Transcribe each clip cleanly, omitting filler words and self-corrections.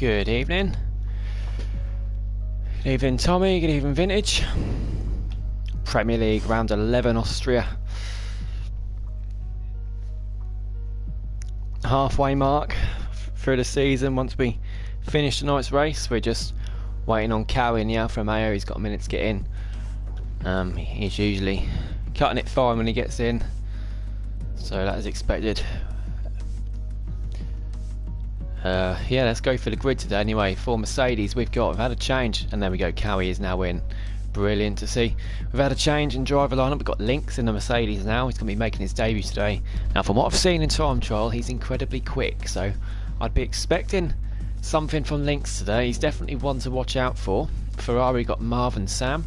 Good evening. Good evening, Tommy. Good evening, Vintage. Premier League, round 11, Austria. Halfway mark through the season. Once we finish tonight's race, we're just waiting on Cowie in the Alfa Romeo. He's got a minute to get in. He's usually cutting it fine when he gets in, so that is expected. Yeah, let's go for the grid today anyway. For Mercedes, we've had a change, and there we go, Cowie is now in. Brilliant to see. We've had a change in driver lineup. We've got Lynx in the Mercedes now. He's going to be making his debut today. Now, from what I've seen in time trial, he's incredibly quick, so I'd be expecting something from Lynx today. He's definitely one to watch out for. Ferrari got Marv and Sam.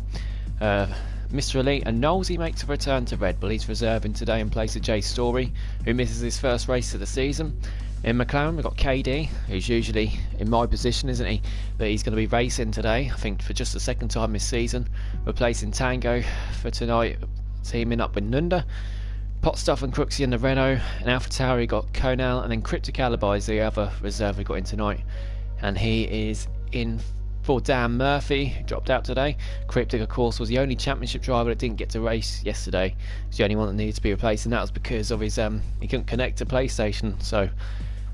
Mr. Elite and Knowles, he makes a return to Red Bull. He's reserving today in place of Jay Story, who misses his first race of the season. In McLaren, we've got KD, who's usually in my position, isn't he? But he's going to be racing today, I think, for just the second time this season, replacing Tango for tonight, teaming up with Nunda. Potstuff and Crooksy in the Renault, and AlphaTauri got Conal, and then Cryptic Alibi is the other reserve we got in tonight. And he is in for Dan Murphy, who dropped out today. Cryptic, of course, was the only championship driver that didn't get to race yesterday. He's the only one that needed to be replaced, and that was because of his he couldn't connect to PlayStation. So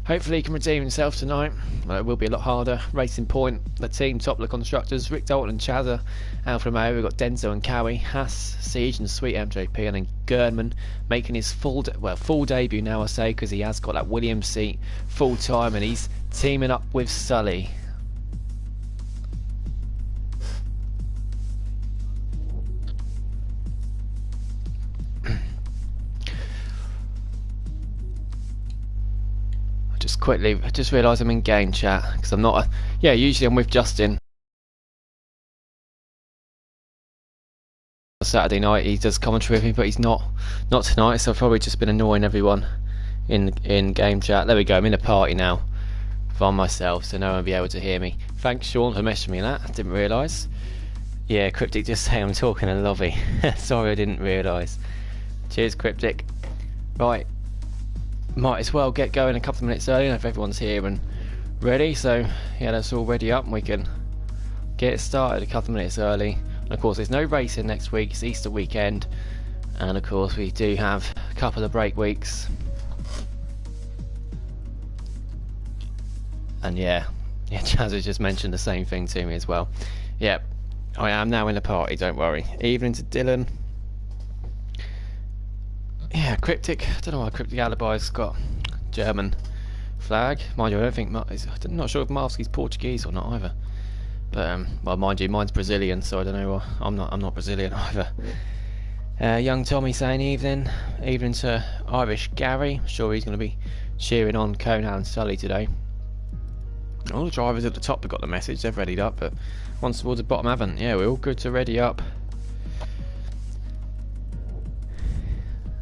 hopefully he can redeem himself tonight. Well, it will be a lot harder. Racing Point, the team top of the constructors, Rick Dalton and Chazza, Alfa Romeo. We've got Denzo and Cowie, Haas, Siege and Sweet MJP, and then Gerdman making his full debut now, I say, because he has got that Williams seat full time, and he's teaming up with Sully. I just realised I'm in game chat because I'm not. Yeah, usually I'm with Justin. Saturday night he does commentary with me, but he's not tonight. So I've probably just been annoying everyone in game chat. There we go. I'm in a party now by myself, so no one will be able to hear me. Thanks, Sean, for messaging me that. I didn't realise. Yeah, Cryptic just saying I'm talking in the lobby. Sorry, I didn't realise. Cheers, Cryptic. Right. Might as well get going a couple of minutes early if everyone's here and ready. So yeah, that's all ready up and we can get started a couple of minutes early. And of course there's no racing next week, it's Easter weekend, and of course we do have a couple of break weeks. And yeah, Chaz has just mentioned the same thing to me as well. Yep, I am now in a party, don't worry. Evening to Dylan. Yeah, Cryptic. I don't know why Cryptic Alibi's got German flag. Mind you, I don't think I'm not sure if Marvsky's Portuguese or not either. But well, mind you, mine's Brazilian, so I don't know. I'm not Brazilian either. Young Tommy saying evening to Irish Gary. I'm sure he's going to be cheering on Conan and Sully today. All the drivers at the top have got the message. They've readied up, but ones towards the bottom haven't. Yeah, we're all good to ready up.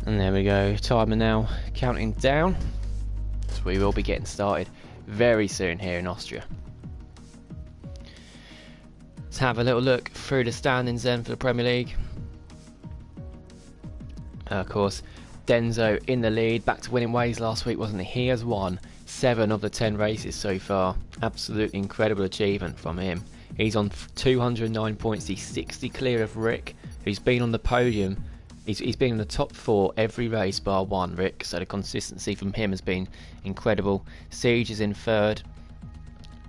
And there we go, timer now counting down, so we will be getting started very soon here in Austria. Let's have a little look through the standings then for the Premier League. Of course, Denzo in the lead, back to winning ways last week, wasn't he? He has won 7 of the 10 races so far. Absolutely incredible achievement from him. He's on 209 points, he's 60 clear of Rick, who's been on the podium. He's been in the top 4 every race bar one, Rick, so the consistency from him has been incredible. Siege is in third,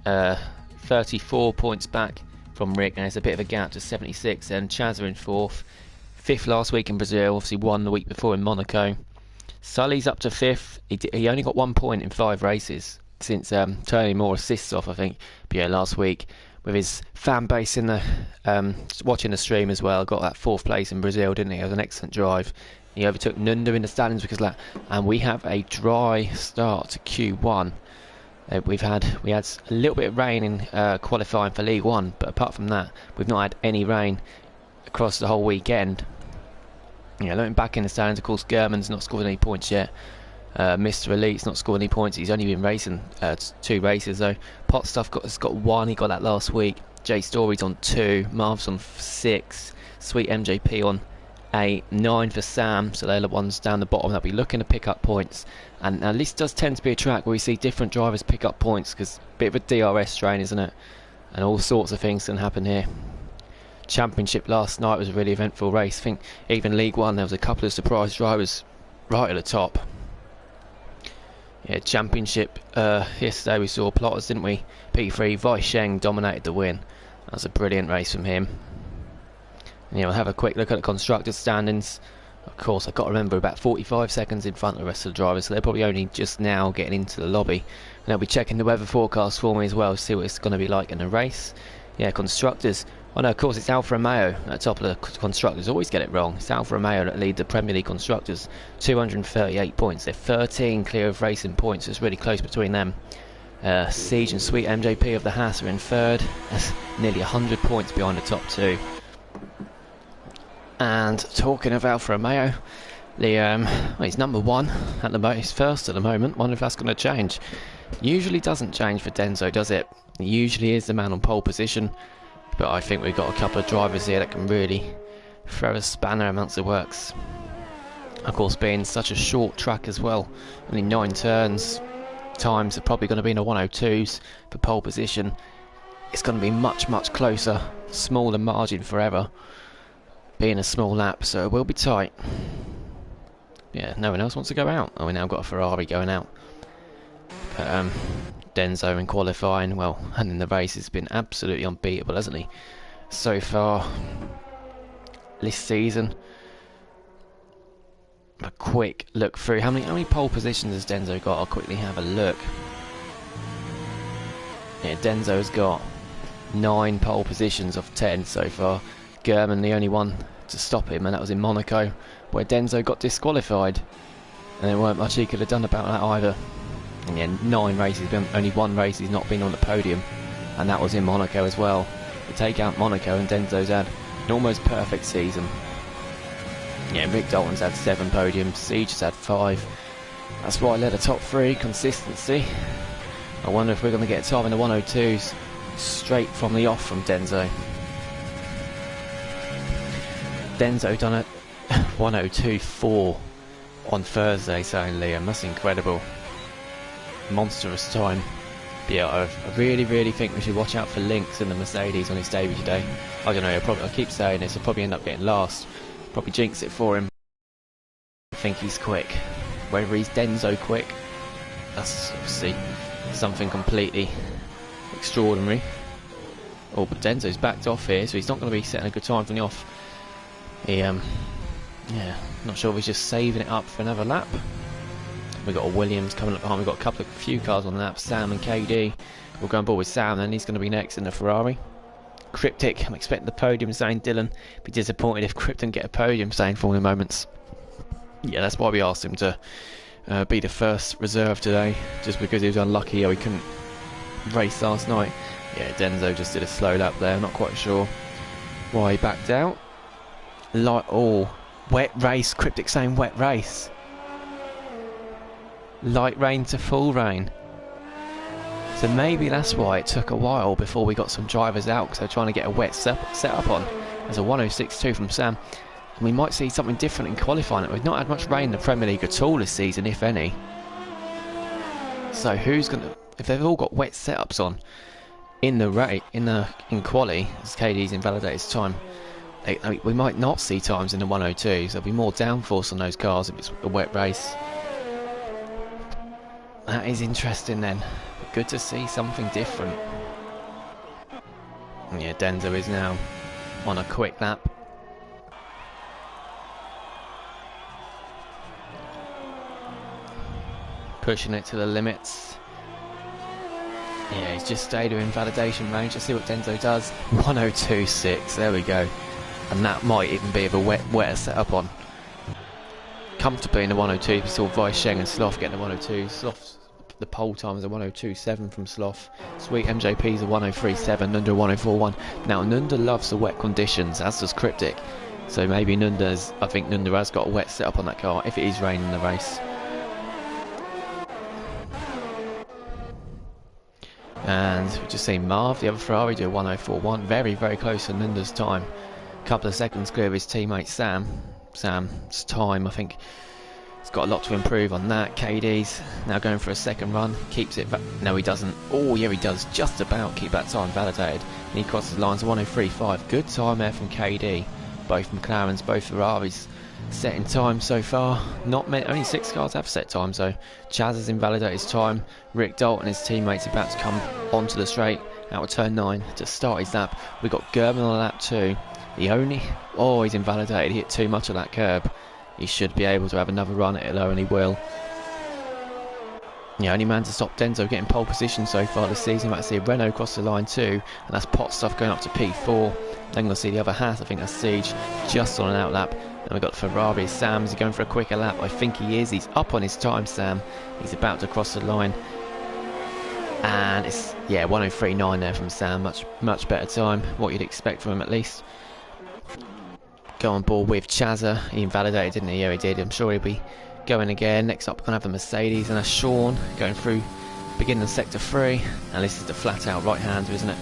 34 points back from Rick, and there's a bit of a gap to 76, and Chazza in 4th. 5th last week in Brazil, obviously won the week before in Monaco. Sully's up to 5th, he only got 1 point in 5 races since turning more assists off, I think, but yeah, last week. With his fan base in the watching the stream as well, got that 4th place in Brazil, didn't he? It was an excellent drive. He overtook Nunda in the standings because of that, and we have a dry start to Q1. We had a little bit of rain in qualifying for League One, but apart from that, we've not had any rain across the whole weekend. Yeah, looking back in the standings, of course, German's not scored any points yet. Mr. Elite's not scored any points. He's only been racing 2 races though. Potstuff has got 1. He got that last week. Jay Story's on 2. Marv's on 6. Sweet MJP on 8, 9 for Sam, so they're the ones down the bottom that'll be looking to pick up points. And now this does tend to be a track where we see different drivers pick up points, because a bit of a DRS strain, isn't it? And all sorts of things can happen here. Championship last night was a really eventful race. I think even League One there was a couple of surprise drivers right at the top. Yeah, Championship yesterday we saw plotters, didn't we? P3, Vai Sheng dominated the win. That was a brilliant race from him. And yeah, we'll have a quick look at the constructors standings. Of course, I've got to remember about 45 seconds in front of the rest of the drivers, so they're probably only just now getting into the lobby. And they'll be checking the weather forecast for me as well, see what it's going to be like in the race. Yeah, constructors. Oh no, of course it's Alfa Romeo at the top of the constructors. Always get it wrong. It's Alfa Romeo that lead the Premier League constructors. 238 points. They're 13 clear of racing points. It's really close between them. Siege and Sweet MJP of the Haas are in third. That's nearly 100 points behind the top two. And talking of Alfa Romeo, well, he's number one at the moment. He's first at the moment. Wonder if that's going to change. Usually doesn't change for Denso, does it? He usually is the man on pole position. But I think we've got a couple of drivers here that can really throw a spanner amongst the works. Of course, being such a short track as well, only 9 turns, times are probably going to be in the 102s for pole position. It's going to be much closer, smaller margin forever, being a small lap, so it will be tight. Yeah, no one else wants to go out. Oh, we now got a Ferrari going out. But Denso in qualifying, well, and in the race has been absolutely unbeatable, hasn't he? So far this season. A quick look through. How many pole positions has Denso got? I'll quickly have a look. Yeah, Denso's got 9 pole positions of 10 so far. German the only one to stop him, and that was in Monaco, where Denso got disqualified. And there weren't much he could have done about that either. And yeah, 9 races, only 1 race he's not been on the podium, and that was in Monaco as well. To take out Monaco, and Denso's had an almost perfect season. Yeah, Rick Dalton's had 7 podiums, Siege has had 5. That's why I led a top 3, consistency. I wonder if we're going to get a time in the 102s straight from the off from Denso. Denso done a 102.4 on Thursday, saying Liam, that's incredible. Monstrous time. But yeah, I really think we should watch out for Lynx and the Mercedes on his debut today. I don't know, I keep saying this, I'll probably end up getting last. Probably jinx it for him. I think he's quick. Whether he's Denso quick, that's obviously something completely extraordinary. Oh, but Denso's backed off here, so he's not going to be setting a good time from the off. He, yeah, not sure if he's just saving it up for another lap. We've got a Williams coming up behind. We've got a few cars on the lap. Sam and KD. We'll go on board with Sam, then he's going to be next in the Ferrari. Cryptic, I'm expecting the podium, saying Dylan. Be disappointed if Crypt didn't get a podium, saying for the moments. Yeah, that's why we asked him to be the first reserve today, just because he was unlucky how he couldn't race last night. Yeah, Denso just did a slow lap there. Not quite sure why he backed out. Wet race. Cryptic saying wet race. Light rain to full rain. So maybe that's why it took a while before we got some drivers out, because they're trying to get a wet setup on. There's a 106.2 from Sam. And we might see something different in qualifying. We've not had much rain in the Premier League at all this season, if any. So who's going to... If they've all got wet setups on in quali, as KD's invalidated his time, we might not see times in the 102s. There'll be more downforce on those cars if it's a wet race. That is interesting then. Good to see something different. And yeah, Denso is now on a quick lap. Pushing it to the limits. Yeah, he's just stayed within validation range. Let's see what Denso does. 102.6, there we go. And that might even be of a wetter setup on. Comfortably in the 102, we saw Vai Sheng and Sloth getting the 102. Sloth's the pole time is a 102.7 from Sloth. Sweet MJP's a 103.7, Nunda 104.1. Now Nunda loves the wet conditions, as does Cryptic. So maybe I think Nunda has got a wet setup on that car if it is raining in the race. And we've just seen Marv, the other Ferrari, do a 104.1. Very close to Nunda's time. Couple of seconds clear of his teammate Sam. Sam's time. I think he's got a lot to improve on that. KD's now going for a second run. Keeps it. No, he doesn't. Oh, yeah, he does. Just about keep that time validated. And he crosses the lines 1:03.5. Good time there from KD. Both McLarens, both Ferraris setting time so far. Not many, only 6 cars have set time, so Chaz has invalidated his time. Rick Dalton and his teammates about to come onto the straight out of turn 9 to start his lap. We've got Gerben on lap 2. He's invalidated. He hit too much of that curb. He should be able to have another run at it though, and he will. The only man to stop Denzo getting pole position so far this season. Might see a Renault cross the line too, and that's pot stuff going up to P4. Then we'll see the other Haas. I think that's Siege just on an out lap. And we've got Ferrari. Sam's going for a quicker lap. I think he is. He's up on his time, Sam. He's about to cross the line. And it's 1:03.9 there from Sam. Much better time. What you'd expect from him at least. Go on board with Chazza. He invalidated, didn't he? Yeah, he did. I'm sure he'll be going again. Next up, we're going to have the Mercedes and a Sean going through beginning of sector 3. And this is the flat out right hander, isn't it?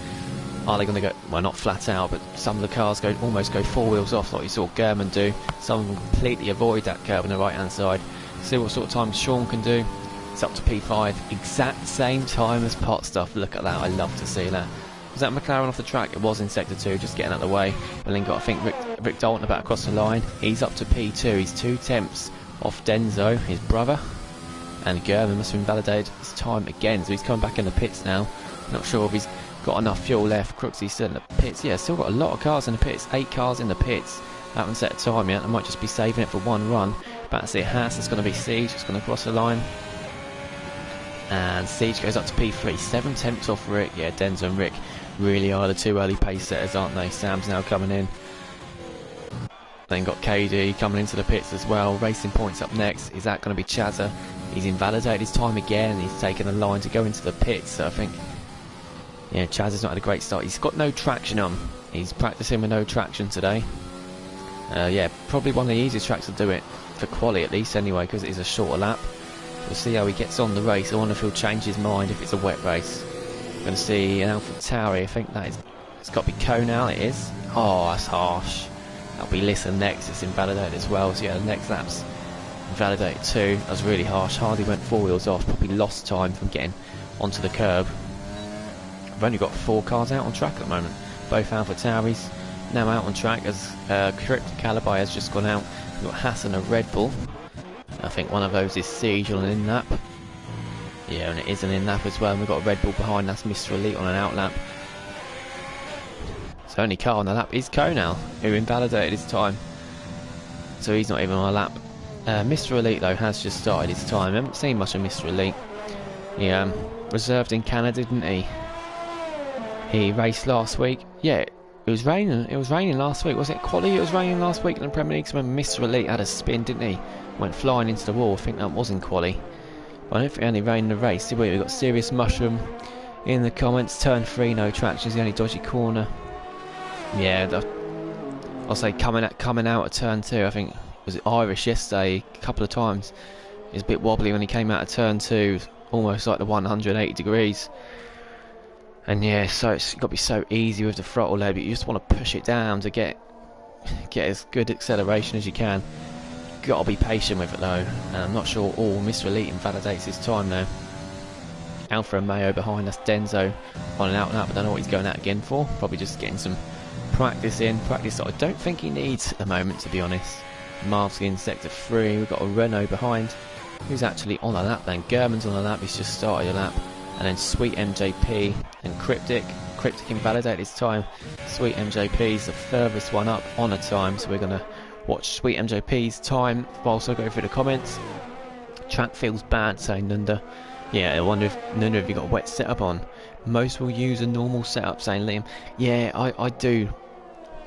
Are they going to go, well, not flat out, but some of the cars almost go 4 wheels off like you saw German do. Some of them completely avoid that curb on the right hand side. See what sort of time Sean can do. It's up to P5, exact same time as pot stuff. Look at that, I love to see that. Was that McLaren off the track? It was in sector 2, just getting out of the way. But then got, I think, Rick Dalton about across the line. He's up to P2, he's 2 tenths off Denzo, his brother. And Gerben must have invalidated his time again, so he's coming back in the pits now. Not sure if he's got enough fuel left. Crooksy's still in the pits. Yeah, still got a lot of cars in the pits. 8 cars in the pits. Haven't set a time yet. I might just be saving it for one run. About to see a Haas. It's going to be Siege. It's going to cross the line. And Siege goes up to P3. 7 tenths off Rick. Yeah, Denzo and Rick really are the 2 early pace setters, aren't they? Sam's now coming in. Then got KD coming into the pits as well. Racing Point's up next. Is that going to be Chazza? He's invalidated his time again. He's taken a line to go into the pits. So I think, yeah, Chaz has not had a great start. He's got no traction on. He's practicing with no traction today. Yeah, probably one of the easiest tracks to do it, for quali at least anyway, because it is a shorter lap. We'll see how he gets on the race. I wonder if he'll change his mind if it's a wet race. We're going to see an Alpha Tauri. I think that is, it's got to be Co now. It is. Oh, that's harsh. That'll be Lissa next. It's invalidated as well. So yeah, the next lap's invalidated too. That was really harsh. Hardy went 4 wheels off. Probably lost time from getting onto the curb. We've only got 4 cars out on track at the moment. Both Alpha Tauris now out on track as Crypt Calibi has just gone out. We've got Haas and a Red Bull. I think one of those is Siege on an in-lap. Yeah, and it is an in-lap as well. And we've got a Red Bull behind. That's Mr. Elite on an out-lap. So only car on the lap is Co now, who invalidated his time. So he's not even on a lap. Mr. Elite though has just started his time. I haven't seen much of Mr. Elite. He reserved in Canada, didn't he? He raced last week. Yeah, it was raining. It was raining last week. Was it quali? It was raining last week in the Premier League. So when Mr. Elite had a spin, didn't he? Went flying into the wall. I think that was in quali. But I don't think it only rained in the race, did we? We've got Serious Mushroom in the comments. Turn 3, no traction is the only dodgy corner. Yeah, I'll say coming out of turn 2. I think was it Irish yesterday a couple of times. It was a bit wobbly when he came out of turn 2, almost like the 180 degrees. And yeah, so it's got to be so easy with the throttle there, but you just want to push it down to get as good acceleration as you can. Got to be patient with it though, and I'm not sure Mr. Elite invalidates his time now. Alpha and Mayo behind us. Denzo on an out and out, but I don't know what he's going out again for. Probably just getting some practice in. Practice that I don't think he needs at the moment, to be honest. Marv's in sector 3. We've got a Renault behind. Who's actually on a lap then? German's on a lap. He's just started a lap. And then Sweet MJP and Cryptic. Cryptic invalidated his time. Sweet MJP's the furthest one up on a time, so we're going to watch Sweet MJP's time whilst I go through the comments. Track feels bad, saying Nunda. Yeah, I wonder if Nunda, have you got a wet setup on? Most will use a normal setup, saying Liam. Yeah, I do.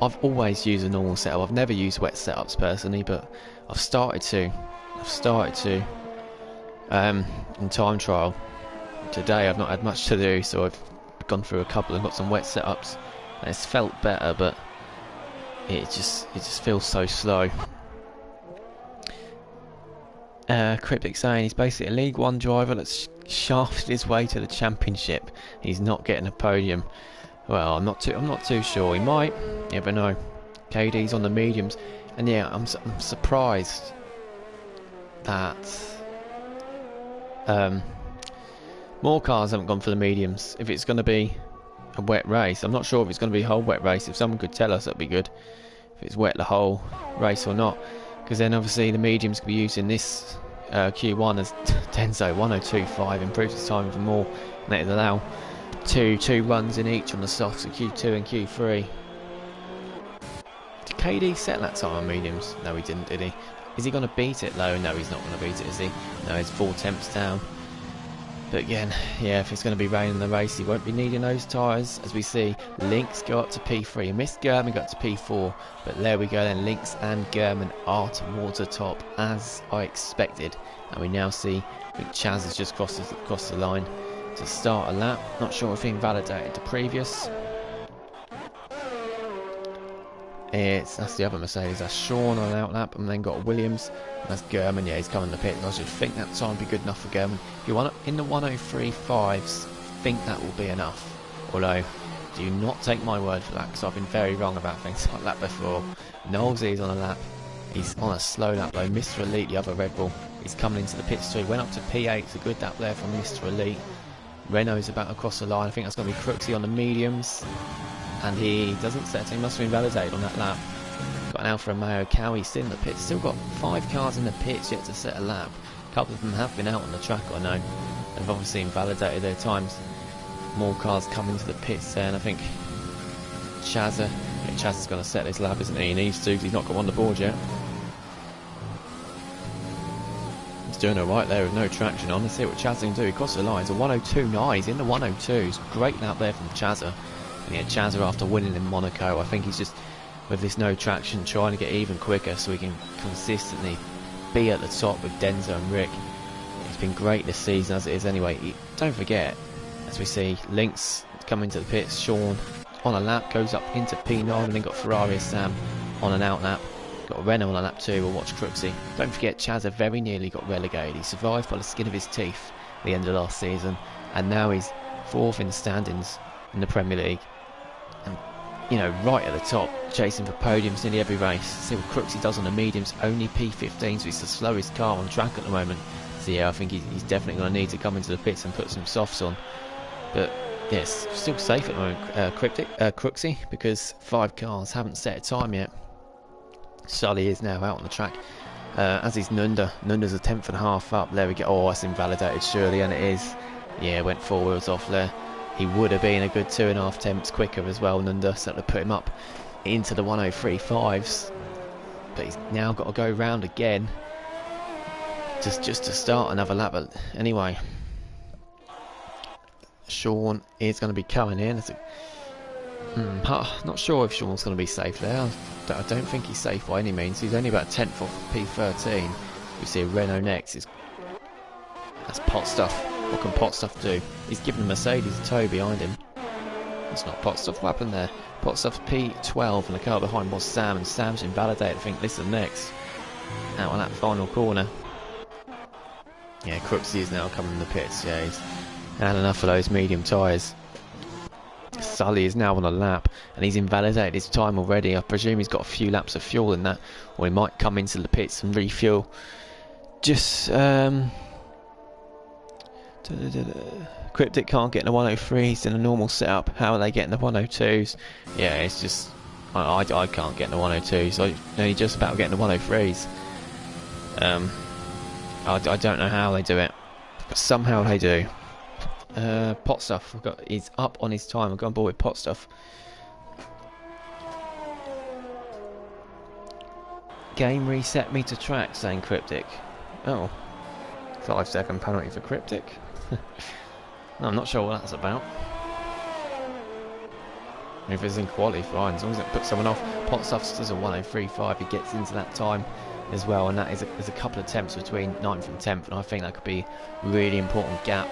I've always used a normal setup. I've never used wet setups personally, but I've started to. In time trial. Today I've not had much to do, so I've gone through a couple and got some wet setups. And it's felt better, but it just feels so slow. Cryptic saying he's basically a League 1 driver that's shafted his way to the Championship. He's not getting a podium. Well, I'm not too sure. He might. You never know. KD's on the mediums. And yeah, I'm surprised that more cars haven't gone for the mediums. If it's going to be a wet race, I'm not sure if it's going to be a whole wet race. If someone could tell us, that'd be good. If it's wet the whole race or not, because then obviously the mediums could be used in this Q1 as Denso 1025 improves its time even more, and it'll allow two runs in each on the softs of Q2 and Q3. Did KD set that time on mediums? No, he didn't, did he? Is he going to beat it though? No, he's not going to beat it, is he? No, he's 4 tenths down. But again, yeah, if it's going to be raining in the race, he won't be needing those tyres. As we see, Lynx go up to P3, missed German got to P4, but there we go then, Lynx and German are towards the top, as I expected. And we now see, I think Chaz has just crossed the line to start a lap. Not sure if he invalidated the previous. That's the other Mercedes. That's Sean on an out lap, and then got Williams. And that's German. Yeah, he's coming to the pit. I should think that time would be good enough for German. If you want it in the 103.5s, think that will be enough. Although, do not take my word for that, because I've been very wrong about things like that before. Knowlesy's on a lap. He's on a slow lap though. Mr. Elite, the other Red Bull, is coming into the pits too. Went up to P8. It's a good lap there from Mr. Elite. Renault's about to cross the line. I think that's going to be Crooksy on the mediums. And he doesn't set, he must have been validated on that lap. Got an Alfa Romeo Cowie still in the pits, still got 5 cars in the pits yet to set a lap. A couple of them have been out on the track, I know. They've obviously invalidated their times. More cars coming to the pits there, and I think Chaz is going to set this lap, isn't he? He needs to, because he's not got one on the board yet. He's doing alright there with no traction on. Let's see what Chaz can do. He crossed the line, it's a 102.9, he's in the 102s. Great lap there from Chazza. And yeah, Chazza, after winning in Monaco, I think he's just, with this no traction, trying to get even quicker so he can consistently be at the top with Denzo and Rick. It's been great this season as it is anyway. Don't forget, as we see, Lynx coming to the pits, Sean on a lap, goes up into P9, and then got Ferrari Sam on an out lap. Got Renault on a lap too, we'll watch Crooksy. Don't forget, Chazza very nearly got relegated. He survived by the skin of his teeth at the end of last season, and now he's 4th in the standings in the Premier League. And, you know, right at the top, chasing for podiums nearly every race. See what Crooksy does on the mediums, only P15, so he's the slowest car on track at the moment. So yeah, I think he's definitely going to need to come into the pits and put some softs on. But yes, still safe at the moment, Crooksy, because 5 cars haven't set a time yet. Sully is now out on the track, as is Nunda. Nunda's a 10.5 up. There we go. Oh, that's invalidated surely, and it is. Yeah, went 4 wheels off there. He would have been a good 2.5 tenths quicker as well, Nunda, so that would put him up into the 103.5s. But he's now got to go round again just to start another lap. But anyway, Sean is going to be coming in. Not sure if Sean's going to be safe there. I don't think he's safe by any means. He's only about 10th off P13. We see Renault next. That's pot stuff. What can pot stuff do? He's given Mercedes a tow behind him. It's not pot stuff. What happened there? Pot stuff's P12, and the car behind was Sam, and Sam's invalidated. I think this is next. Out on that final corner. Yeah, Crooksy is now coming in the pits. Yeah, he's had enough of those medium tyres. Sully is now on a lap, and he's invalidated his time already. I presume he's got a few laps of fuel in that, or he might come into the pits and refuel. Just Cryptic can't get in the 103s in a normal setup. How are they getting the 102s? Yeah, it's just I can't get in the 102s. I'm only just about getting the 103s. I don't know how they do it, but somehow they do. Pot stuff. He's up on his time. I've gone board with pot stuff. Game reset me to track, saying Cryptic. Oh, 5-second penalty for Cryptic. No, I'm not sure what that's about. If it's in quality, fine. As long as it puts someone off. Pot stuff does a 103.5. He gets into that time as well, and that is there's a couple of attempts between 9th and 10th, and I think that could be a really important gap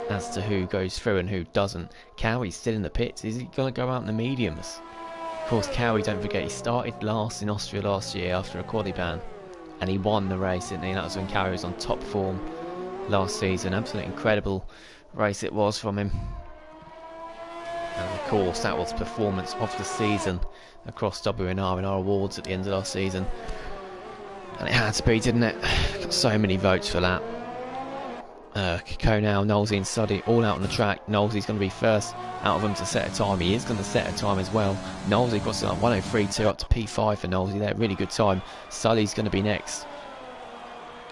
as to who goes through and who doesn't. Cowie's still in the pits. Is he going to go out in the mediums? Of course, Cowie, don't forget, he started last in Austria last year after a quali ban, and he won the race, didn't he? That was when Cowie was on top form last season. Absolutely incredible race it was from him. And of course, that was performance of the season across WNR in our awards at the end of last season. And it had to be, didn't it? Got so many votes for that. Konal, Knowlesy and Suddy all out on the track. Knowlesy's going to be first out of them to set a time. He is going to set a time as well. Knowlesy got to 1:03.2 up to P5 for Knowlesy there. Really good time. Sully's going to be next.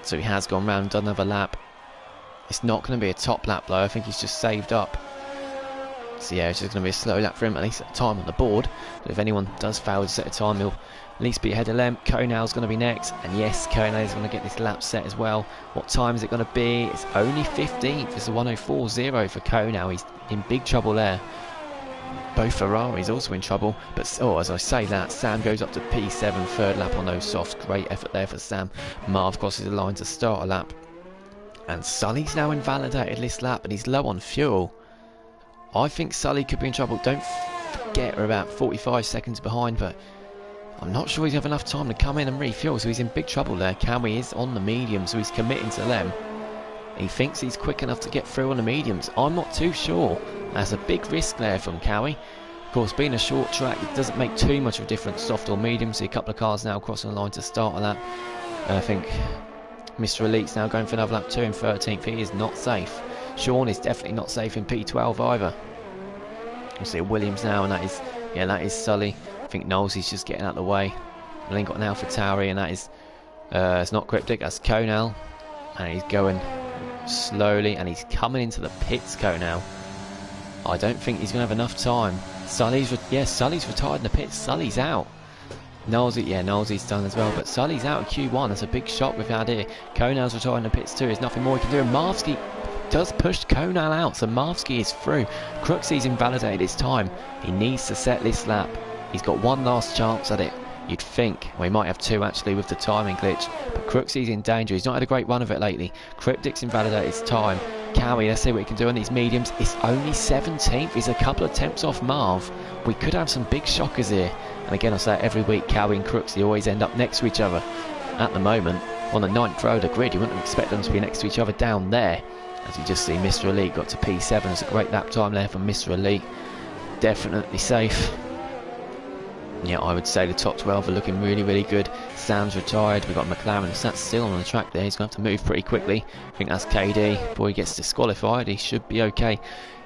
So he has gone round, done another lap. It's not going to be a top lap though. I think he's just saved up. So yeah, it's just going to be a slow lap for him, at least at a time on the board. But if anyone does fail to set a time, he'll at least be ahead of them. Konal's going to be next. And yes, Konal is going to get this lap set as well. What time is it going to be? It's only 15th. It's a 1:04.0 for Konal. He's in big trouble there. Both Ferraris also in trouble. But as I say that, Sam goes up to P7, third lap on those softs. Great effort there for Sam. Marv crosses the line to start a lap. And Sully's now invalidated this lap and he's low on fuel. I think Sully could be in trouble. Don't forget we're about 45 seconds behind, but I'm not sure he's have enough time to come in and refuel, so he's in big trouble there. Cowie is on the medium, so he's committing to them. He thinks he's quick enough to get through on the mediums. I'm not too sure. That's a big risk there from Cowie. Of course, being a short track, it doesn't make too much of a difference, soft or medium. See a couple of cars now crossing the line to start on that. I think Mr. Elite's now going for another lap 2 in 13th. He is not safe. Sean is definitely not safe in P12 either. You see Williams now, and that is Sully. I think Knowles is just getting out of the way. And then got an Alpha Tauri, and that is it's not Cryptic, that's Konal, and he's going slowly, and he's coming into the pits. Konal, I don't think he's going to have enough time. Sully's retired in the pits. Sully's out. Knowlesy's done as well, but Sully's out of Q1. That's a big shock we've had here. Konal's retired in the pits too. There's nothing more he can do. And Marvsky does push Konal out, so Marvsky is through. Cruxy's invalidated his time. He needs to set this lap. He's got one last chance at it. You'd think, well, he might have two actually with the timing glitch, but Cruxy's in danger. He's not had a great run of it lately. Cryptic's invalidated his time. Cowie, let's see what he can do on these mediums. It's only 17th. He's a couple of temps off Marv. We could have some big shockers here. And again, I say it every week, Cowie and Cruxy always end up next to each other. At the moment, on the 9th row of the grid, you wouldn't expect them to be next to each other down there. As you just see, Mr. Elite got to P7. It's a great lap time there from Mr. Elite. Definitely safe. Yeah, I would say the top 12 are looking really, really good. Sam's retired. We've got McLaren sat still on the track there. He's going to have to move pretty quickly. I think that's KD. Before he gets disqualified, he should be okay.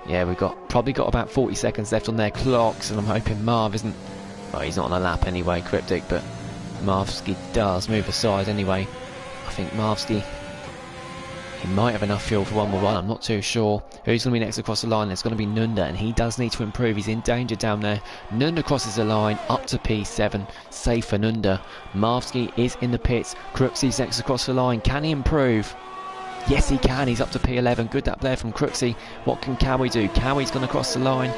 Yeah, we've probably got about 40 seconds left on their clocks, and I'm hoping Marv isn't... Well, he's not on a lap anyway, Cryptic, but Marvsky does move aside anyway. I think Marvsky... He might have enough fuel for one more run, I'm not too sure. Who's going to be next across the line? It's going to be Nunda, and he does need to improve. He's in danger down there. Nunda crosses the line, up to P7. Safe for Nunda. Marvsky is in the pits. Cruxy's next across the line. Can he improve? Yes, he can. He's up to P11. Good that there from Cruxy. What can Cowie do? Cowie's going to cross the line.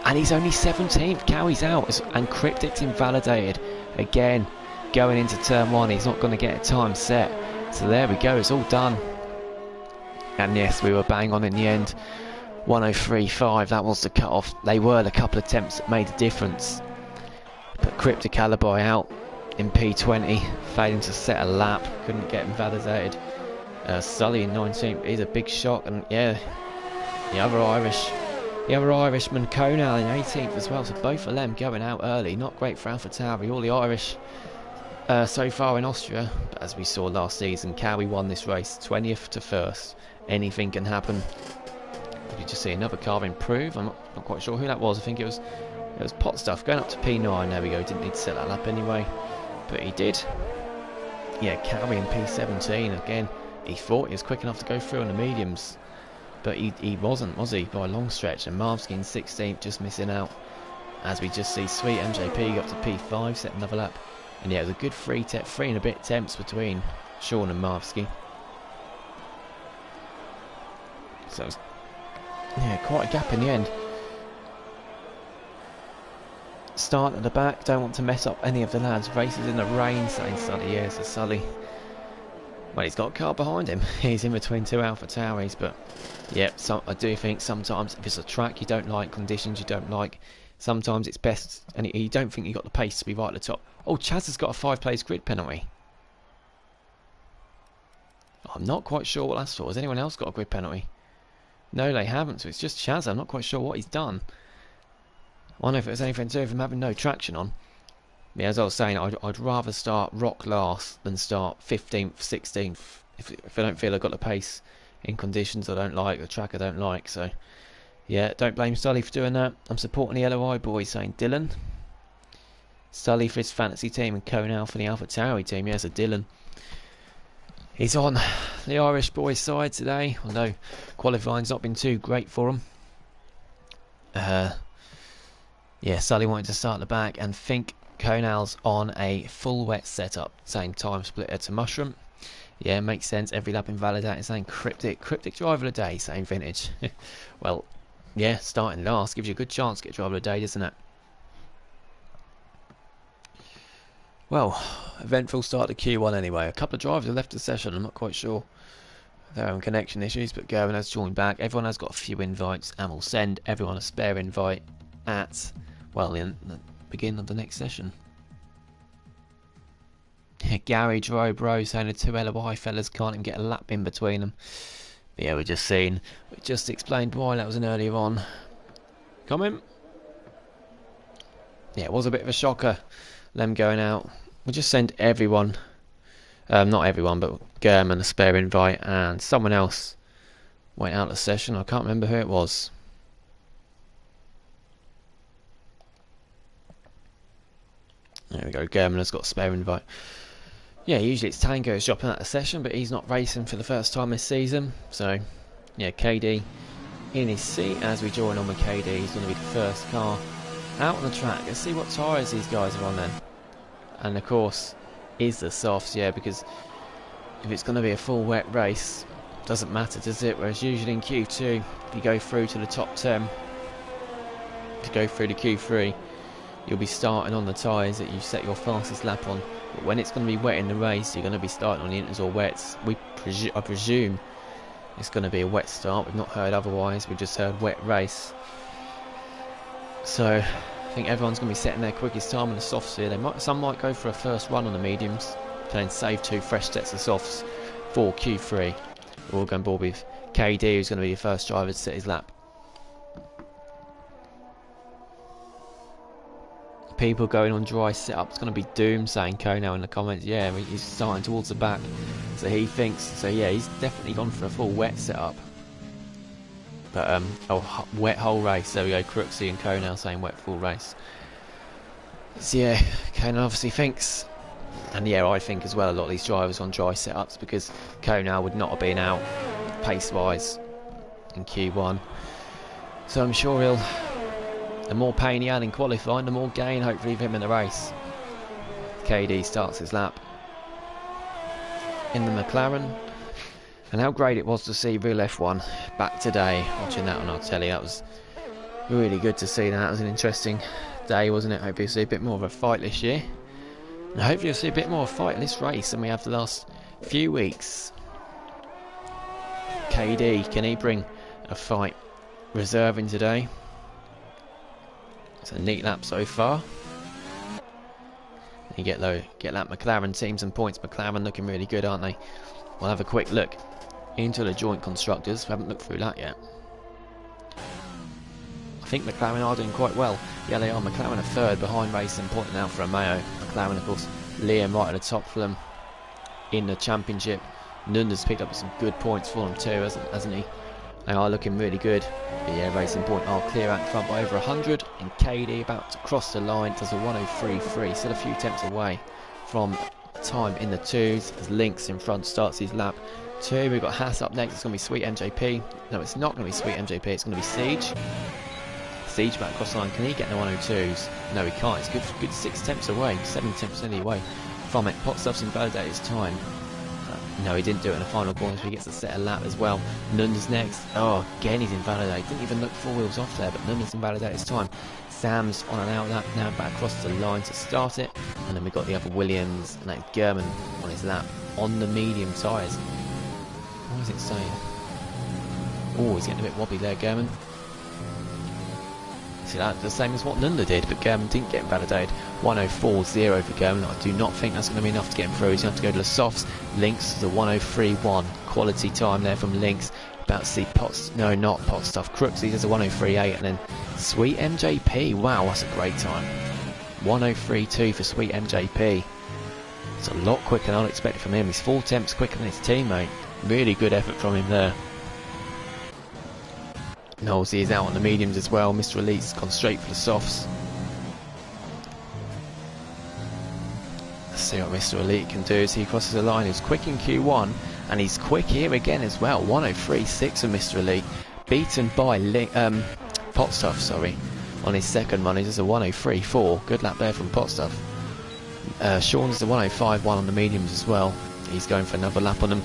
And he's only 17th. Cowie's out. And Cryptic's invalidated. Again, going into turn 1, he's not going to get a time set. So there we go, it's all done. And yes, we were bang on in the end. 1:03.5, that was the cut-off. They were the couple of attempts that made a difference. But Cryptic Alibi out in P20, failing to set a lap, couldn't get invalidated. Sully in 19th is a big shock, and yeah, the other Irishman, Konal in 18th as well. So both of them going out early. Not great for Alpha Tauri. All the Irish so far in Austria, but as we saw last season, Cowie won this race 20th to 1st. Anything can happen. You just see another car improve. I'm not quite sure who that was. I think it was Pot Stuff going up to P9. There we go. Didn't need to set that lap anyway, but he did. Yeah, Cowie in P17 again. He thought he was quick enough to go through on the mediums, but he wasn't, was he, by a long stretch. And Marvsky in 16th, just missing out. As we just see, sweet MJP got to P5, set another lap. And yeah, it was a good three and a bit temps between Sean and Marvsky. So it was, yeah, quite a gap in the end. Start at the back, don't want to mess up any of the lads. Races in the rain, saying Sully, yeah, so Sully. Well, he's got a car behind him. He's in between two Alpha Tauris, but yeah, I do think sometimes if it's a track you don't like, conditions you don't like, sometimes it's best, and you don't think you got the pace to be right at the top. Oh, Chaz has got a 5-place grid penalty. I'm not quite sure what that's for. Has anyone else got a grid penalty? No, they haven't, so it's just Chaz. I'm not quite sure what he's done. I wonder if it was anything to do with him having no traction on. Yeah, as I was saying, I'd rather start rock last than start 15th, 16th if I don't feel I've got the pace in conditions I don't like, the track I don't like. So, yeah, don't blame Sully for doing that. I'm supporting the LOI boys, saying Dylan. Sully for his fantasy team and Conal for the AlphaTauri team. Yeah, so Dylan. He's on the Irish boys' side today, although qualifying's not been too great for him. Yeah, Sully wanted to start the back, and think Conal's on a full wet setup, saying time splitter to mushroom. Yeah, makes sense. Every lap invalidated, saying cryptic driver of the day, saying vintage. Well, yeah, starting last gives you a good chance to get driver of the day, doesn't it? Well, eventful start to Q1 anyway. A couple of drivers have left the session. I'm not quite sure they're having connection issues, but Gerwin has joined back. Everyone has got a few invites, and we'll send everyone a spare invite at, well, the beginning of the next session. Gary Bro saying the two LOI fellas can't even get a lap in between them. But yeah, we just explained why that was an earlier on. Comment? Yeah, it was a bit of a shocker, them going out. We'll just send everyone, not everyone, but German a spare invite, and someone else went out of the session. I can't remember who it was. There we go, German has got a spare invite. Yeah, usually it's Tango's dropping out of the session, but he's not racing for the first time this season. So, yeah, KD in his seat as we join on with KD. He's going to be the first car out on the track. Let's see what tyres these guys are on then. And of course, is the softs, yeah, because if it's going to be a full wet race, doesn't matter, does it? Whereas usually in Q2, if you go through to the top 10, to go through to Q3, you'll be starting on the tyres that you set your fastest lap on. But when it's going to be wet in the race, you're going to be starting on the inters or wets. I presume it's going to be a wet start. We've not heard otherwise. We've just heard wet race. So I think everyone's going to be setting their quickest time on the softs here. Some might go for a first run on the mediums, and then save 2 fresh sets of softs for Q3. We're all going board with KD, who's going to be the first driver to set his lap. People going on dry setup. It's going to be Doom, saying Kono in the comments. Yeah, he's starting towards the back, so he thinks. So yeah, he's definitely gone for a full wet setup. But wet whole race. There we go. Crooksy and Kono saying wet full race. So yeah, Kono obviously thinks, and yeah, I think as well. A lot of these drivers on dry setups because Kono would not have been out pace wise in Q1. So I'm sure he'll. The more pain he had in qualifying, the more gain hopefully of him in the race. KD starts his lap in the McLaren. And how great it was to see real F1 back today, watching that on our telly. That was really good to see that. It was an interesting day, wasn't it? Hopefully you'll see a bit more of a fight this year. And hopefully you'll see a bit more of a fight in this race than we have the last few weeks. KD, can he bring a fight reserving today? It's a neat lap so far. You get that McLaren teams and points. McLaren looking really good, aren't they? We'll have a quick look into the joint constructors. We haven't looked through that yet. I think McLaren are doing quite well. Yeah, they are. McLaren are third behind Racing Point now for Romeo. McLaren, of course, Liam right at the top for them in the championship. Nunda's picked up some good points for them too, hasn't he? They are looking really good. But yeah, Racing Point are clear out in front by over 100. And KD about to cross the line, does a 103.3, still a few tenths away from time in the twos. As Lynx in front starts his lap 2. We've got Haas up next. It's going to be Sweet MJP. No, it's not going to be Sweet MJP. It's going to be Siege. Siege back across the line. Can he get the 102s? No, he can't. It's good 6 tenths away, 7 tenths away from it. Potstuff's invalidated his time. No, he didn't do it in the final corner, so he gets to set a lap as well. Nunda's next. Oh, again he's invalidated. Didn't even look 4 wheels off there, but Nunda's invalidated his time. Sam's on and out lap now, back across the line to start it. And then we've got the other Williams, and that's German on his lap on the medium tyres. What is it saying? Oh, he's getting a bit wobbly there, German. See, that's the same as what Nunda did, but German didn't get invalidated. 104.0 for German. I do not think that's going to be enough to get him through. He's going to have to go to the softs. Lynx, the 103.1. Quality time there from Lynx. About to see no, not pot stuff. Crooksy does a 103.8, and then Sweet MJP. Wow, that's a great time. 103.2 for Sweet MJP. It's a lot quicker than I expected from him. He's 4 temps quicker than his teammate. Really good effort from him there. Knowlesy is out on the mediums as well. Mr. Elite's gone straight for the softs. Let's see what Mr. Elite can do as he crosses the line. He was quick in Q1, and he's quick here again as well. 103.6 for Mr. Elite. Beaten by Potstuff, sorry, on his second run. He does a 103.4. Good lap there from Potstuff. Sean's the 105.1 on the mediums as well. He's going for another lap on them.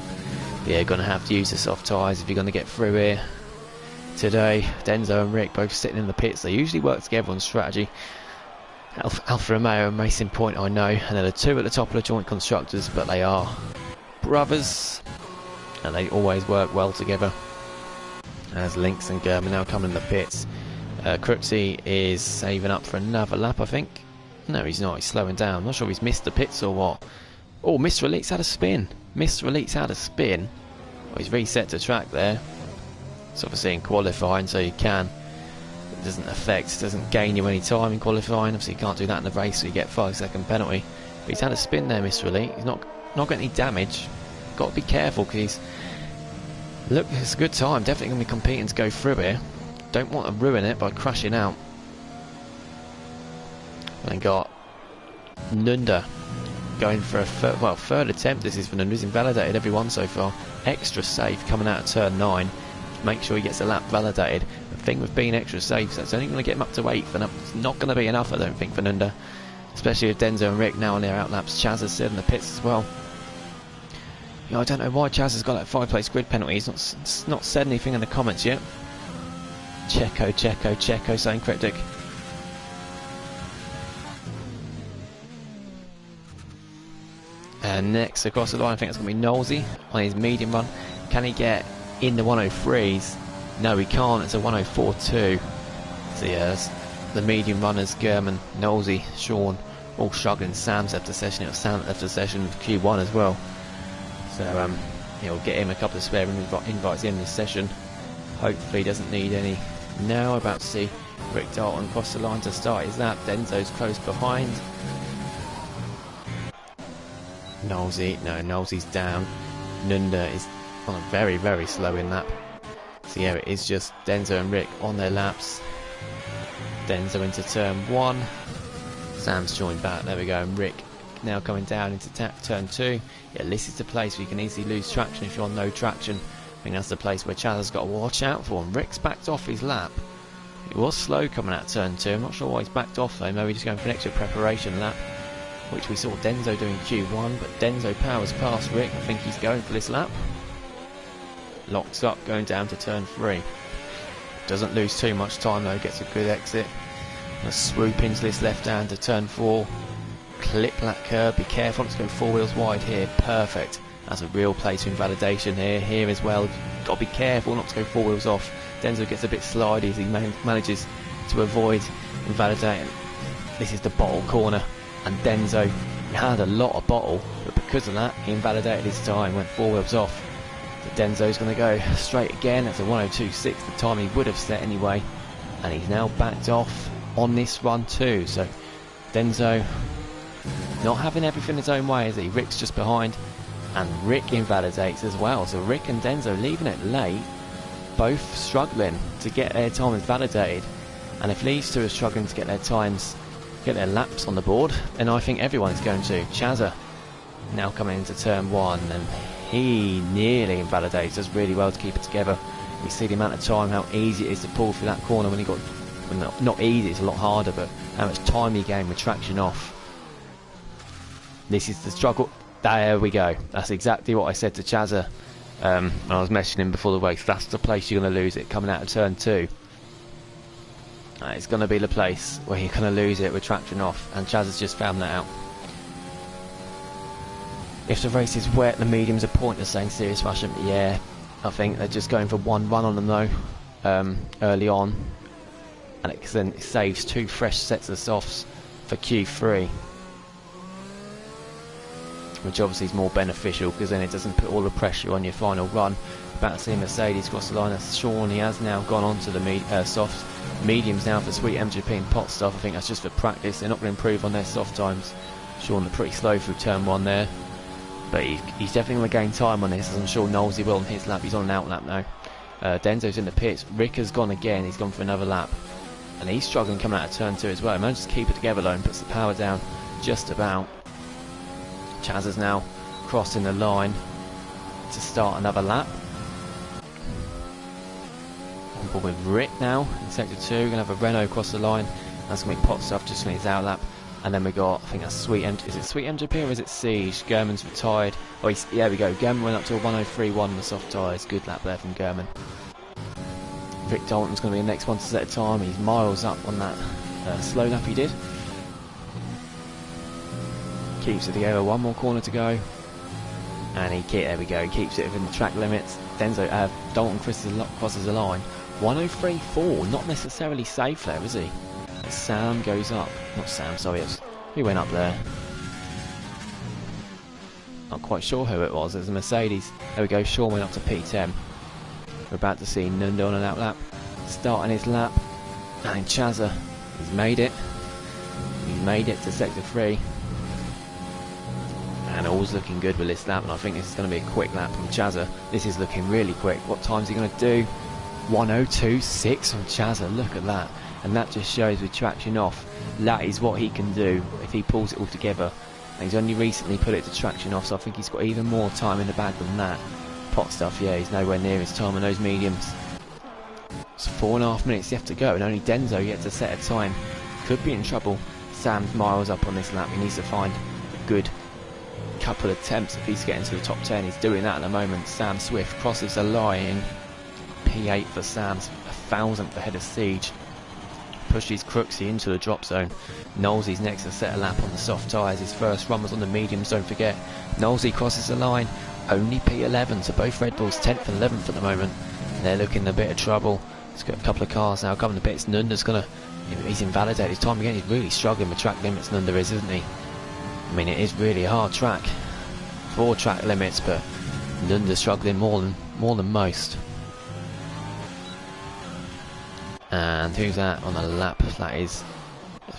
Yeah, going to have to use the soft tyres if you're going to get through here today. Denzo and Rick both sitting in the pits. They usually work together on strategy. Alfa Romeo and Racing Point, I know, and they're the two at the top of the joint constructors, but they are brothers and they always work well together. As Lynx and German now coming in the pits. Crooksy is saving up for another lap, I think. No, he's not. He's slowing down. I'm not sure if he's missed the pits or what. Oh, Mr. Elite's had a spin. Mr. Elite's had a spin. Well, he's reset to track there. It's obviously in qualifying, so you can. It doesn't gain you any time in qualifying. Obviously, you can't do that in the race, so you get a 5-second penalty. But he's had a spin there, Mr. Elite. He's not got any damage. Got to be careful because look, it's a good time. Definitely going to be competing to go through here. Don't want to ruin it by crashing out. And got Nunda going for a third attempt. This is for Nunda. He's invalidated everyone so far. Extra safe coming out of turn 9. Make sure he gets a lap validated. The thing with being extra safe, so it's only going to get him up to 8th, and it's not going to be enough, I don't think, for Nunda. Especially with Denzo and Rick now on their outlaps. Chaz is still in the pits as well. You know, I don't know why Chaz has got that 5-place grid penalty. He's not said anything in the comments yet. Checo saying cryptic. And next across the line, I think it's going to be Knowlesy on his medium run. Can he get in the 103s? No, he can't. It's a 104.2. So yeah, the medium runners, German, Knowlesy, Sean, all struggling. Sam's left the session. It was Sam that left the session with Q1 as well. So he'll get him a couple of spare invites in this session. Hopefully he doesn't need any. Now about to see Rick Dalton cross the line to start his lap. Denzo's close behind. Knowlesy's down. Nunda is on a very, very slow in lap. So yeah, it is just Denzo and Rick on their laps. Denzo into turn 1. Sam's joined back. There we go. And Rick now coming down into turn 2. Yeah, this is the place where you can easily lose traction if you're on no traction. I think that's the place where Chaz has got to watch out for. And Rick's backed off his lap. It was slow coming out turn 2. I'm not sure why he's backed off though. Maybe just going for an extra preparation lap, which we saw Denzo doing Q1, but Denzo powers past Rick. I think he's going for this lap. Locks up, going down to turn 3. Doesn't lose too much time though, gets a good exit. Gonna swoop into this left hand to turn 4. Clip that curb, be careful, let's go 4 wheels wide here. Perfect. That's a real place for invalidation here as well. Got to be careful not to go 4 wheels off. Denzo gets a bit slidey as he manages to avoid invalidating. This is the bottle corner, and Denzo had a lot of bottle, but because of that he invalidated his time, went 4 wheels off. So Denzo's going to go straight again. That's a 102.6, the time he would have set anyway, and he's now backed off on this run too. So Denzo not having everything his own way, is he? Rick's just behind, and Rick invalidates as well. So Rick and Denzo leaving it late, both struggling to get their times validated. And if these two are struggling to get their times, get their laps on the board, then I think everyone's going to. Chazza now coming into turn 1, and he nearly invalidates. Does really well to keep it together. We see the amount of time, how easy it is to pull through that corner when he got, well, not easy, it's a lot harder, but how much time he gained with traction off. This is the struggle. There we go. That's exactly what I said to Chazza. I was messaging him before the race. That's the place you're going to lose it, coming out of turn 2. It's going to be the place where you're going to lose it with traction off, and Chaz has just found that out. If the race is wet, the mediums are pointless saying serious rush. Yeah, I think they're just going for one run on them though, early on, and then it saves 2 fresh sets of softs for Q3, which obviously is more beneficial because then it doesn't put all the pressure on your final run. about to see Mercedes cross the line. That's Sean. He has now gone on to the soft mediums now for Sweet MGP and Pot Stuff. I think that's just for practice. They're not going to improve on their soft times. Sean, pretty slow through turn 1 there. But he's definitely going to gain time on this, as I'm sure Knowlesy will on his lap. He's on an out lap now. Denzo's in the pits. Rick has gone again. He's gone for another lap. And he's struggling coming out of turn 2 as well. He manages to keep it together though and puts the power down just about. Chaz is now crossing the line to start another lap. On board with Rick now in sector 2. Going to have a Renault cross the line. That's going to be Pot Stuff just in his out lap. And then we got, I think that's is it Sweet MGP or is it Siege? German's retired. Oh, there we go. German went up to a 103.1 on the soft tyres. Good lap there from German. Rick Dalton's going to be the next one to set a time. He's miles up on that slow lap he did. Keeps it together. One more corner to go. And there we go. He keeps it within the track limits. Dalton crosses the line. 103.4. Not necessarily safe there, is he? Sam goes up. Not Sam, sorry. Who went up there? Not quite sure who it was. There's a Mercedes. There we go. Sean went up to P10. We're about to see Nunda on an out lap. Starting his lap. And Chazza. He's made it. He's made it to sector 3. And all's looking good with this lap. And I think this is going to be a quick lap from Chazza. This is looking really quick. What time's he going to do? 102.6 from Chazza. Look at that. And that just shows with traction off, that is what he can do if he pulls it all together. And he's only recently put it to traction off, so I think he's got even more time in the bag than that. Pot Stuff, yeah, he's nowhere near his time on those mediums. It's 4.5 minutes left to go, and only Denzo yet to set a time. Could be in trouble. Sam's miles up on this lap. He needs to find a good couple of attempts if he's getting to the top 10. He's doing that at the moment. Sam Swift crosses the line. P8 for Sam's, 1,000th ahead of Siege. Pushes Crooksy into the drop zone. Knowlesy's next to set a lap on the soft tyres. His first run was on the mediums, don't forget. Knowlesy crosses the line. Only P11, so both Red Bulls 10th and 11th at the moment. They're looking in a bit of trouble. He's got a couple of cars now coming to bits. Nunda's he's invalidated his time again. He's really struggling with track limits, Nunda is, isn't he? I mean, it is really a hard track for track limits, but Nunda's struggling more than most. And who's that on the lap? That is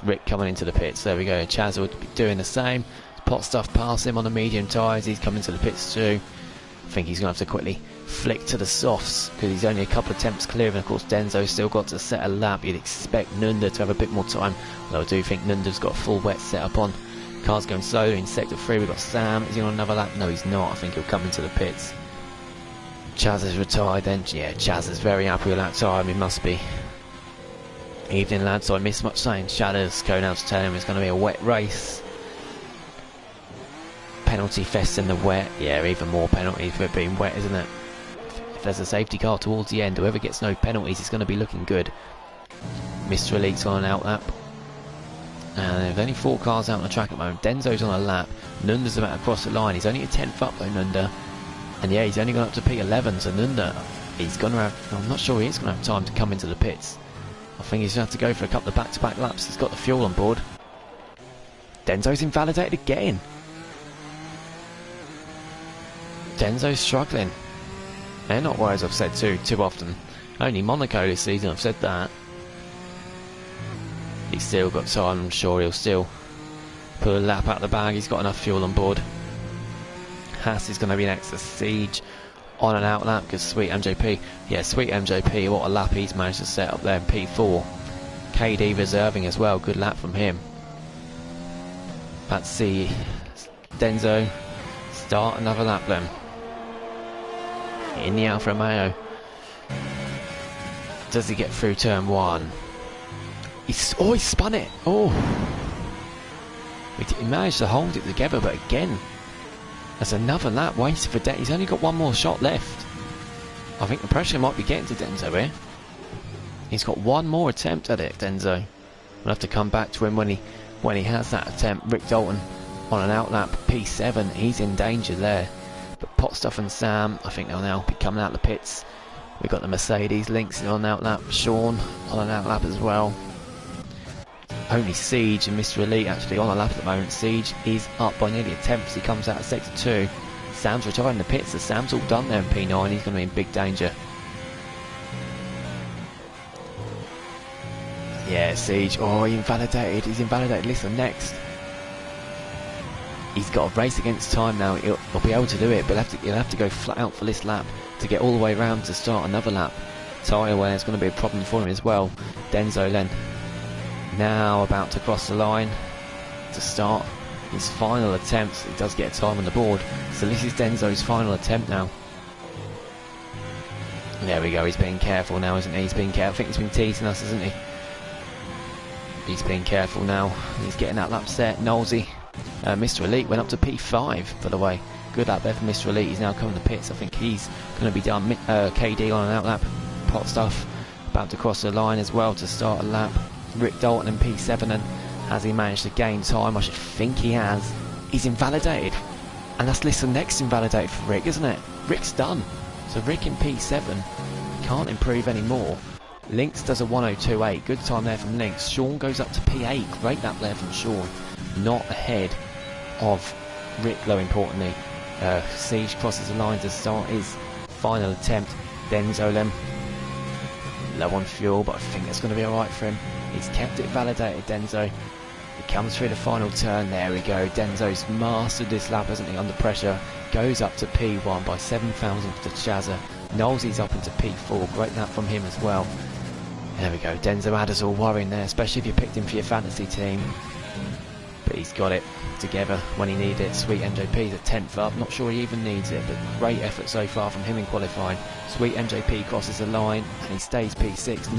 Rick coming into the pits. There we go. Chaz will be doing the same. Pot Stuff past him on the medium tyres. He's coming to the pits too. I think he's going to have to quickly flick to the softs because he's only a couple of attempts clear. And of course Denzo's still got to set a lap. You'd expect Nunda to have a bit more time. Although I do think Nunda's got a full wet set up on. Car's going slow in sector 3. We've got Sam. Is he on another lap? No, he's not. I think he'll come into the pits. Chaz is retired then. Yeah, Chaz is very happy with that time. He must be. Evening lads, so I missed much saying. Shadows going out to tell him it's going to be a wet race. Penalty fest in the wet. Yeah, even more penalties for it being wet, isn't it? If there's a safety car towards the end, whoever gets no penalties is going to be looking good. Mr. Elite's on an out lap. And there's only 4 cars out on the track at the moment. Denzo's on a lap. Nunda's about to cross the line. He's only a 10th up though, Nunda. And yeah, he's only gone up to P11, so Nunda, he's going to have, I'm not sure he is going to have time to come into the pits. I think he's going to have to go for a couple of back-to-back laps. He's got the fuel on board. Denzo's invalidated again. Denzo's struggling. They're not words I've said too often. Only Monaco this season I've said that. He's still got time. I'm sure he'll still put a lap out of the bag. He's got enough fuel on board. Haas is going to be next to Siege on an out lap because Sweet MJP, yeah, Sweet MJP, what a lap he's managed to set up there in P4. KD reserving as well, good lap from him. Let's see Denzo start another lap then in the Alfa Romeo. Does he get through turn 1? He spun it. He managed to hold it together, but again there's another lap wasted for Denzo. He's only got one more shot left. I think the pressure might be getting to Denzo here. He's got one more attempt at it, Denzo. We'll have to come back to him when he has that attempt. Rick Dalton on an out lap, P7. He's in danger there. But Pot Stuff and Sam, I think they'll now be coming out the pits. We've got the Mercedes Lynx on an out lap. Sean on an out lap as well. Only Siege and Mr. Elite actually on a lap at the moment. Siege is up by nearly a tenth as he comes out of sector 2. Sam's retiring the pits, so Sam's all done there in P9. He's going to be in big danger. Yeah, Siege. Oh, he invalidated. He's invalidated. Listen, next. He's got a race against time now. He'll be able to do it, but he'll have to go flat out for this lap to get all the way around to start another lap. Tyre wear is going to be a problem for him as well. Denzo then now about to cross the line to start his final attempt. He does get a time on the board, so this is Denzo's final attempt now. There we go. He's being careful now, isn't he? He's being careful. I think he's been teasing us, isn't he? He's being careful now. He's getting that lap set. Knowlesy, Mr. Elite went up to P5, by the way. Good lap there for Mr. Elite. He's now coming to pits. I think he's going to be done. KD on an out lap. Pot stuff about to cross the line as well to start a lap. Rick Dalton in P7, and has he managed to gain time? I should think he has. He's invalidated, and that's listen next invalidated for Rick, isn't it? Rick's done. So Rick in P7 can't improve anymore. Lynx does a 102.8. Good time there from Lynx. Sean goes up to P8. Great lap there from Sean. Not ahead of Rick, though, importantly. Siege crosses the line to start his final attempt. Denzo then low on fuel, but I think that's going to be alright for him. He's kept it validated, Denzo. He comes through the final turn. There we go. Denzo's mastered this lap, hasn't he, under pressure. Goes up to P1 by 7 thousandths to Chazza. Knowlesy's up into P4. Great lap from him as well. There we go. Denzo had us all worrying there, especially if you picked him for your fantasy team. But he's got it together when he needed it. Sweet MJP's a 10th up. Not sure he even needs it, but great effort so far from him in qualifying. Sweet MJP crosses the line and he stays P6.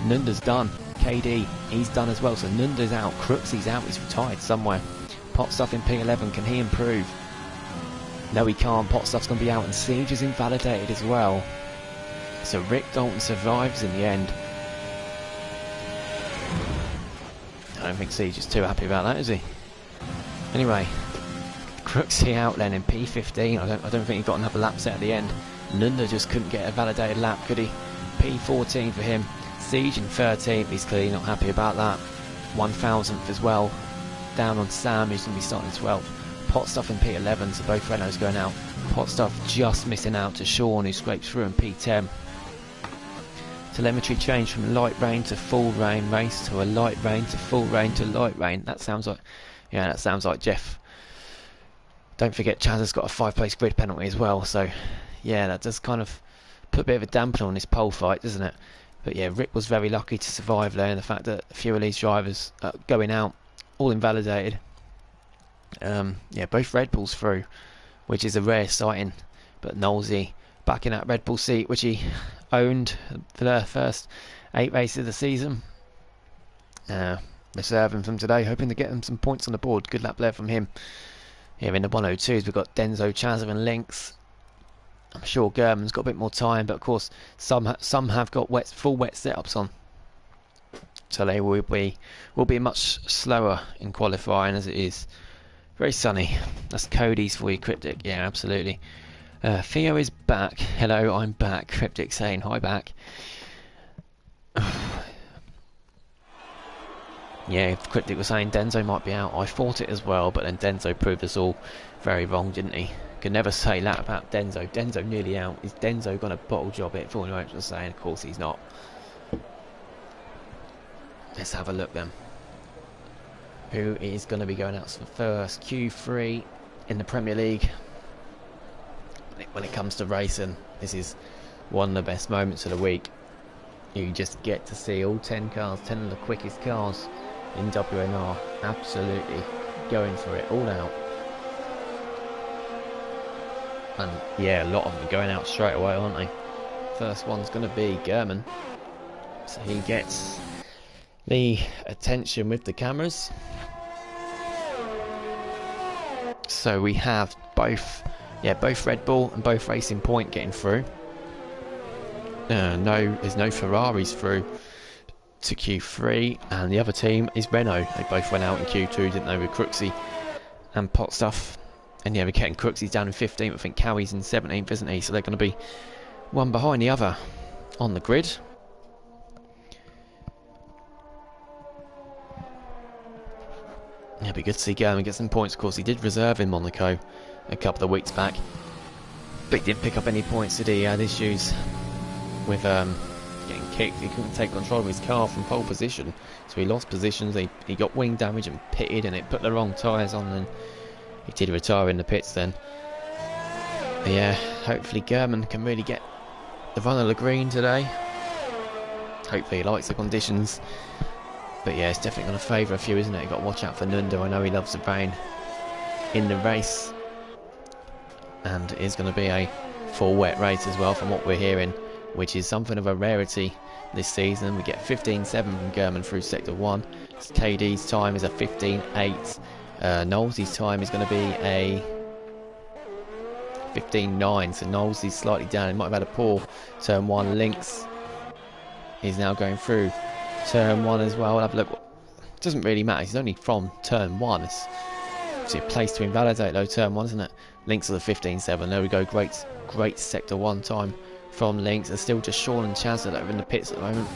Nunda's done. KD, he's done as well. So Nunda's out. Crooksy's out. He's retired somewhere. Pot Stuff in P11. Can he improve? No, he can't. Pot Stuff's going to be out, and Siege is invalidated as well. So Rick Dalton survives in the end. I don't think Siege is too happy about that, is he? Anyway, Crooksy out then in P15. I don't think he got another lap set at the end. Nunda just couldn't get a validated lap, could he? P14 for him. Siege in 13th. He's clearly not happy about that. 1,000th as well. Down on Sam, who's going to be starting 12th. Pot Stuff in P11, so both Renaults going out. Pot Stuff just missing out to Sean, who scrapes through in P10. Telemetry change from light rain to full rain race to a light rain to full rain to light rain. That sounds like, yeah, that sounds like Jeff. Don't forget Chaz has got a 5-place grid penalty as well, so yeah, that does kind of put a bit of a dampener on this pole fight, doesn't it? But yeah, Rick was very lucky to survive there, and the fact that a few of these drivers going out, all invalidated. Yeah, both Red Bulls through, which is a rare sighting. But Knowlesy back in that Red Bull seat, which he owned for the first 8 races of the season. Reserving from today, hoping to get him some points on the board. Good lap there from him. Here in the 102s, we've got Denzo, Chazza and Lynx. I'm sure German's got a bit more time, but of course some have got full wet setups on, so they will be much slower in qualifying as it is very sunny. That's Cody's for you, Cryptic. Yeah, absolutely. Theo is back. Hello, I'm back. Cryptic saying hi back. Yeah, Cryptic was saying Denzo might be out. I thought it as well, but then Denzo proved us all very wrong, didn't he? Could never say that about Denzo. Denzo nearly out. Is Denzo going to bottle job it? For all I was saying, of course he's not. Let's have a look then. Who is going to be going out for first? Q3 in the Premier League. When it comes to racing, this is one of the best moments of the week. You just get to see all 10 cars, 10 of the quickest cars in WNR, absolutely going for it all out. And yeah, a lot of them are going out straight away, aren't they? First one's going to be German, so he gets the attention with the cameras. So we have both Red Bull and both Racing Point getting through. No, there's no Ferraris through to Q3, and the other team is Renault. They both went out in Q2, didn't they, with Crooksy and Pot Stuff. And yeah, we're getting Crooksy's down in 15th. I think Cowie's in 17th, isn't he? So they're going to be one behind the other on the grid. it'd be good to see German get some points. Of course, he did reserve in Monaco a couple of weeks back, but he didn't pick up any points, did he? He had issues with getting kicked. He couldn't take control of his car from pole position, so he lost positions. He got wing damage and pitted, and it put the wrong tyres on, and he did retire in the pits then. But yeah, hopefully German can really get the run of the green today. Hopefully he likes the conditions. But yeah, it's definitely going to favour a few, isn't it? You've got to watch out for Nundo. I know he loves the rain in the race. And it is going to be a full wet race as well, from what we're hearing, which is something of a rarity this season. We get 15.7 from German through Sector 1. KD's time is a 15.8. Knowles' time is going to be a 15.9. So Knowles is slightly down. He might have had a poor turn 1. Lynx is now going through turn 1 as well. We'll have a look. It doesn't really matter. He's only from turn 1. It's a place to invalidate though, turn 1, isn't it? Lynx are the 15.7. There we go. Great Sector 1 time from Lynx. There's still just Sean and Chaz that are in the pits at the moment.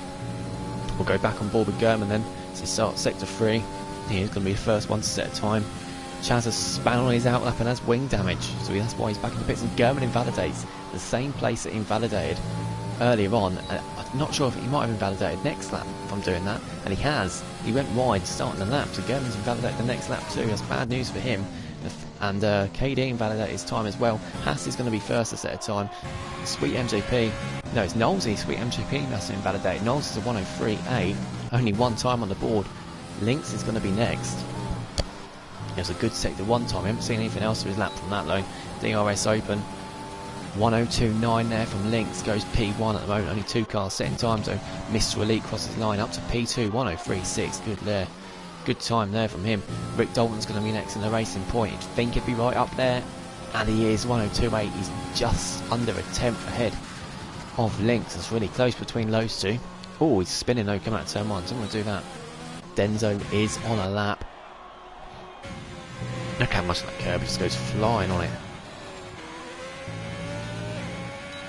We'll go back on board with German then to start Sector 3. He's going to be the first one to set a time. Chaz has span on his outlap and has wing damage, so that's why he's back in the pits. And German invalidates the same place that he invalidated earlier on. I'm not sure if he might have invalidated next lap from doing that, and he has. He went wide starting the lap, so German's invalidated the next lap too. That's bad news for him. And KD invalidated his time as well. Haas is going to be first to set a time. Sweet MJP, no, it's Knowlesy. Sweet MJP that's invalidated. Knowles is a 103.8, only one time on the board. Lynx is going to be next. It was a good Sector 1 time. I haven't seen anything else of his lap from that though. DRS open. 102.9 there from Lynx, goes P1 at the moment. Only 2 cars setting time, so Mr. Elite crosses the line up to P2. 103.6, good there. Good time there from him. Rick Dalton's going to be next in the racing point. You'd think he'd be right up there, and he is. 102.8. He's just under a tenth ahead of Lynx. It's really close between those two. Oh, he's spinning though, coming out of turn 1. So I'm going to do that. Denzo is on a lap. Look how much that curb just goes flying on it.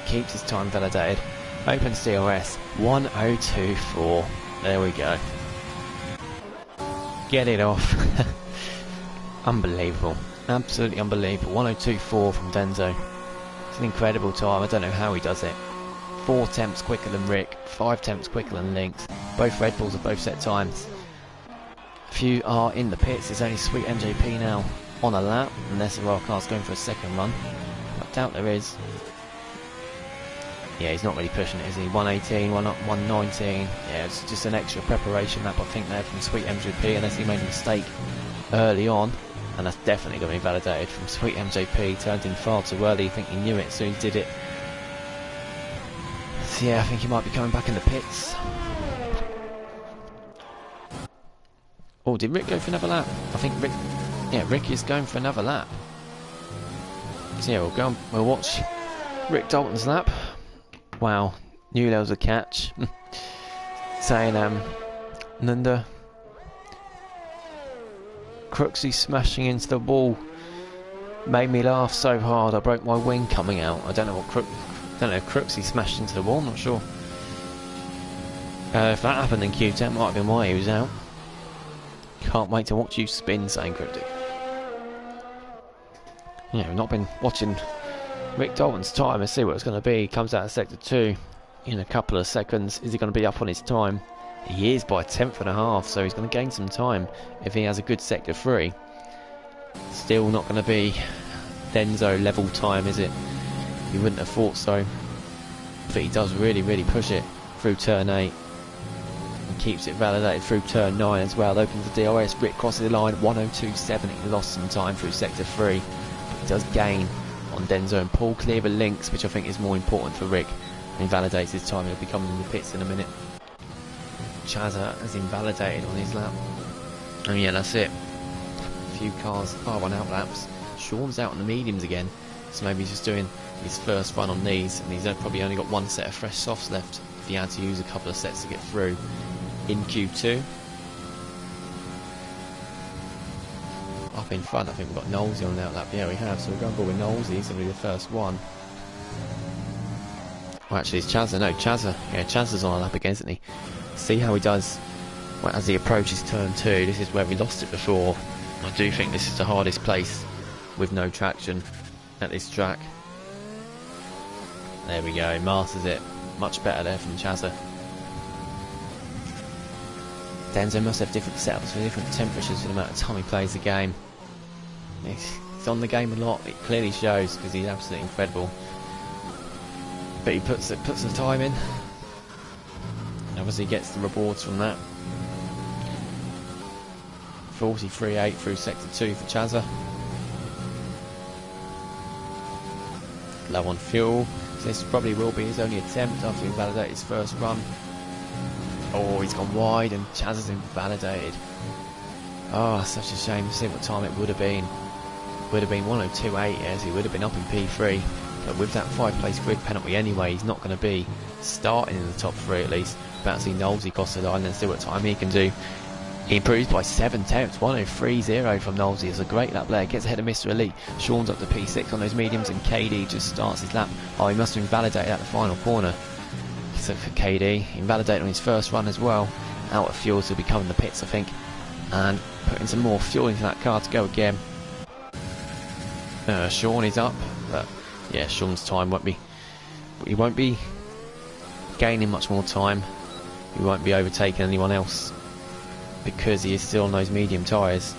Keeps his time validated. Opens DRS 102.4. There we go. Get it off. Unbelievable. Absolutely unbelievable. 102.4 from Denzo. It's an incredible time. I don't know how he does it. 4 tenths quicker than Rick. 5 tenths quicker than Lynx. Both Red Bulls are both set times. A few are in the pits. It's only Sweet MJP now on a lap, unless there are cars going for a second run. I doubt there is. Yeah, he's not really pushing it, is he? 118, 119. Yeah, it's just an extra preparation lap, I think, there from Sweet MJP, unless he made a mistake early on. And that's definitely going to be validated from Sweet MJP. Turned in far too early. I think he knew it, so he did it. So yeah, I think he might be coming back in the pits. Oh, did Rick go for another lap? I think Rick... Yeah, Rick is going for another lap. So yeah, we'll watch Rick Dalton's lap. Wow, knew there was a catch. Saying, Nunda. Crooksy smashing into the wall. Made me laugh so hard I broke my wing coming out. I don't know what if Crooksy smashed into the wall, I'm not sure. If that happened in Q10, might have been why he was out. Can't wait to watch you spin, saying Cryptic. Yeah, we've not been watching Rick Dalton's time. Let's see what it's going to be. He comes out of Sector 2 in a couple of seconds. Is he going to be up on his time? He is by a tenth and a half, so he's going to gain some time if he has a good Sector 3. Still not going to be Denzo level time, is it? You wouldn't have thought so. But he does really, really push it through turn 8. And keeps it validated through turn 9 as well. Opens the DRS. Rick crosses the line. 102.7. He lost some time through Sector 3. But he does gain on Denzo and Paul clear the links, which I think is more important for Rick. And he validates his time. He'll be coming in the pits in a minute. Chazza has invalidated on his lap. And yeah, that's it. A few cars are on out laps. Sean's out on the mediums again. So maybe he's just doing his first run on these. And he's probably only got one set of fresh softs left if he had to use a couple of sets to get through in Q2. Up in front, I think we've got Knowlesy on the out lap. Yeah, we have. So we're going forward with Knowlesy. He's going to be the first one. Well, actually, it's Chazza. No, Chazza. Yeah, Chazza's on a lap again, isn't he? See how he does as he approaches turn 2. This is where we lost it before. I do think this is the hardest place with no traction at this track. There we go, masters it. Much better there from Chazza. Denzo must have different setups for different temperatures for the amount of time he plays the game. He's on the game a lot, it clearly shows, because he's absolutely incredible. But he puts the time in. Obviously gets the rewards from that. 43.8 through sector 2 for Chazza. Low on fuel. So this probably will be his only attempt after he invalidated his first run. Oh, he's gone wide and Chazza's invalidated. Oh, such a shame to see what time it would have been. Would have been 102.8, yes, he would have been up in P3. But with that 5th-place grid penalty anyway, he's not going to be starting in the top 3 at least. About to see Knowlesy cross the line and see what time he can do. He improves by 7 tenths, 103.0 from Knowlesy. It's a great lap there, gets ahead of Mr. Elite. Sean's up to P6 on those mediums and KD just starts his lap. Oh, he must have invalidated at the final corner. So for KD, invalidated on his first run as well. Out of fuel, so he'll be covering the pits I think. And putting some more fuel into that car to go again. Sean is up, but yeah, Sean's time won't be... He won't be gaining much more time. He won't be overtaking anyone else, because he is still on those medium tyres.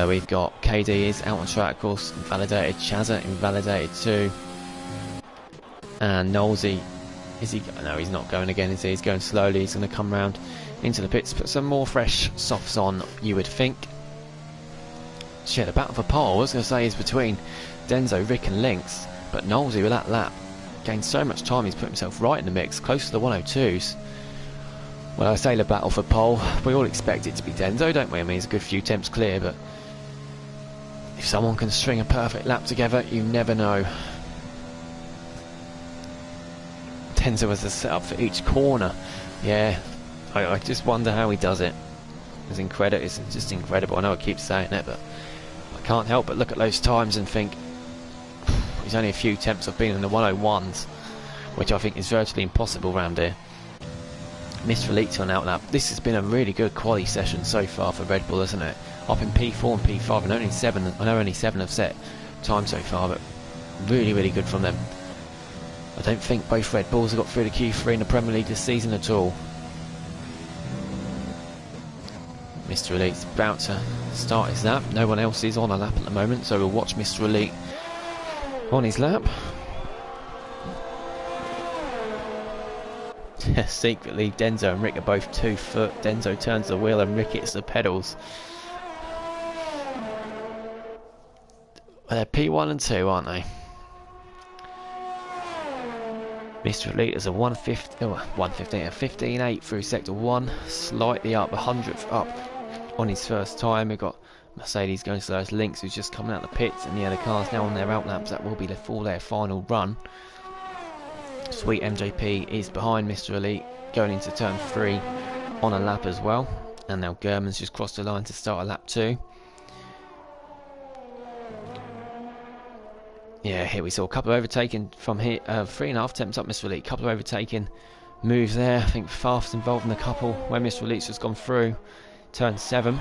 We've got KD is out on track, of course, invalidated. Chazza invalidated too. And Knowlesy, is he? No, he's not going again, is he? He's going slowly. He's going to come round into the pits, put some more fresh softs on, you would think. Shit, the battle for pole, I was going to say, is between Denzo, Rick and Lynx, but Knowlesy with that lap gained so much time, he's put himself right in the mix, close to the 102s. Well, I say the battle for pole, we all expect it to be Denzo, don't we? I mean, he's a good few attempts clear, but if someone can string a perfect lap together, you never know. Denzo has a setup for each corner. Yeah, I just wonder how he does it. It's incredible. It's just incredible. I know I keep saying it, but I can't help but look at those times and think he's only a few attempts of being in the 101s, which I think is virtually impossible round here. Mr. Elite to an out lap. This has been a really good quali session so far for Red Bull, isn't it? Up in P4 and P5, and only 7. I know only 7 have set time so far, but really, really good from them. I don't think both Red Bulls have got through the Q3 in the Premier League this season at all. Mr. Elite's about to start his lap. No one else is on a lap at the moment, so we'll watch Mr. Elite on his lap. Secretly, Denzo and Rick are both 2 foot. Denzo turns the wheel and Rick hits the pedals. Well, they're P1 and 2, aren't they? Mr. Elite is a 15.8 through sector 1, slightly up, 100th up on his first time. We've got Mercedes going slow as Lynx, who's just coming out the pits, and yeah, the car's now on their out laps. That will be for their final run. Sweet MJP is behind Mr. Elite, going into turn 3 on a lap as well. And now German's just crossed the line to start a lap 2. Yeah, here we saw a couple of overtaking from here, 3.5 attempts up Mr. Elite, couple of overtaking moves there. I think Faf's involved in a couple where Mr. Elite's just gone through turn 7.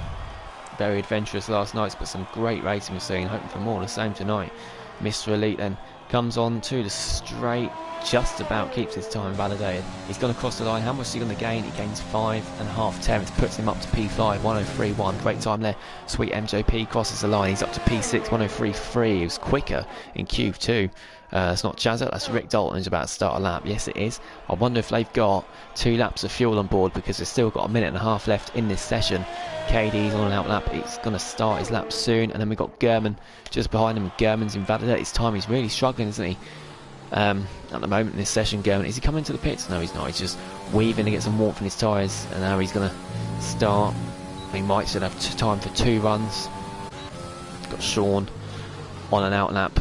Very adventurous last night, but some great racing we've seen, hoping for more of the same tonight. Mr. Elite then comes on to the straight, just about keeps his time validated. He's going to cross the line. How much is he going to gain? He gains 5.5 tenths, puts him up to P5, 103.1. Great time there. Sweet MJP crosses the line. He's up to P6, 103.3. He was quicker in Q2. It's not Chazza, that's Rick Dalton who's about to start a lap. Yes, it is. I wonder if they've got 2 laps of fuel on board, because they've still got a minute and a half left in this session. KD's on an out lap. He's going to start his lap soon. And then we've got German just behind him. German's invalidated his time. He's really struggling, isn't he? At the moment in this session, German, is he coming to the pits? No, he's not. He's just weaving to get some warmth in his tyres, and now he's going to start. He might still have time for 2 runs. Got Sean on an out lap.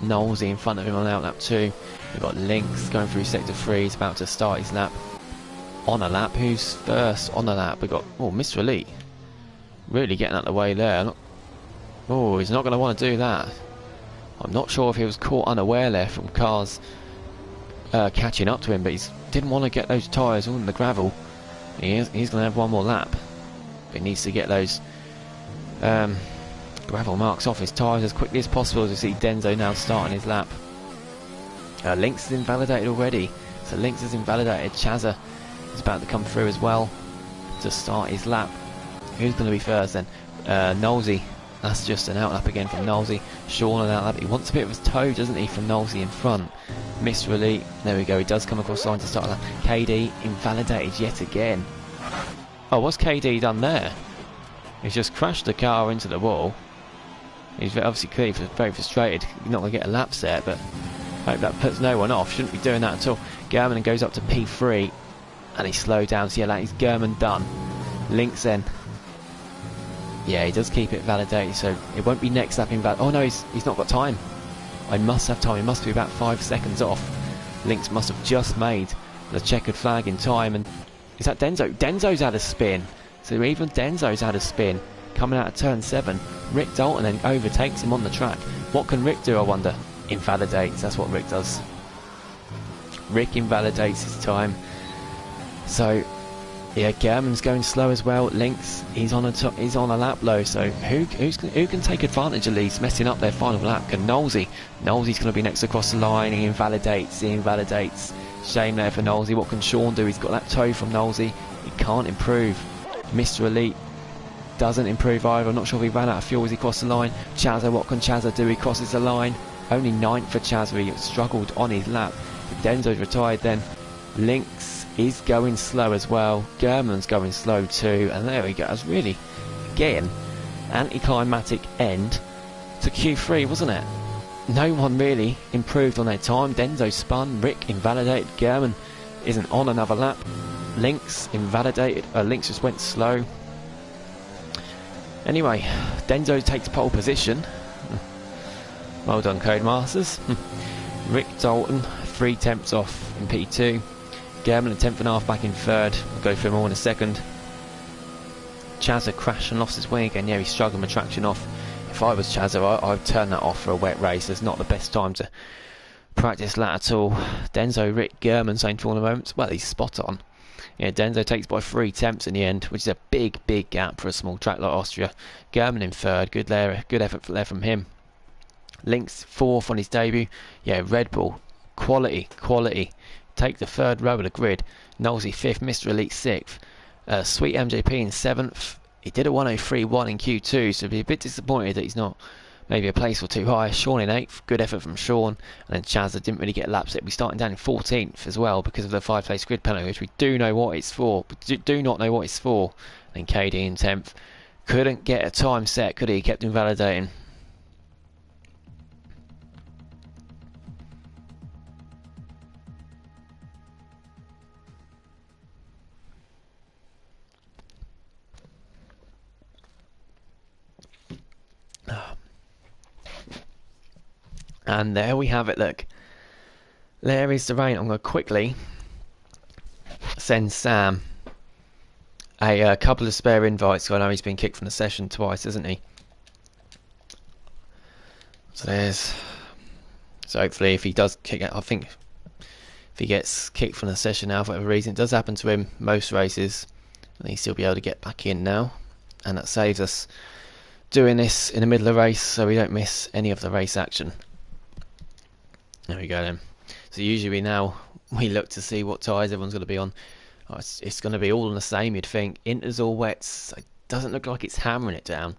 Knowlesy in front of him on out lap 2. We've got Lynx going through sector 3. He's about to start his lap on a lap. Who's first on a lap? We've got Mr. Elite really getting out of the way there. He's not going to want to do that. I'm not sure if he was caught unaware there from cars catching up to him, but he didn't want to get those tyres all in the gravel. He's going to have one more lap, but he needs to get those Gravel marks off his tyres as quickly as possible as we see Denso now starting his lap. Lynx is invalidated already, so Lynx is invalidated. Chazza is about to come through as well to start his lap. Who's going to be first then? Knowlesy. That's just an outlap again from Knowlesy. Sean an outlap. He wants a bit of his toe, doesn't he, from Knowlesy in front. Mr. Elite. There we go. He does come across the line to start a lap. KD invalidated yet again. Oh, what's KD done there? He's just crashed the car into the wall. He's obviously clearly very frustrated. He's not going to get a lap set, but I hope that puts no one off. Shouldn't be doing that at all. German goes up to P3 and he slowed down. So yeah, that is German done. Lynx then. Yeah, he does keep it validated, so it won't be next lap invalid. Oh no, he's not got time. I must have time. He must be about 5 seconds off. Lynx must have just made the checkered flag in time. And is that Denso? Denso's had a spin. So even Denso's had a spin. Coming out of turn 7. Rick Dalton then overtakes him on the track. What can Rick do, I wonder? Invalidates. That's what Rick does. Rick invalidates his time. So yeah, German's going slow as well. Lynx, he's on a lap low. So who can take advantage of these messing up their final lap? Can Knowlesy? Knowlesy's going to be next across the line. He invalidates. Shame there for Knowlesy. What can Sean do? He's got that toe from Knowlesy. He can't improve. Mr. Elite doesn't improve either. I'm not sure if he ran out of fuel as he crossed the line. Chazza, what can Chazza do? He crosses the line. Only 9th for Chazza. He struggled on his lap. Denzo's retired then. Lynx is going slow as well. German's going slow too. And there we go. It was really, again, anticlimactic end to Q3, wasn't it? No one really improved on their time. Denso spun. Rick invalidated. German isn't on another lap. Lynx invalidated. Lynx just went slow. Anyway, Denso takes pole position. Well done, Codemasters. Rick Dalton, 3 tenths off in P2. German a 10.5 back in 3rd. We'll go through them all in a second. Chazza crashed and lost his wing again. Yeah, he's struggling with traction off. If I was Chazza, I'd turn that off for a wet race. It's not the best time to practice that at all. Denso, Rick, German, saying for all the moments. Well, he's spot on. Yeah, Denso takes by 3 tenths in the end, which is a big gap for a small track like Austria. German in 3rd. Good effort there from him. Lynx 4th on his debut. Yeah, Red Bull. Quality. Take the 3rd row of the grid. Knowlesy 5th. Mr. Elite 6th. Sweet MJP in 7th. He did a 103.1 in Q2, so be a bit disappointed that he's not maybe a place or 2 high. Sean in 8th. Good effort from Sean. And then Chazza didn't really get laps. It'll be starting down in 14th as well because of the 5-place grid penalty, which we do know what it's for. We do not know what it's for. And KD in 10th. Couldn't get a time set, could he? He kept invalidating. And there we have it, look. There is the rain. I'm going to quickly send Sam a couple of spare invites, because I know he's been kicked from the session twice, hasn't he? So hopefully if he does kick out, I think if he gets kicked from the session now for whatever reason, it does happen to him most races, and he'll still be able to get back in now. And that saves us doing this in the middle of the race, so we don't miss any of the race action. There we go then. So usually now we look to see what tyres everyone's going to be on. Oh, it's going to be all on the same, you'd think. Inter's all wet. So it doesn't look like it's hammering it down,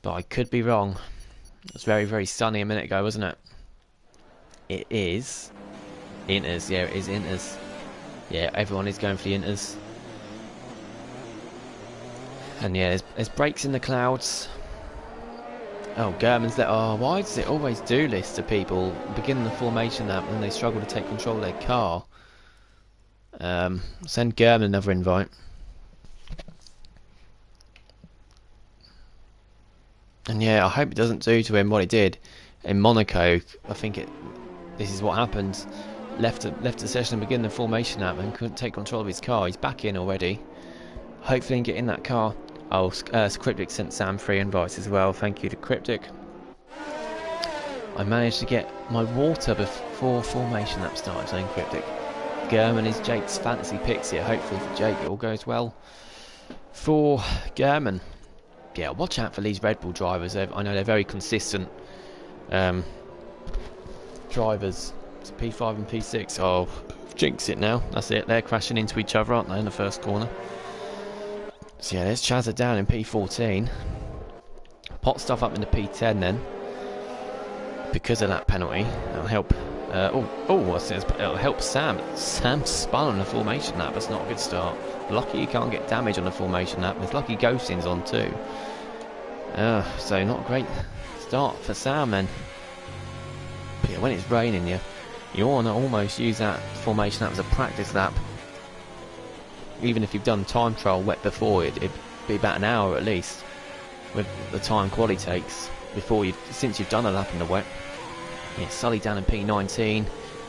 but I could be wrong. It was very sunny a minute ago, wasn't it? It is Inter's. Yeah, it is Inter's. Yeah, everyone is going for the Inters. And yeah, there's breaks in the clouds. Oh, German's there. Oh, why does it always do this to people beginning the formation lap when they struggle to take control of their car? Send German another invite. And yeah, I hope it doesn't do to him what it did in Monaco. I think this is what happened. Left the session and beginning the formation lap and couldn't take control of his car. He's back in already. Hopefully he can get in that car. Oh, Cryptic sent Sam 3 invites as well. Thank you to Cryptic. I managed to get my water before formation lap started, saying Cryptic. German is Jake's fantasy picks here. Hopefully for Jake it all goes well for German. yeah, watch out for these Red Bull drivers. I know they're very consistent drivers. It's P5 and P6. Oh, jinx it now. That's it. They're crashing into each other, aren't they, in the first corner? So yeah, there's Chazza down in P14. Pot stuff up into P10 then, because of that penalty. That'll help. It'll help Sam. Sam spun on the formation lap. That's not a good start. Lucky you can't get damage on the formation lap. There's lucky ghostings on too. So not a great start for Sam then. But yeah, when it's raining, you want to almost use that formation lap as a practice lap. Even if you've done time trial wet before, it'd be about an hour at least with the time quali takes since you've done a lap in the wet. Yeah, Sully down in P19.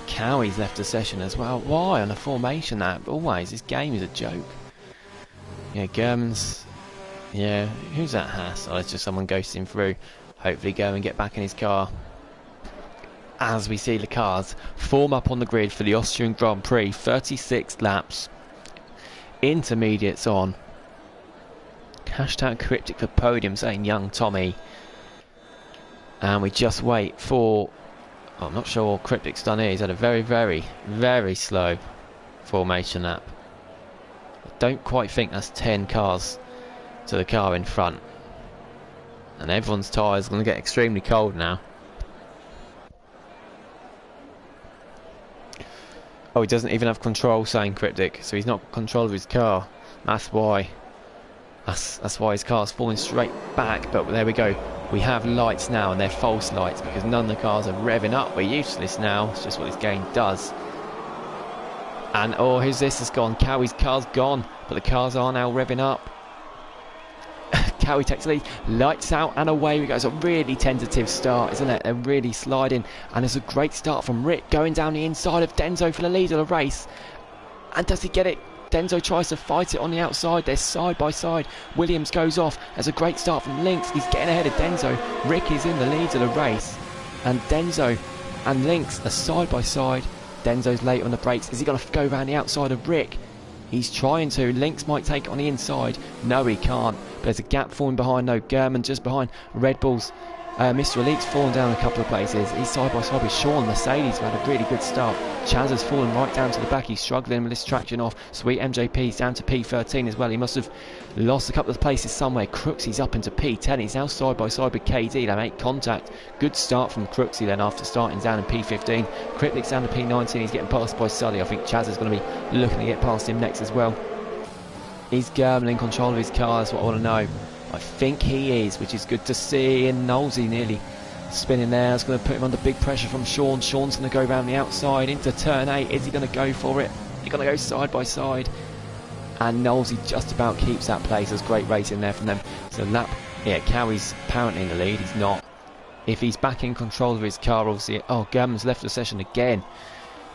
Cowie's left the session as well. Why on a formation lap? Always, this game is a joke. Yeah, German's. Yeah, who's that Haas? Oh, it's just someone ghosting through. Hopefully go and get back in his car. As we see the cars form up on the grid for the Austrian Grand Prix. 36 laps. Intermediates on. Hashtag cryptic for podium saying young Tommy. And we just wait for... I'm not sure what Cryptic's done here. He's had a very, very, very slow formation lap. I don't quite think that's 10 cars to the car in front. And everyone's tyres are going to get extremely cold now. Oh, he doesn't even have control, saying Cryptic. So he's not got control of his car. That's why. That's why his car's falling straight back. But there we go. We have lights now, and they're false lights because none of the cars are revving up. We're used to this now. It's just what this game does. And oh, who's this? Has gone. Cowie's car's gone, but the cars are now revving up. Cowie takes the lead. Lights out and away we go. It's a really tentative start, isn't it? They're really sliding, and it's a great start from Rick going down the inside of Denzo for the lead of the race. And does he get it? Denzo tries to fight it on the outside. They're side by side. Williams goes off. There's a great start from Lynx. He's getting ahead of Denzo. Rick is in the lead of the race. And Denzo and Lynx are side by side. Denzo's late on the brakes. Is he going to go around the outside of Rick? He's trying to. Lynx might take it on the inside. No, he can't. But there's a gap falling behind. No, German just behind. Red Bull's Mr. Elite's fallen down a couple of places. He's side by side with Sean. Mercedes have had a really good start. Chaz has fallen right down to the back. He's struggling with this traction off. Sweet MJP's down to P13 as well. He must have lost a couple of places somewhere. Crooksy's up into P10. He's now side by side with KD. They make contact. Good start from Crooksy then after starting down in P15. Cryptic's down to P19. He's getting passed by Sully. I think Chaz is going to be looking to get past him next as well. Is German in control of his car? That's what I want to know. I think he is, which is good to see. And Knowlesy nearly spinning there. It's going to put him under big pressure from Sean. Sean's going to go around the outside into turn 8. Is he going to go for it? He's going to go side by side. And Knowlesy just about keeps that place. There's great racing there from them. So lap, yeah, Cowie's apparently in the lead. He's not. If he's back in control of his car, obviously. Oh, German's left the session again.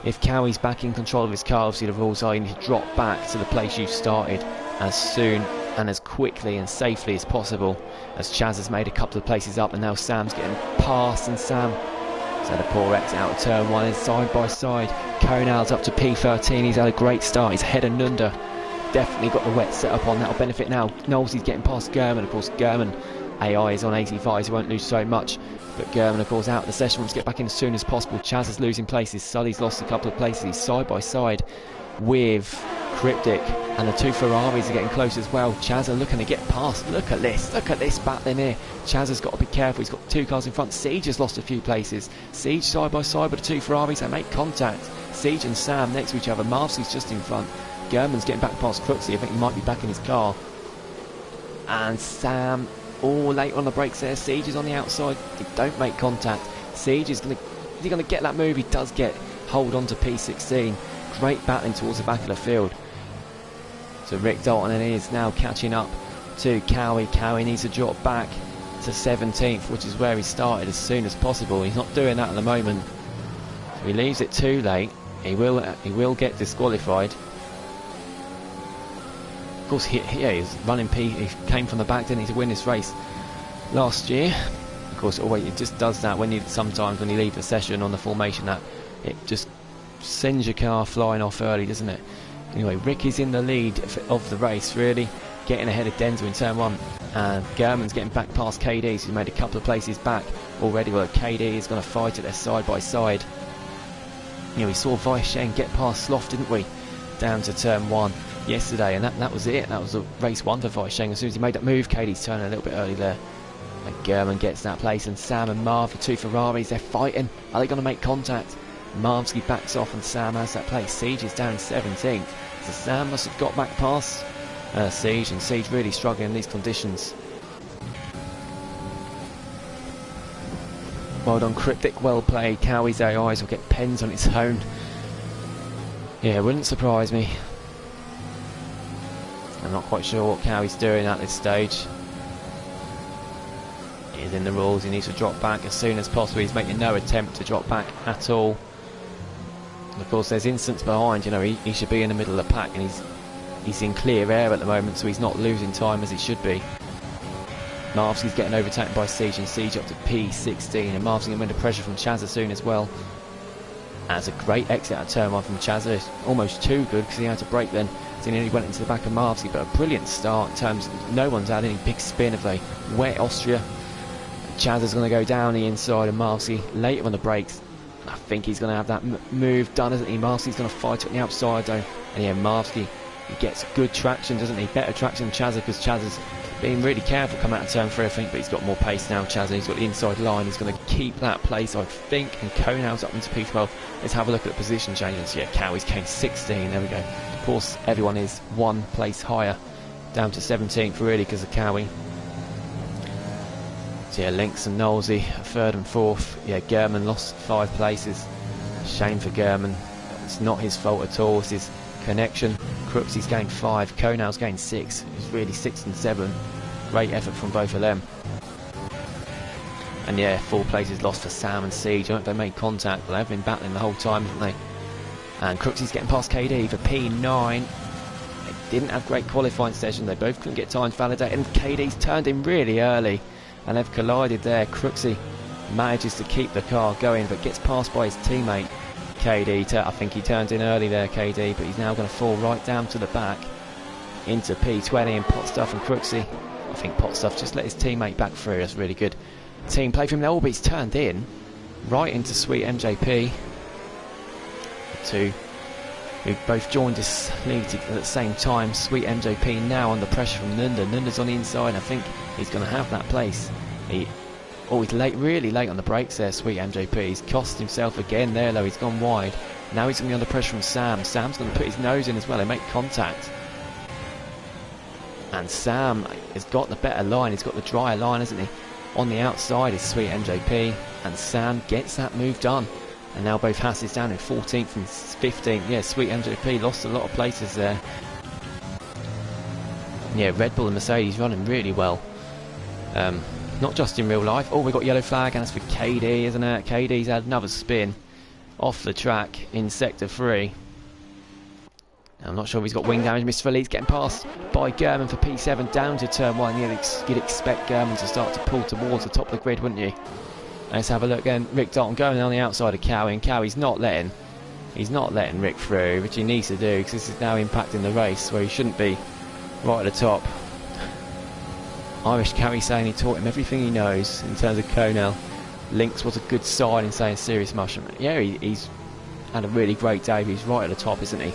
If Cowie's back in control of his car, obviously the rules are you need to drop back to the place you started as soon and as quickly and safely as possible, as Chaz has made a couple of places up, and now Sam's getting past, and Sam has had a poor exit out of turn 1, and side by side Conal's up to P13. He's had a great start. He's ahead of Nunda. Definitely got the wet setup on. That'll benefit now. Knowlesy's getting past German. Of course German AI is on 85, so he won't lose so much, but German of course out of the session, wants to get back in as soon as possible. Chaz is losing places. Sully's lost a couple of places. He's side by side with Cryptic, and the two Ferraris are getting close as well. Chaz are looking to get past. Look at this battling here. Chaz has got to be careful. He's got two cars in front. Siege has lost a few places. Siege side by side with the two Ferraris. They make contact. Siege and Sam next to each other. Marcy's just in front. German's getting back past Crooksy. I think he might be back in his car. And Sam, late on the brakes there. Siege is on the outside. They don't make contact. Siege is going to get that move. He does get hold on to P16. Great battling towards the back of the field. So Rick Dalton is now catching up to Cowie. Cowie needs to drop back to 17th, which is where he started, as soon as possible. He's not doing that at the moment. So he leaves it too late. He will get disqualified. Of course, he's running P. He came from the back, didn't he, to win this race last year. Of course, it just does that sometimes when you leave the session on the formation that it just sends your car flying off early, doesn't it? Anyway, Rick is in the lead of the race, really. getting ahead of Denzel in turn 1. And German's getting back past KD, so he's made a couple of places back already. Well, KD is going to fight it there side by side. You know, we saw Weisheng get past Sloth, didn't we? Down to turn 1 yesterday, and that was it. That was a race 1 for Weisheng. As soon as he made that move, KD's turning a little bit early there. And German gets that place, and Sam and Marv, the two Ferraris, they're fighting. Are they going to make contact? Marvsky backs off, and Sam has that place. Siege is down in 17th. So Sam must have got back past Siege, and Siege really struggling in these conditions. Well done, Cryptic, well played. Cowie's AIs will get pens on its own. Yeah, wouldn't surprise me. I'm not quite sure what Cowie's doing at this stage. He's in the rules, he needs to drop back as soon as possible. He's making no attempt to drop back at all. And of course there's instance behind, you know, he should be in the middle of the pack, and he's in clear air at the moment, so he's not losing time as he should be. Marvsky's getting overtaken by Siege, and Siege up to P16, and Marvsky going to win the pressure from Chazza soon as well. That's a great exit out of turn 1 from Chazza. It's almost too good because he had to brake then, so he nearly went into the back of Marvsky, but a brilliant start in terms of no one's had any big spin if they wet Austria. Chazza's going to go down the inside, and Marvsky later on the brakes. I think he's going to have that move done, isn't he? Marvsky's going to fight it on the outside though, and yeah, Marvsky, he gets good traction, doesn't he? Better traction than Chazza, because Chazza's being really careful coming out of turn 3, I think, but he's got more pace now, Chazza. He's got the inside line, he's going to keep that place, I think, and Konal's up into P12. Let's have a look at the position changes. Yeah, Cowie's came 16, there we go. Of course, everyone is 1 place higher, down to 17th really because of Cowie. So yeah, Lynx and Knowlesy, 3rd and 4th. Yeah, German lost 5 places. Shame for German. It's not his fault at all, it's his connection. Crooksy's gained 5, Konal's gained 6. It's really 6 and 7. Great effort from both of them. And yeah, 4 places lost for Sam and Siege. I don't know if they made contact, but they've been battling the whole time, haven't they? And Crooksy's getting past KD for P9. They didn't have great qualifying session. They both couldn't get times validated, and KD's turned in really early, and they've collided there. Crooksy manages to keep the car going, but gets passed by his teammate KD. I think he turned in early there, KD, but he's now going to fall right down to the back into P20, and Potstuff and Crooksy. I think Potstuff just let his teammate back through. That's really good team play from there, but he's turned in right into Sweet MJP. The two who both joined this league at the same time. Sweet MJP now under pressure from Nunda. Nunda's on the inside. I think he's going to have that place. He's late, really late on the brakes there, Sweet MJP. He's cost himself again there though. He's gone wide. Now he's going to be under pressure from Sam. Sam's going to put his nose in as well. They make contact. And Sam has got the better line. He's got the drier line, hasn't he? On the outside is Sweet MJP. And Sam gets that move done. And now both Hasses down in 14th and 15th. Yeah, Sweet MJP lost a lot of places there. Yeah, Red Bull and Mercedes running really well. Not just in real life. Oh, we got yellow flag, and that's for KD, isn't it? KD's had another spin off the track in Sector 3. I'm not sure if he's got wing damage. Mr. Feliz getting passed by German for P7 down to turn 1. Yeah, you'd expect German to start to pull towards the top of the grid, wouldn't you? Let's have a look again. Rick Dalton going on the outside of Cowie, and Cowie's not letting Rick through, which he needs to do, because this is now impacting the race where he shouldn't be right at the top. Irish Cowie saying he taught him everything he knows in terms of Konal. Lynx was a good sign in saying serious mushroom. Yeah, he's had a really great day. He's right at the top, isn't he?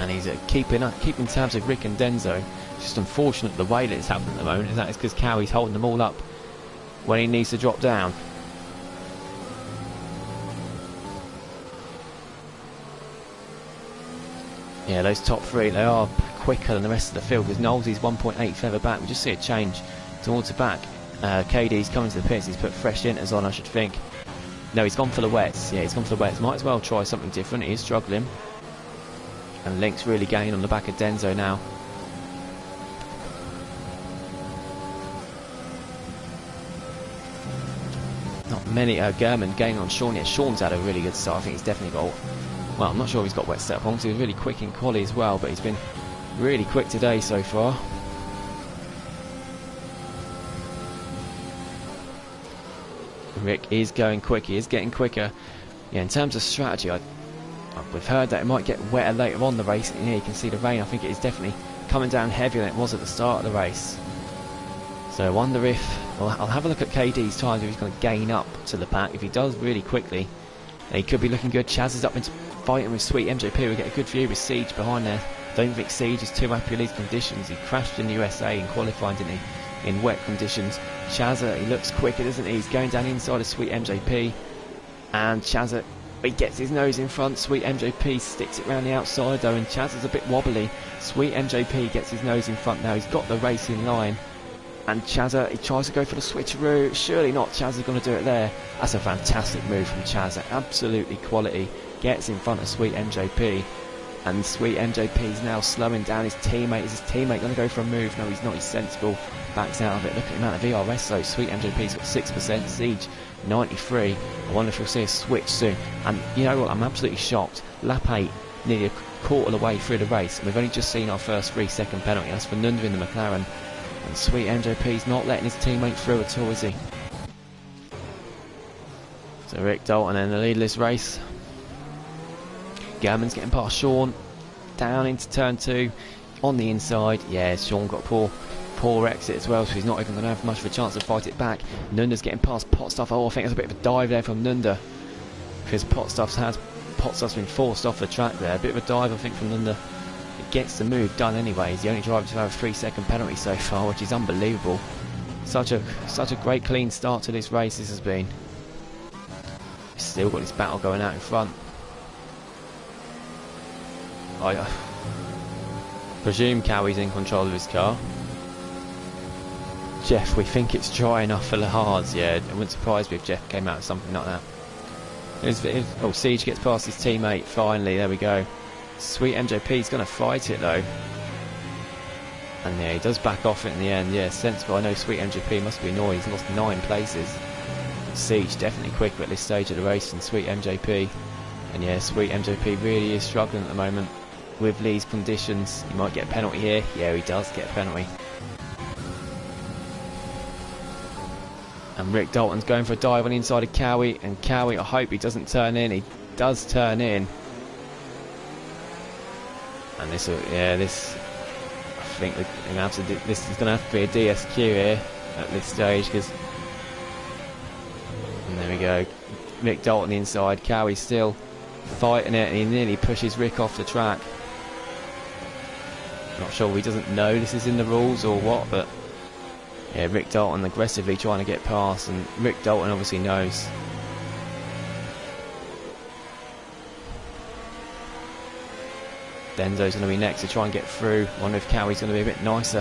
And he's keeping tabs of Rick and Denzo. It's just unfortunate the way that it's happening at the moment. Is that it's because Cowie's holding them all up when he needs to drop down. Yeah, those top 3, they are quicker than the rest of the field, because Knowlesy's 1.8 further back. We just see a change towards the back. KD's coming to the pits. He's put fresh inters on, I should think. No, he's gone for the wets. Yeah, he's gone for the wets. Might as well try something different. He is struggling. And Lynx really gaining on the back of Denzo now. Not many. German gaining on Sean. Yeah, Sean's had a really good start. I think he's definitely got... Well, I'm not sure if he's got wet setup on, because he was really quick in quali as well, but he's been really quick today so far. Rick is going quick. He is getting quicker. Yeah, in terms of strategy, We've heard that it might get wetter later on the race. Yeah, you can see the rain. I think it is definitely coming down heavier than it was at the start of the race. So I wonder if... Well, I'll have a look at KD's times, if he's going to gain up to the pack. If he does really quickly, he could be looking good. Chaz is up into fighting with Sweet MJP. We get a good view with Siege behind there. Don't think Siege is too happy with these conditions. He crashed in the USA in qualifying, didn't he? In wet conditions. Chazza, he looks quicker, doesn't he? He's going down the inside of Sweet MJP. And Chazza, he gets his nose in front. Sweet MJP sticks it round the outside though, and Chazza's a bit wobbly. Sweet MJP gets his nose in front now. He's got the race in line. And Chazza, he tries to go for the switcheroo. Surely not. Chazza's going to do it there. That's a fantastic move from Chazza. Absolutely quality. Gets in front of Sweet MJP. And Sweet MJP's now slowing down his teammate. Is his teammate going to go for a move? No, he's not. He's sensible. Backs out of it. Look at the amount of VRS though. Sweet MJP's got 6%. Siege, 93. I wonder if we'll see a switch soon. And you know what? I'm absolutely shocked. Lap 8, nearly a quarter of the way through the race. And we've only just seen our first 3-second penalty. That's for Nunda in the McLaren. And Sweet MJP's not letting his teammate through at all, is he? So Rick Dalton in the lead of this race. German's getting past Sean. Down into turn 2. On the inside. Yeah, Sean got poor exit as well, so he's not even going to have much of a chance to fight it back. Nunda's getting past Potstuff. Oh, I think there's a bit of a dive there from Nunda. Because Potstuff's been forced off the track there. A bit of a dive, I think, from Nunda. It gets the move done anyway. He's the only driver to have a 3-second penalty so far, which is unbelievable. Such a great clean start to this race this has been. He's still got this battle going out in front. I presume Cowie's in control of his car. Jeff, we think it's dry enough for the hards. Yeah, it wouldn't surprise me if Jeff came out with something like that. Oh, Siege gets past his teammate finally. There we go. Sweet MJP's going to fight it though. And yeah, he does back off it in the end. Yeah, sensible. I know Sweet MJP must be annoyed. He's lost 9 places. Siege definitely quicker at this stage of the race than Sweet MJP. And yeah, Sweet MJP really is struggling at the moment with these conditions. He might get a penalty here. Yeah, he does get a penalty. And Rick Dalton's going for a dive on the inside of Cowie. And Cowie, I hope he doesn't turn in. He does turn in. And this, I think this is going to have to be a DSQ here at this stage, because. And there we go. Rick Dalton the inside. Cowie still fighting it, and he nearly pushes Rick off the track. Not sure he doesn't know this is in the rules or what, but yeah, Rick Dalton aggressively trying to get past, and Rick Dalton obviously knows. Denzo's going to be next to try and get through. Wonder if Cowie's going to be a bit nicer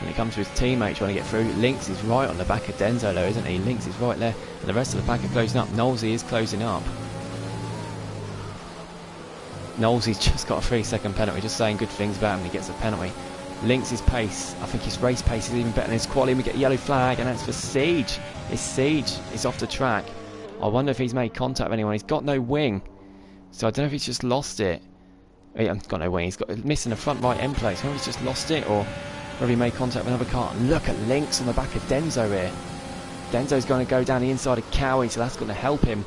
when it comes to his teammate trying to get through. Lynx is right on the back of Denzo though, isn't he? Lynx is right there, and the rest of the pack are closing up. Knowlesy is closing up. Knowlesy's just got a 3-second penalty, just saying good things about him when he gets a penalty. Lynx's pace, I think his race pace is even better than his quality. We get a yellow flag, and that's for Siege. It's Siege. He's off the track. I wonder if he's made contact with anyone. He's got no wing, so I don't know if he's just lost it. He's got no wing. He's got missing a front right end plate. So maybe he's just lost it, or whether he made contact with another car. Look at Lynx on the back of Denzo here. Denzo's going to go down the inside of Cowie, so that's going to help him.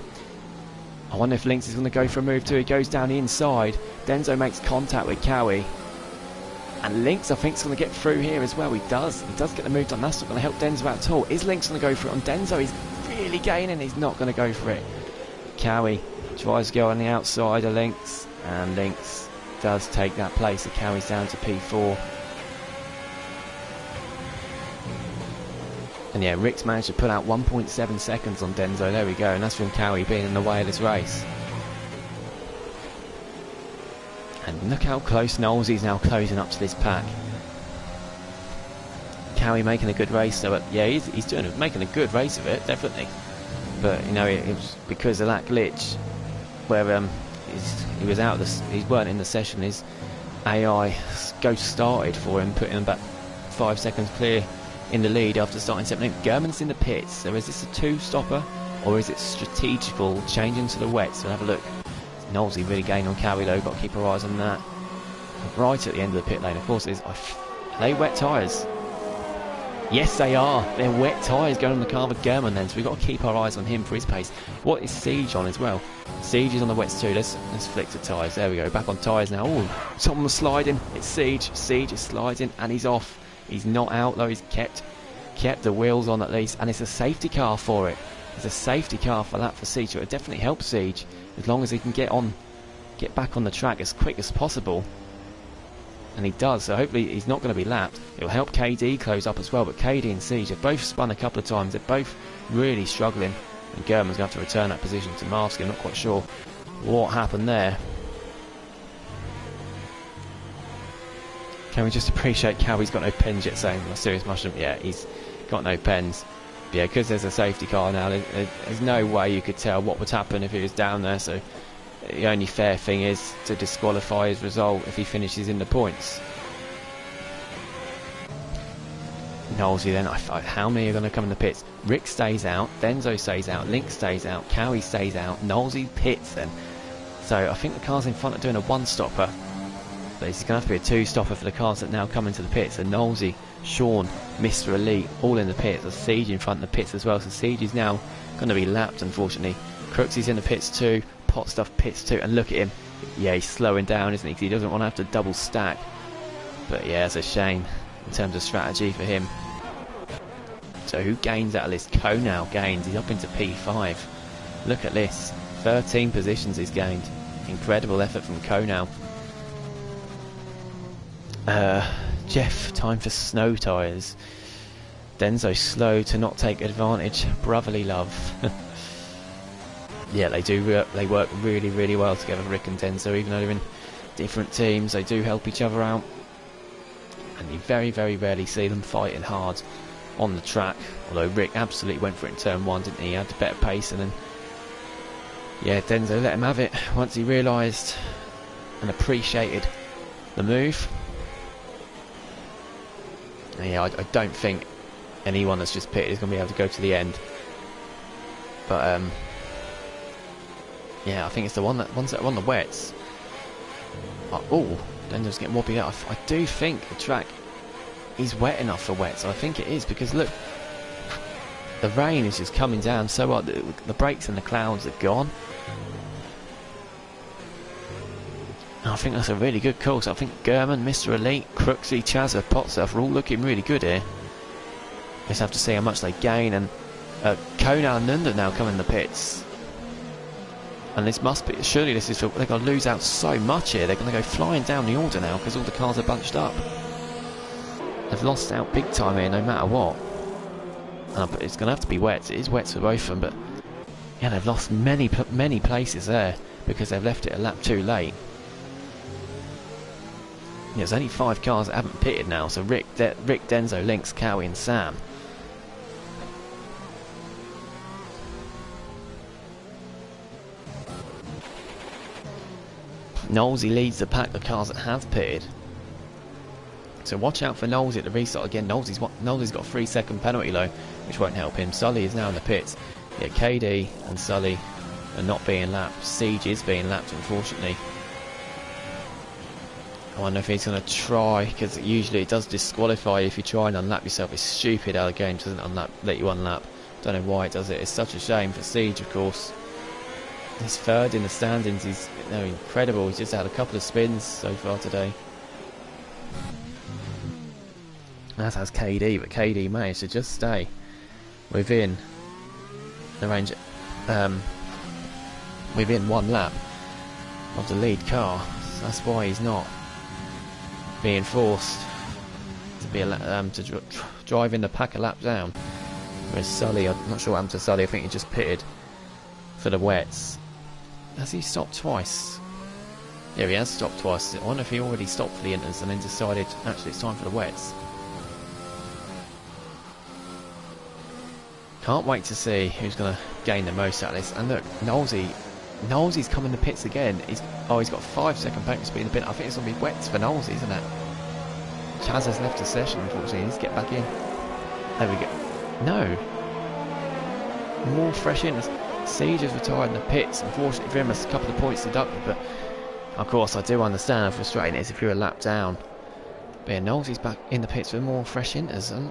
I wonder if Lynx is going to go for a move too. He goes down the inside. Denzo makes contact with Cowie. And Lynx, I think, is going to get through here as well. He does. He does get the move done. That's not going to help Denzo out at all. Is Lynx going to go for it on Denzo? He's really gaining. He's not going to go for it. Cowie tries to go on the outside of Lynx. And Lynx does take that place. So Cowie's down to P4. And yeah, Rick's managed to put out 1.7 seconds on Denzo. There we go. And that's from Cowie being in the way of this race. And look how close Knowlesy's now closing up to this pack. Cowie making a good race, so yeah, he's making a good race of it, definitely. But you know, it was because of that glitch where he was out. He weren't in the session. His AI ghost started for him, putting him back 5 seconds clear in the lead after starting 17. German's in the pits. So is this a 2-stopper, or is it strategical changing to the wets? We'll have a look. Knowlesy really gained on Cowie though, got to keep our eyes on that. Right at the end of the pit lane, of course, are they wet tyres? Yes, they are. They're wet tyres going on the car with German then, so we've got to keep our eyes on him for his pace. What is Siege on as well? Siege is on the wets too. Let's flick the tyres. There we go. Back on tyres now. Oh, someone was sliding. It's Siege. Siege is sliding and he's off. He's not out though. He's kept the wheels on at least, and it's a safety car for it. It's a safety car for that for Siege. So it definitely helps Siege as long as he can get back on the track as quick as possible. And he does, so hopefully he's not going to be lapped. It'll help KD close up as well, but KD and Siege have both spun a couple of times. They're both really struggling, and German's going to have to return that position to Marsky. I'm not quite sure what happened there. Can we just appreciate Cowie's got no pens yet, saying my serious mushroom? Yeah, he's got no pens. But yeah, because there's a safety car now, there's no way you could tell what would happen if he was down there, so the only fair thing is to disqualify his result if he finishes in the points. Knowlesy then, how many are going to come in the pits? Rick stays out, Denzo stays out, Link stays out, Cowie stays out, Knowlesy pits then. So I think the cars in front are doing a one-stopper. But it's going to have to be a two-stopper for the cars that now come into the pits. So Knowlesy, Sean, Mr. Elite, all in the pits. There's Siege in front of the pits as well. So Siege is now going to be lapped, unfortunately. Crooksy's in the pits too. Pot Stuff pits too, and look at him. Yeah, he's slowing down, isn't he? Because he doesn't want to have to double stack. But yeah, it's a shame in terms of strategy for him. So who gains out of this? Co now gains. He's up into P5. Look at this. 13 positions he's gained. Incredible effort from Co now. Jeff, time for snow tyres. Denzo slow to not take advantage. Brotherly love. Yeah, they work really, really well together, Rick and Denzo, even though they're in different teams. They do help each other out, and you very, very rarely see them fighting hard on the track. Although Rick absolutely went for it in turn 1, didn't he? He had the better pace, and then yeah, Denzo let him have it once he realised and appreciated the move. And yeah, I don't think anyone that's just pitted is going to be able to go to the end, but yeah, I think it's the ones that are on the wets. Oh, Denzo's getting wobbly out. I do think the track is wet enough for wets. I think it is, because look, the rain is just coming down so hard. The breaks and the clouds are gone. And I think that's a really good course. I think German, Mr. Elite, Crooksy, Chazza, Potstuff are all looking really good here. Just have to see how much they gain. And Konal and Nunda now come in the pits. And this must be, surely this is, they're going to lose out so much here. They're going to go flying down the order now because all the cars are bunched up. They've lost out big time here no matter what. But it's going to have to be wet. It is wet for both of them, but yeah, they've lost many places there because they've left it a lap too late. Yeah, there's only 5 cars that haven't pitted now, so Rick, Denzo, Lynx, Cowie and Sam. Knowlesy leads the pack, the cars that have pitted. So watch out for Knowlesy at the restart again. Knowlesy's got a 3-second penalty though, which won't help him. Sully is now in the pits. Yeah, KD and Sully are not being lapped. Siege is being lapped, unfortunately. I wonder if he's going to try, because usually it does disqualify you if you try and unlap yourself. It's stupid how the game doesn't let you unlap. Don't know why it does it. It's such a shame for Siege, of course. He's third in the standings. He's incredible. He's just had a couple of spins so far today. As has KD, but KD managed to just stay within the range, within 1 lap of the lead car. So that's why he's not being forced to be to drive in the pack a lap down. Whereas Sully, I'm not sure what happened to Sully. I think he just pitted for the wets. Has he stopped twice? Yeah, he has stopped twice. I wonder if he already stopped for the inters and then decided actually it's time for the wets. Can't wait to see who's going to gain the most out of this. And look, Knowlesy's come in the pits again. He's got 5-second penalty speed in the pit. I think it's going to be wets for Knowlesy, isn't it? Chaz has left the session, unfortunately. He needs to get back in. There we go. No. More fresh in. Siege has retired in the pits. Unfortunately for him, there's a couple of points deducted, but of course I do understand how frustrating it is if you're a lap down. But yeah, Knowlesy's back in the pits with more fresh inters. And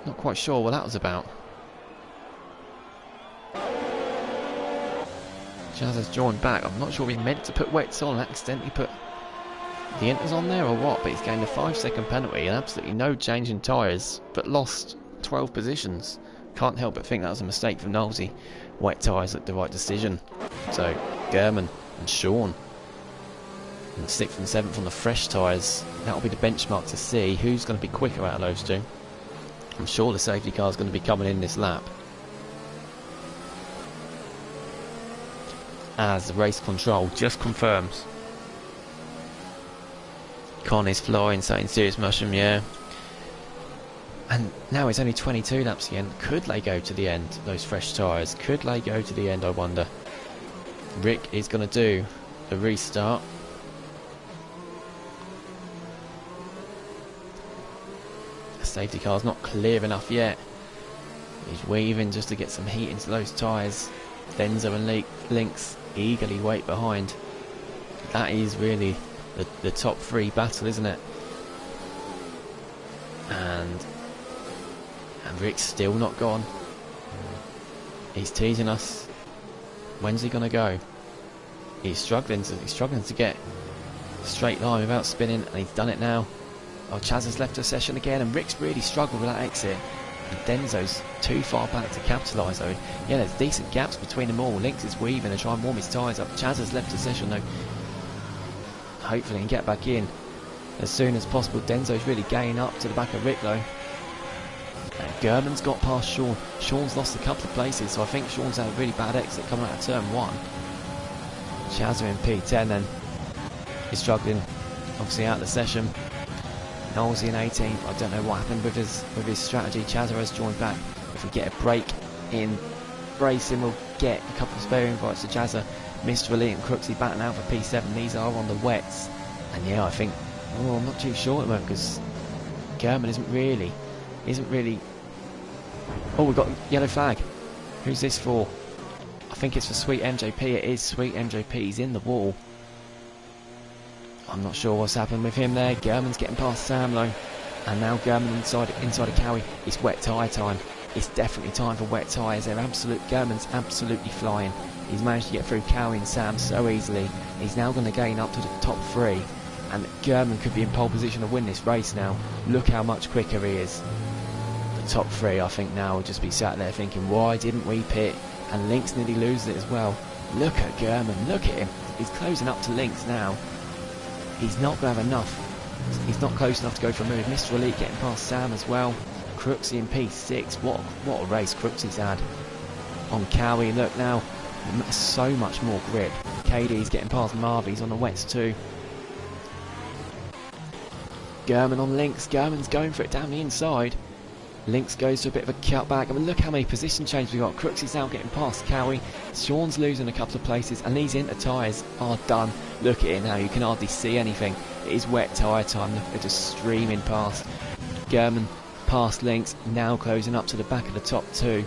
Not quite sure what that was about. Chaz has joined back. I'm not sure he meant to put wets on, accidentally put the inters on there or what, but he's gained a 5-second penalty and absolutely no change in tyres, but lost 12 positions. Can't help but think that was a mistake from Knowlesy. Wet tyres looked the right decision. So German and Sean in 6th and 7th on the fresh tyres. That'll be the benchmark to see who's going to be quicker out of those two. I'm sure the safety car is going to be coming in this lap, as the race control just confirms Con is flying, saying serious mushroom, yeah. And now it's only 22 laps to the end. Could they go to the end, those fresh tyres? Could they go to the end, I wonder? Rick is going to do the restart. The safety car's not clear enough yet. He's weaving just to get some heat into those tyres. Denzo and Lynx eagerly wait behind. That is really the top 3 battle, isn't it? And Rick's still not gone. He's teasing us. When's he gonna go? He's struggling to get a straight line without spinning, and he's done it now. Oh, Chaz has left the session again, and Rick's really struggled with that exit. And Denzo's too far back to capitalise though. Yeah, there's decent gaps between them all. Lynx is weaving to try and warm his tyres up. Chaz has left the session though. Hopefully he can get back in as soon as possible. Denzo's really gaining up to the back of Rick though. And German's got past Sean. Sean's lost a couple of places, so I think Sean's had a really bad exit coming out of turn 1. Chaz in P10 then is struggling, obviously out of the session. Knowlesy in 18th. I don't know what happened with his strategy. Chaz has joined back. If we get a break in racing, we'll get a couple of spare invites to Jazza. Mr. Elite and Crooksy batting out for P7. These are on the wets. And yeah, I think, I'm not too sure at the moment, because German isn't really. Oh, we've got a yellow flag. Who's this for? I think it's for Sweet MJP. It is Sweet MJP. He's in the wall. I'm not sure what's happened with him there. German's getting past Sam though. And now German inside of Cowie. It's wet tyre time. It's definitely time for wet tyres. German's absolutely flying. He's managed to get through Cowie and Sam so easily. He's now going to gain up to the top 3. And German could be in pole position to win this race now. Look how much quicker he is. The top 3, I think, now will just be sat there thinking, why didn't we pit? And Lynx nearly loses it as well. Look at German. Look at him. He's closing up to Lynx now. He's not going to have enough. He's not close enough to go for a move. Mr. Elite getting past Sam as well. Crooksy in P6. What a race Crooksy's had on Cowie. Look now, so much more grip. KD's getting past Marvy's on the wets too. German on Lynx. German's going for it down the inside. Lynx goes to a bit of a cutback. I mean, look how many position changes we've got. Crooksy's now getting past Cowie. Sean's losing a couple of places, and these inter tyres are done. Look at it now, you can hardly see anything. It is wet tyre time. Look, they're just streaming past. German past Lynx, now closing up to the back of the top 2.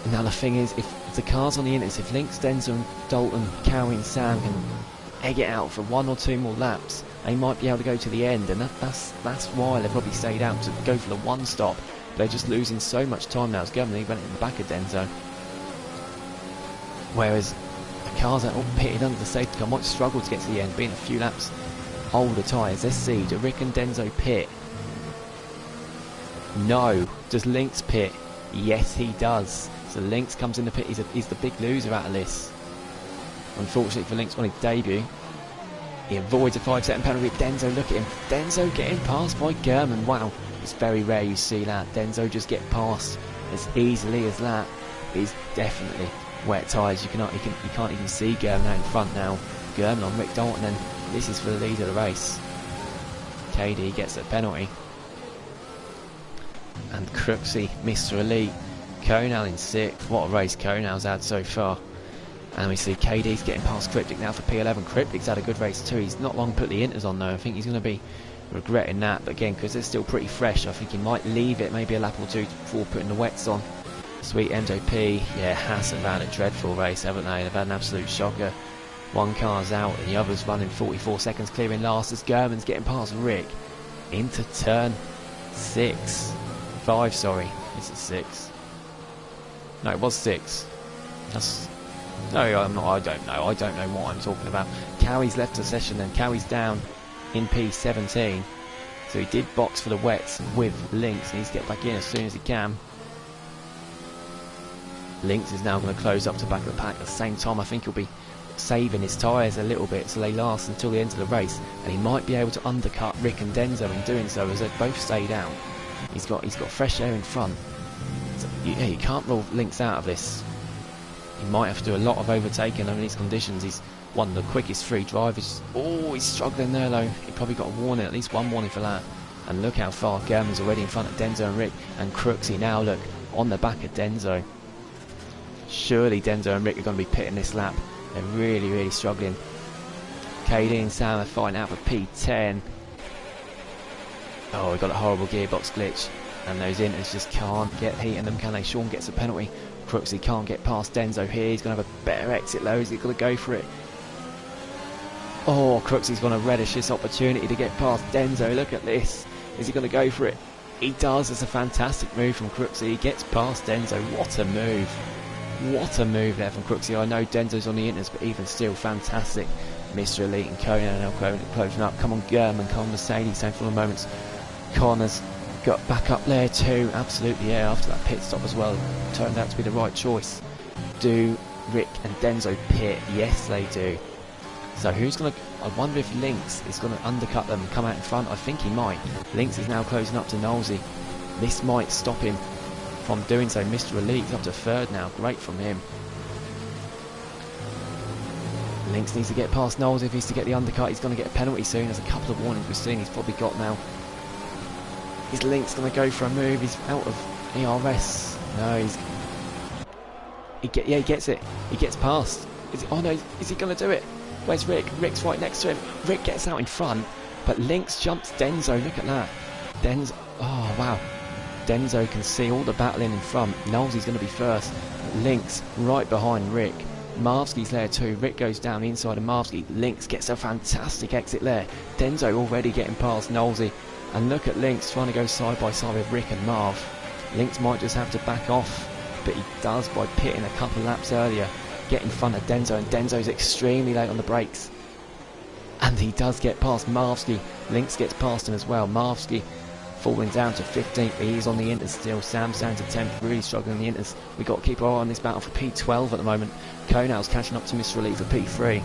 And now the thing is, if the cars on the inters, if Lynx, Denzel, Dalton, Cowie and Sam can egg it out for 1 or 2 more laps, they might be able to go to the end, and that's why they probably stayed out to go for the 1 stop. They're just losing so much time now as Germany went in the back of Denzo. Whereas the cars that are all pitted under the safety car might struggle to get to the end, being a few laps older tyres. Let's see, do Rick and Denzo pit? No. Does Lynx pit? Yes, he does. So Lynx comes in the pit. He's the big loser out of this. Unfortunately for Lynx on his debut. He avoids a 5-second penalty. Denzo, look at him. Denzo getting passed by German. Wow, it's very rare you see that. Denzo just get passed as easily as that. He's definitely wet tyres. You can't even see German out in front now. German on Rick Dalton, and this is for the lead of the race. KD gets a penalty. And Crooksy, Mr. Elite. Konal in 6th. What a race Konal's had so far. And we see KD's getting past Cryptic now for P11. Cryptic's had a good race too. He's not long put the inters on though. I think he's going to be regretting that. But again, because they're still pretty fresh, I think he might leave it maybe a lap or 2 before putting the wets on. Sweet MJP, yeah, Haas have had a dreadful race, haven't they? They've had an absolute shocker. One car's out and the other's running 44 seconds clearing last as German's getting past Rick into turn 6. 5, sorry. Is it 6? No, it was 6. That's... No, I'm not. I don't know. I don't know what I'm talking about. Cowie's left the session and Cowie's down in P17. So he did box for the wets with Lynx. He needs to get back in as soon as he can. Lynx is now going to close up to back of the pack. At the same time, I think he'll be saving his tyres a little bit so they last until the end of the race. And he might be able to undercut Rick and Denzo in doing so, as they both stayed out. He's got fresh air in front. So, yeah, you can't rule Lynx out of this. He might have to do a lot of overtaking under these conditions. He's one of the quickest free drivers. Oh, he's struggling there though. He probably got a warning, at least one warning for that. And look how far German's already in front of Denzo and Rick. And Crooksy now, look, on the back of Denzo. Surely Denzo and Rick are going to be pitting this lap. They're really, really struggling. KD and Sam are fighting out for P10. Oh, we got a horrible gearbox glitch. And those Inters just can't get heating them, can they? Sean gets a penalty. Crooksy can't get past Denzo here. He's going to have a better exit though. He's going to go for it. Oh, Crooksy's going to relish this opportunity to get past Denzo. Look at this. Is he going to go for it? He does. It's a fantastic move from Crooksy. He gets past Denzo. What a move. What a move there from Crooksy. I know Denzo's on the Inters, but even still, fantastic. Mr. Elite and Conan now closing up. Come on, German. Come on, Mercedes. Same for the moments. Connor's got back up there too. Absolutely, yeah, after that pit stop as well. Turned out to be the right choice. Do Rick and Denzo pit? Yes, they do. So who's going to... I wonder if Lynx is going to undercut them and come out in front. I think he might. Lynx is now closing up to Knowlesy. This might stop him from doing so. Mr. Elite's up to third now. Great from him. Lynx needs to get past Knowles if he's to get the undercut. He's going to get a penalty soon. There's a couple of warnings we've seen he's probably got now. Is Lynx going to go for a move? He's out of ERS. No, he's... yeah, he gets it. He gets past. Oh no, is he going to do it? Where's Rick? Rick's right next to him. Rick gets out in front, but Lynx jumps Denzo. Look at that. Denzo... Oh, wow. Denzo can see all the battling in front. Knowlesy's going to be first. Lynx right behind Rick. Marvsky's there too. Rick goes down inside of Marvsky. Lynx gets a fantastic exit there. Denzo already getting past Knowlesy. And look at Lynx trying to go side by side with Rick and Marv. Lynx might just have to back off, but he does by pitting a couple of laps earlier. Get in front of Denzo, and Denzo's extremely late on the brakes. And he does get past Marvsky. Lynx gets past him as well. Marvsky falling down to 15th. He's on the Inters still. Sam's down to 10th, really struggling in the Inters. We've got to keep our eye on this battle for P12 at the moment. Konal's catching up to Mr. Elite for P3.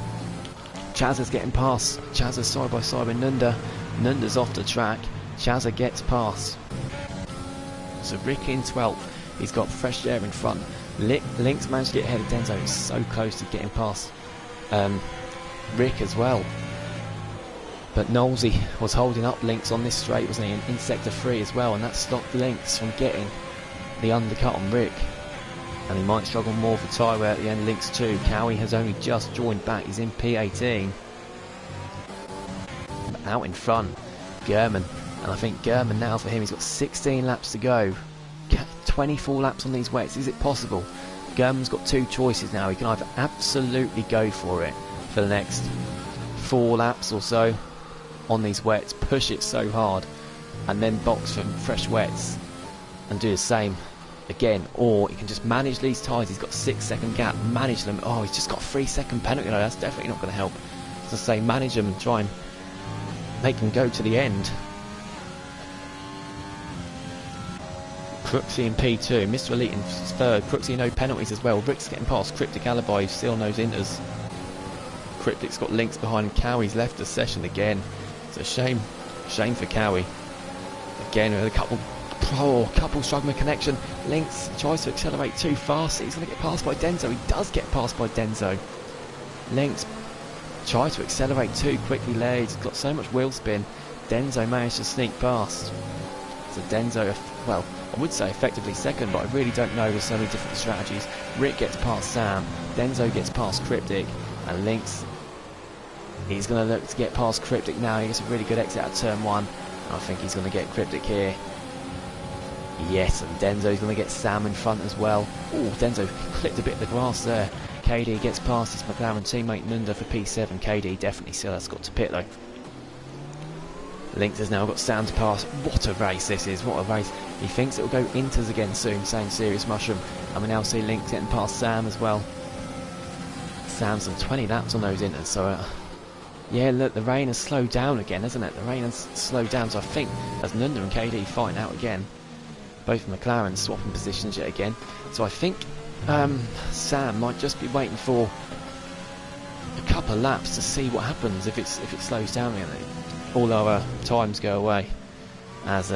Chazza's getting past. Chazza's side by side with Nunda. Nunda's off the track. Chazza gets past. So Rick in 12th. He's got fresh air in front. Lynx managed to get ahead of Denzo. It's so close to getting past Rick as well. But Knowlesy was holding up Lynx on this straight, wasn't he? In sector 3 as well, and that stopped Lynx from getting the undercut on Rick. And he might struggle more for tyre wear at the end. Lynx 2. Cowie has only just joined back. He's in P18. But out in front, German. And I think German now for him, he's got 16 laps to go. 24 laps on these wets. Is it possible? German's got two choices now. He can either absolutely go for it for the next 4 laps or so on these wets, push it so hard, and then box for fresh wets and do the same again, or he can just manage these tyres. He's got a 6-second gap, manage them. Oh, he's just got a 3-second penalty. No, that's definitely not going to help. As I say, manage them and try and make them go to the end. Crooksy in P2, Mr. Elite in 3rd, Crooksy no penalties as well. Rick's getting past Cryptic Alibi, who still knows Inters. Cryptic's got Lynx behind. Cowie's left the session again. It's a shame for Cowie. Again with a couple struggling with connection. Lynx tries to accelerate too fast. He's going to get passed by Denzo. He does get passed by Denzo. Lynx tries to accelerate too quickly there. He's got so much wheel spin. Denzo managed to sneak past. So Denzo, well, I would say effectively second, but I really don't know. There's so many different strategies. Rick gets past Sam. Denzo gets past Cryptic. And Lynx, he's going to look to get past Cryptic now. He gets a really good exit out of turn 1. I think he's going to get Cryptic here. Yes, and Denzo's going to get Sam in front as well. Oh, Denzo clipped a bit of the grass there. KD gets past his McLaren teammate Nunda for P7. KD definitely still has got to pit though. Links has now got Sam to pass. What a race this is, what a race. He thinks it will go Inters again soon, saying Serious Mushroom. And we now see Links getting past Sam as well. Sam's done 20 laps on those Inters, so yeah, look, the rain has slowed down again, hasn't it? The rain has slowed down, so I think as Nunda and KD fighting out again, both McLaren swapping positions yet again. So I think Sam might just be waiting for a couple of laps to see what happens if it slows down again. All our times go away as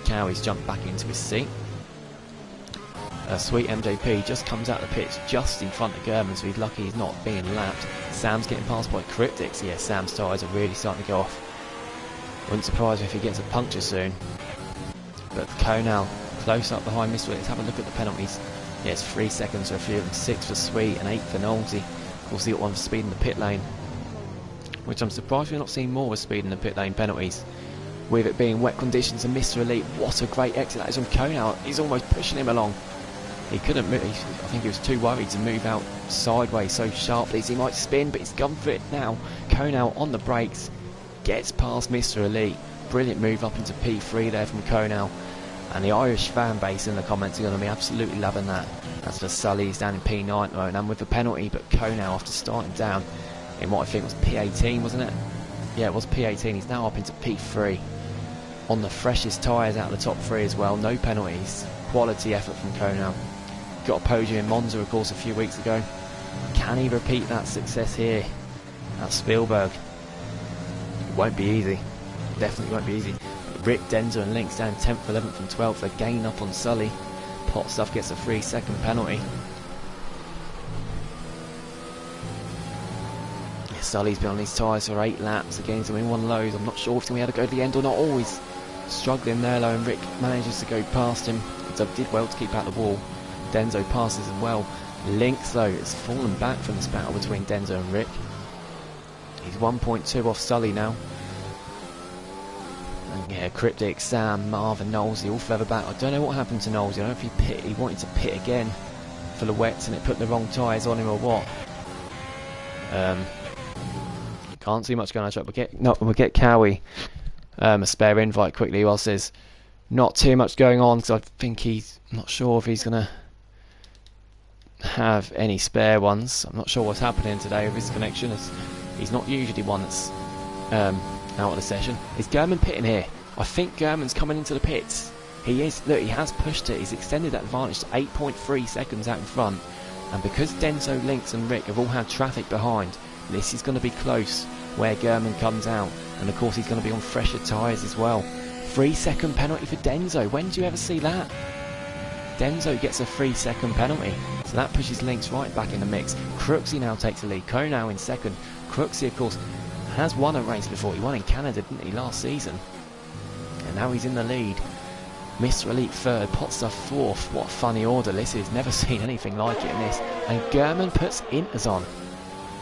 Cowie's jumped back into his seat. Sweet MJP just comes out of the pits just in front of German, so he's lucky he's not being lapped. Sam's getting passed by Cryptics. Yeah, Sam's tyres are really starting to go off. Wouldn't surprise me if he gets a puncture soon. But Konal close up behind Mr. Let's have a look at the penalties. Yeah, it's 3 seconds for a few of them, 6 for Sweet and 8 for Nolsey. Of course, he got 1 for speed in the pit lane, which I'm surprised we're not seeing more with speed in the pit lane penalties. With it being wet conditions and Mr. Elite, what a great exit that is from Konal. He's almost pushing him along. He couldn't move, I think he was too worried to move out sideways so sharply as he might spin, but he's gone for it now. Konal on the brakes, gets past Mr. Elite. Brilliant move up into P3 there from Konal. And the Irish fan base in the comments are going to be absolutely loving that. That's for Sully, he's down in P9 at the moment, and with the penalty, but Konal after starting down in what I think was P18, wasn't it? Yeah, it was P18, he's now up into P3. On the freshest tyres out of the top 3 as well, no penalties. Quality effort from Konal. Got a podium in Monza, of course, a few weeks ago. Can he repeat that success here at Spielberg? It won't be easy. Definitely won't be easy. Rick, Denzer and Links down 10th, 11th and 12th. They're gaining up on Sully. Pot Stuff gets a 3-second penalty. Yeah, Sully's been on these tyres for 8 laps. Again, he's going to win one of those. I'm not sure if he's going to be able to go to the end or not. Always struggling there, though, and Rick manages to go past him. Did well to keep out the wall. Denzo passes as well. Links, though, has fallen back from this battle between Denzo and Rick. He's 1.2 off Sully now. And yeah, Cryptic, Sam, Marv and Knowlesy all further back. I don't know what happened to Knowlesy. I don't know if he wanted to pit again for the wets and it put the wrong tyres on him or what. Can't see much going on track. We'll get Cowie a spare invite quickly whilst there's not too much going on, because I think he's not sure if he's going to have any spare ones. I'm not sure what's happening today with his connection. He's not usually one that's out of the session. Is German pitting here? I think German's coming into the pits. He is. Look, he has pushed it. He's extended that advantage to 8.3 seconds out in front. And because Denso, Links and Rick have all had traffic behind, this is going to be close where German comes out. And of course he's going to be on fresher tyres as well. 3-second penalty for Denzo. When do you ever see that? Denzo gets a 3-second penalty. So that pushes Links right back in the mix. Crooksy now takes the lead. Konal in second. Crooksy, of course, has won a race before. He won in Canada, didn't he, last season? And now he's in the lead. Mr. Elite third. Potstuff fourth. What a funny order this is. Never seen anything like it in this. And German puts Inters on.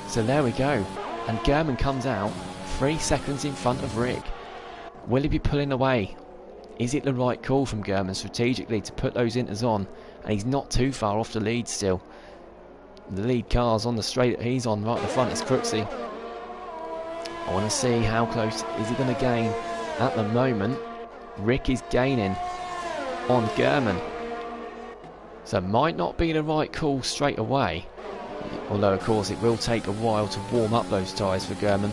So there we go. And German comes out 3 seconds in front of Rick. Will he be pulling away? Is it the right call from German strategically to put those Inters on? And he's not too far off the lead still. The lead car's on the straight that he's on right at the front. It's Crooksy. I want to see how close is he going to gain. At the moment, Rick is gaining on German. So it might not be the right call straight away. Although, of course, it will take a while to warm up those tyres for German.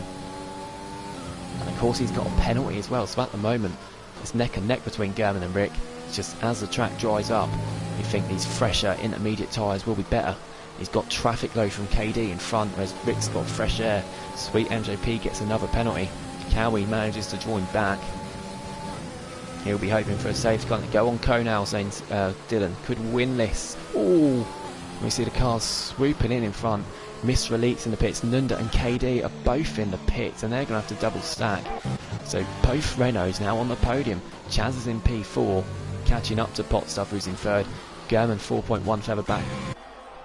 And of course he's got a penalty as well, so at the moment it's neck and neck between German and Rick. It's just as the track dries up, you think these fresher intermediate tyres will be better. He's got traffic though from KD in front, whereas Rick's got fresh air. Sweet MJP gets another penalty. Cowie manages to draw him back. He'll be hoping for a safe gun to go on Konal, saying Dylan could win this. Ooh, we see the cars swooping in front. Mr. Elite's in the pits. Nunda and KD are both in the pits, and they're going to have to double stack. So both Renaults now on the podium. Chaz is in P4, catching up to Potstuff, who's in third. German 4.1 further back.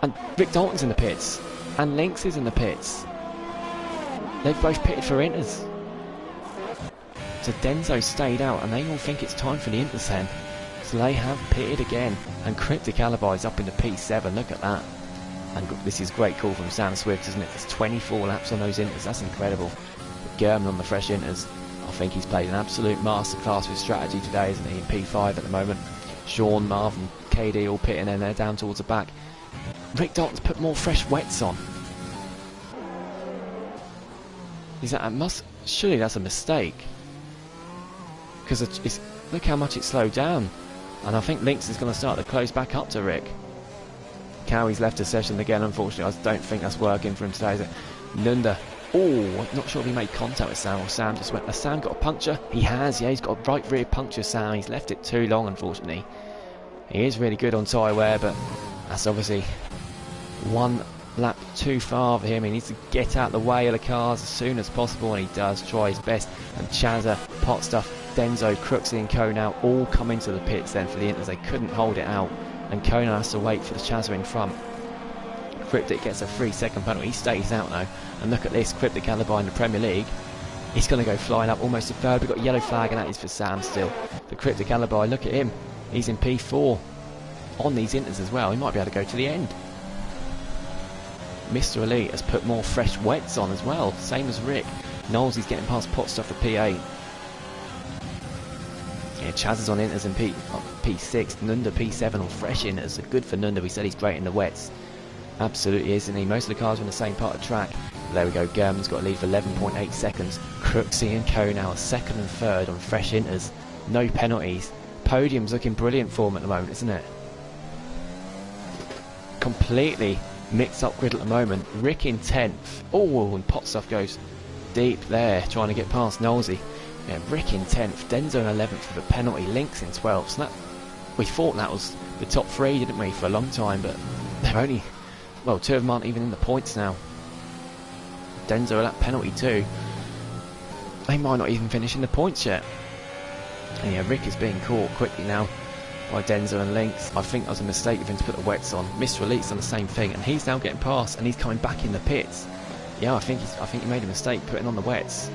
And Rick Dalton's in the pits. And Links is in the pits. They've both pitted for Inters. So Denzo stayed out, and they all think it's time for the Inters then. So they have pitted again. And Cryptic Alibi's up into P7. Look at that. And this is a great call from Sam Swift, isn't it? There's 24 laps on those Inters. That's incredible. But German on the fresh Inters. I think he's played an absolute masterclass with strategy today, isn't he? In P5 at the moment. Sean, Marv and KD all pitting in there down towards the back. Rick Dalton's put more fresh wets on. Surely that's a mistake. Because look how much it slowed down. And I think Lynx is going to start to close back up to Rick. Cowie's left a session again, unfortunately. I don't think that's working for him today, is it? Nunda. Oh, not sure if he made contact with Sam or Sam just went. Has Sam got a puncture? He has, yeah, he's got a right rear puncture, Sam. He's left it too long, unfortunately. He is really good on tyre wear, but that's obviously one lap too far for him. He needs to get out the way of the cars as soon as possible, and he does try his best. And Chazza, Potstuff, Denzo, Crooksy and Konal all come into the pits then for the Inters. They couldn't hold it out, and Konal has to wait for the Chazza in front. Cryptic gets a 3-second penalty. He stays out now. And look at this, Cryptic Alibi in the Premier League. He's going to go flying up almost to third. We've got a yellow flag, and that is for Sam still. The Cryptic Alibi, look at him. He's in P4 on these Inters as well. He might be able to go to the end. Mr. Elite has put more fresh wets on as well, same as Rick. Knowles, he's getting past Potstuff for P8. Yeah, Chaz is on Inters in P6. Nunda P7 on fresh Inters. So good for Nunda. We said he's great in the wets. Absolutely, isn't he? Most of the cars are in the same part of the track. There we go. German's got a lead for 11.8 seconds. Crooksy and Konal are second and third on fresh Inters. No penalties. Podium's looking brilliant for him at the moment, isn't it? Completely mixed up grid at the moment. Rick in 10th. Oh, and Potstuff goes deep there, trying to get past Knowlesy. Yeah, Rick in 10th. Denzo in 11th with a penalty. Lynx in 12th. So that, we thought that was the top three, didn't we, for a long time, but they're only... Well, two of them aren't even in the points now. Denzo with that penalty too. They might not even finish in the points yet. And yeah, Rick is being caught quickly now by Denzo and Lynx. I think that was a mistake of him to put the wets on. Mr. Elite's done the same thing, and he's now getting past, and he's coming back in the pits. Yeah, I think he made a mistake putting on the wets.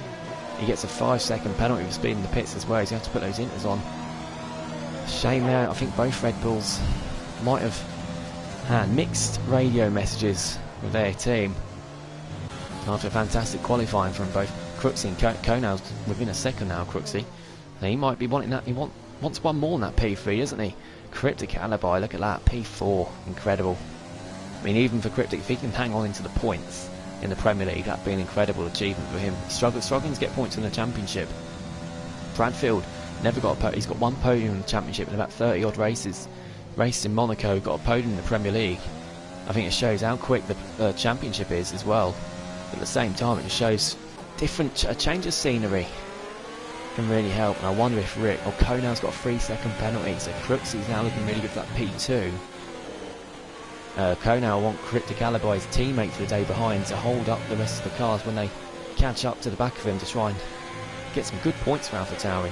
He gets a 5-second penalty for speeding the pits as well. He's going to have to put those Inters on. Shame there. I think both Red Bulls might have had mixed radio messages with their team after a fantastic qualifying from both Crooksy and Konal's within a second now. Crooksy, and he might be wanting that. He wants one more in that P3, doesn't he? Cryptic Alibi, look at that, P4, incredible. I mean, even for Cryptic, if he can hang on into the points in the Premier League, that'd be an incredible achievement for him. Struggling to get points in the Championship. Bradfield never got a podium. He's got one podium in the Championship in about 30 odd races. Raced in Monaco, got a podium in the Premier League. I think it shows how quick the Championship is as well. But at the same time, it shows a change of scenery can really help. And I wonder if Rick or Konal's got a 3-second penalty, so Crooksy's now looking really good for that P2. Konal want Cryptic Alibi's teammate for the day behind to hold up the rest of the cars when they catch up to the back of him to try and get some good points for AlphaTauri.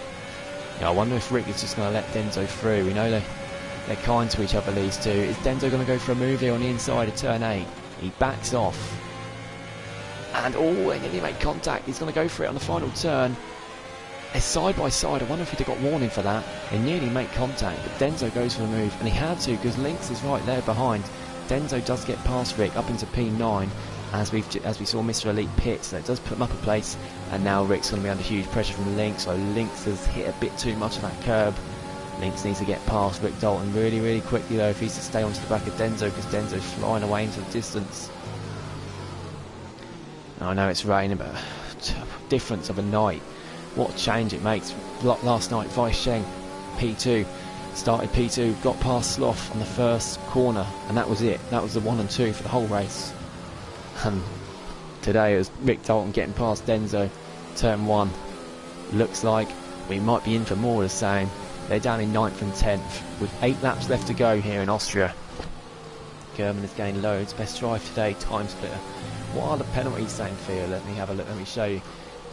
Yeah, I wonder if Rick is just going to let Denzo through. We know they're kind to each other, these two. Is Denzo going to go for a move here on the inside of turn 8? He backs off. And they nearly make contact. He's going to go for it on the final turn. They're side by side. I wonder if he'd have got warning for that. They nearly make contact, but Denzo goes for the move. And he had to, because Lynx is right there behind. Denzo does get past Rick up into P9 as we saw Mr. Elite pit, so it does put him up a place. And now Rick's going to be under huge pressure from Lynx, so Lynx has hit a bit too much of that curb. Lynx needs to get past Rick Dalton really, really quickly though if he's to stay onto the back of Denzo, because Denzo's flying away into the distance. Now, I know it's raining, but difference of a night. What a change it makes. Last night, Vice Sheng, P2, started P2, got past Sloth on the first corner, and that was it. That was the 1 and 2 for the whole race. And today it was Rick Dalton getting past Denzo, turn 1. Looks like we might be in for more of the same. They're down in 9th and 10th with 8 laps left to go here in Austria. German has gained loads. Best drive today, time splitter. What are the penalties saying for you? Let me have a look, let me show you.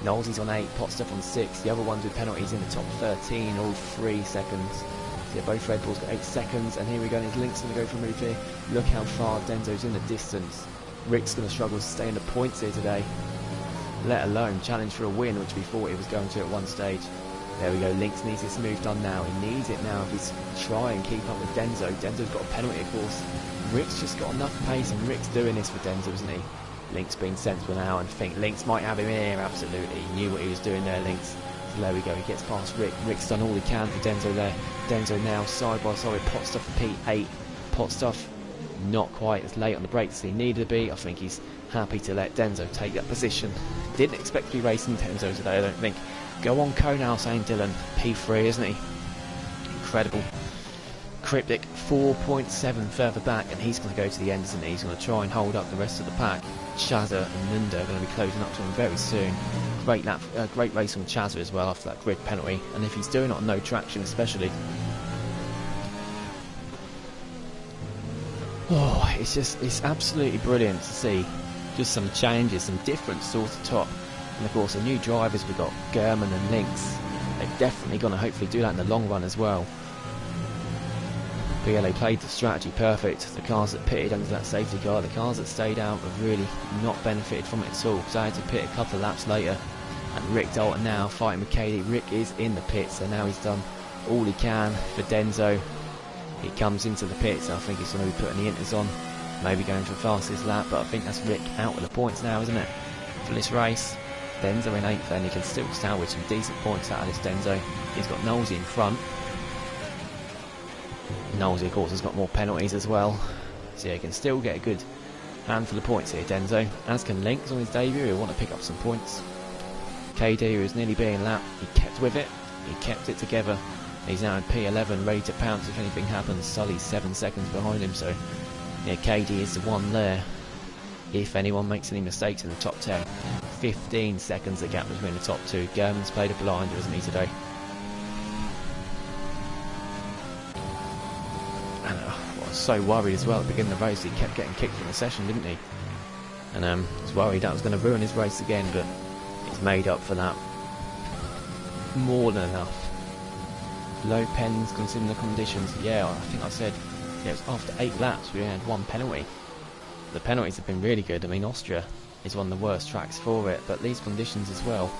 Knowles on 8, Potstuff on 6. The other ones with penalties in the top 13, all 3 seconds. So yeah, both Red Bulls got 8 seconds, and here we go. And his Lynx going to go for a move here. Look how far Denzo's in the distance. Rick's going to struggle to stay in the points here today, let alone challenge for a win, which we thought he was going to at one stage. There we go. Lynx needs this move done now. He needs it now if he's trying and keep up with Denzo. Denzo's got a penalty, of course. Rick's just got enough pace, and Rick's doing this for Denzo, isn't he? Lynx being sensible now, and think Lynx might have him here. Absolutely, he knew what he was doing there, Lynx. So there we go, he gets past Rick. Rick's done all he can for Denzo there. Denzo now side by side with Potstuff for P8. Potstuff not quite as late on the brakes as he needed to be. I think he's happy to let Denzo take that position. Didn't expect to be racing Denzo today, I don't think. Go on Konal, saying Dylan. P3, isn't he? Incredible. Cryptic 4.7 further back, and he's going to go to the end, isn't he? He's going to try and hold up the rest of the pack. Chazza and Nunda are going to be closing up to him very soon. Great lap, great race from Chazza as well after that grid penalty, and if he's doing it on no traction especially. Oh, it's absolutely brilliant to see just some changes, some different sorts of top. And of course the new drivers, we've got German and Lynx. They're definitely going to hopefully do that in the long run as well. But yeah, they played the strategy perfect. The cars that pitted under that safety car, the cars that stayed out have really not benefited from it at all. So I had to pit a couple of laps later. And Rick Dalton now fighting with Katie. Rick is in the pit, so now he's done all he can for Denzo. He comes into the pits, I think he's going to be putting the inters on. Maybe going for the fastest lap, but I think that's Rick out with the points now, isn't it? For this race. Denzo in 8th, and he can still salvage some decent points out of this Denzo. He's got Nosey in front. Nosey, of course, has got more penalties as well. So yeah, he can still get a good handful of points here, Denzo. As can Lynx on his debut, he'll want to pick up some points. KD, who was nearly being lapped, he kept with it. He kept it together. He's now in P11, ready to pounce if anything happens. Sully's 7 seconds behind him, so yeah, KD is the one there. If anyone makes any mistakes in the top 10, 15 seconds the gap between the top two. German's played a blinder, isn't he, today? And I was so worried as well at the beginning of the race. He kept getting kicked from the session, didn't he? And I was worried that was going to ruin his race again, but he's made up for that more than enough. Low pens considering the conditions. Yeah, I think I said it was after 8 laps we only had 1 penalty. The penalties have been really good. I mean, Austria is one of the worst tracks for it, but these conditions as well,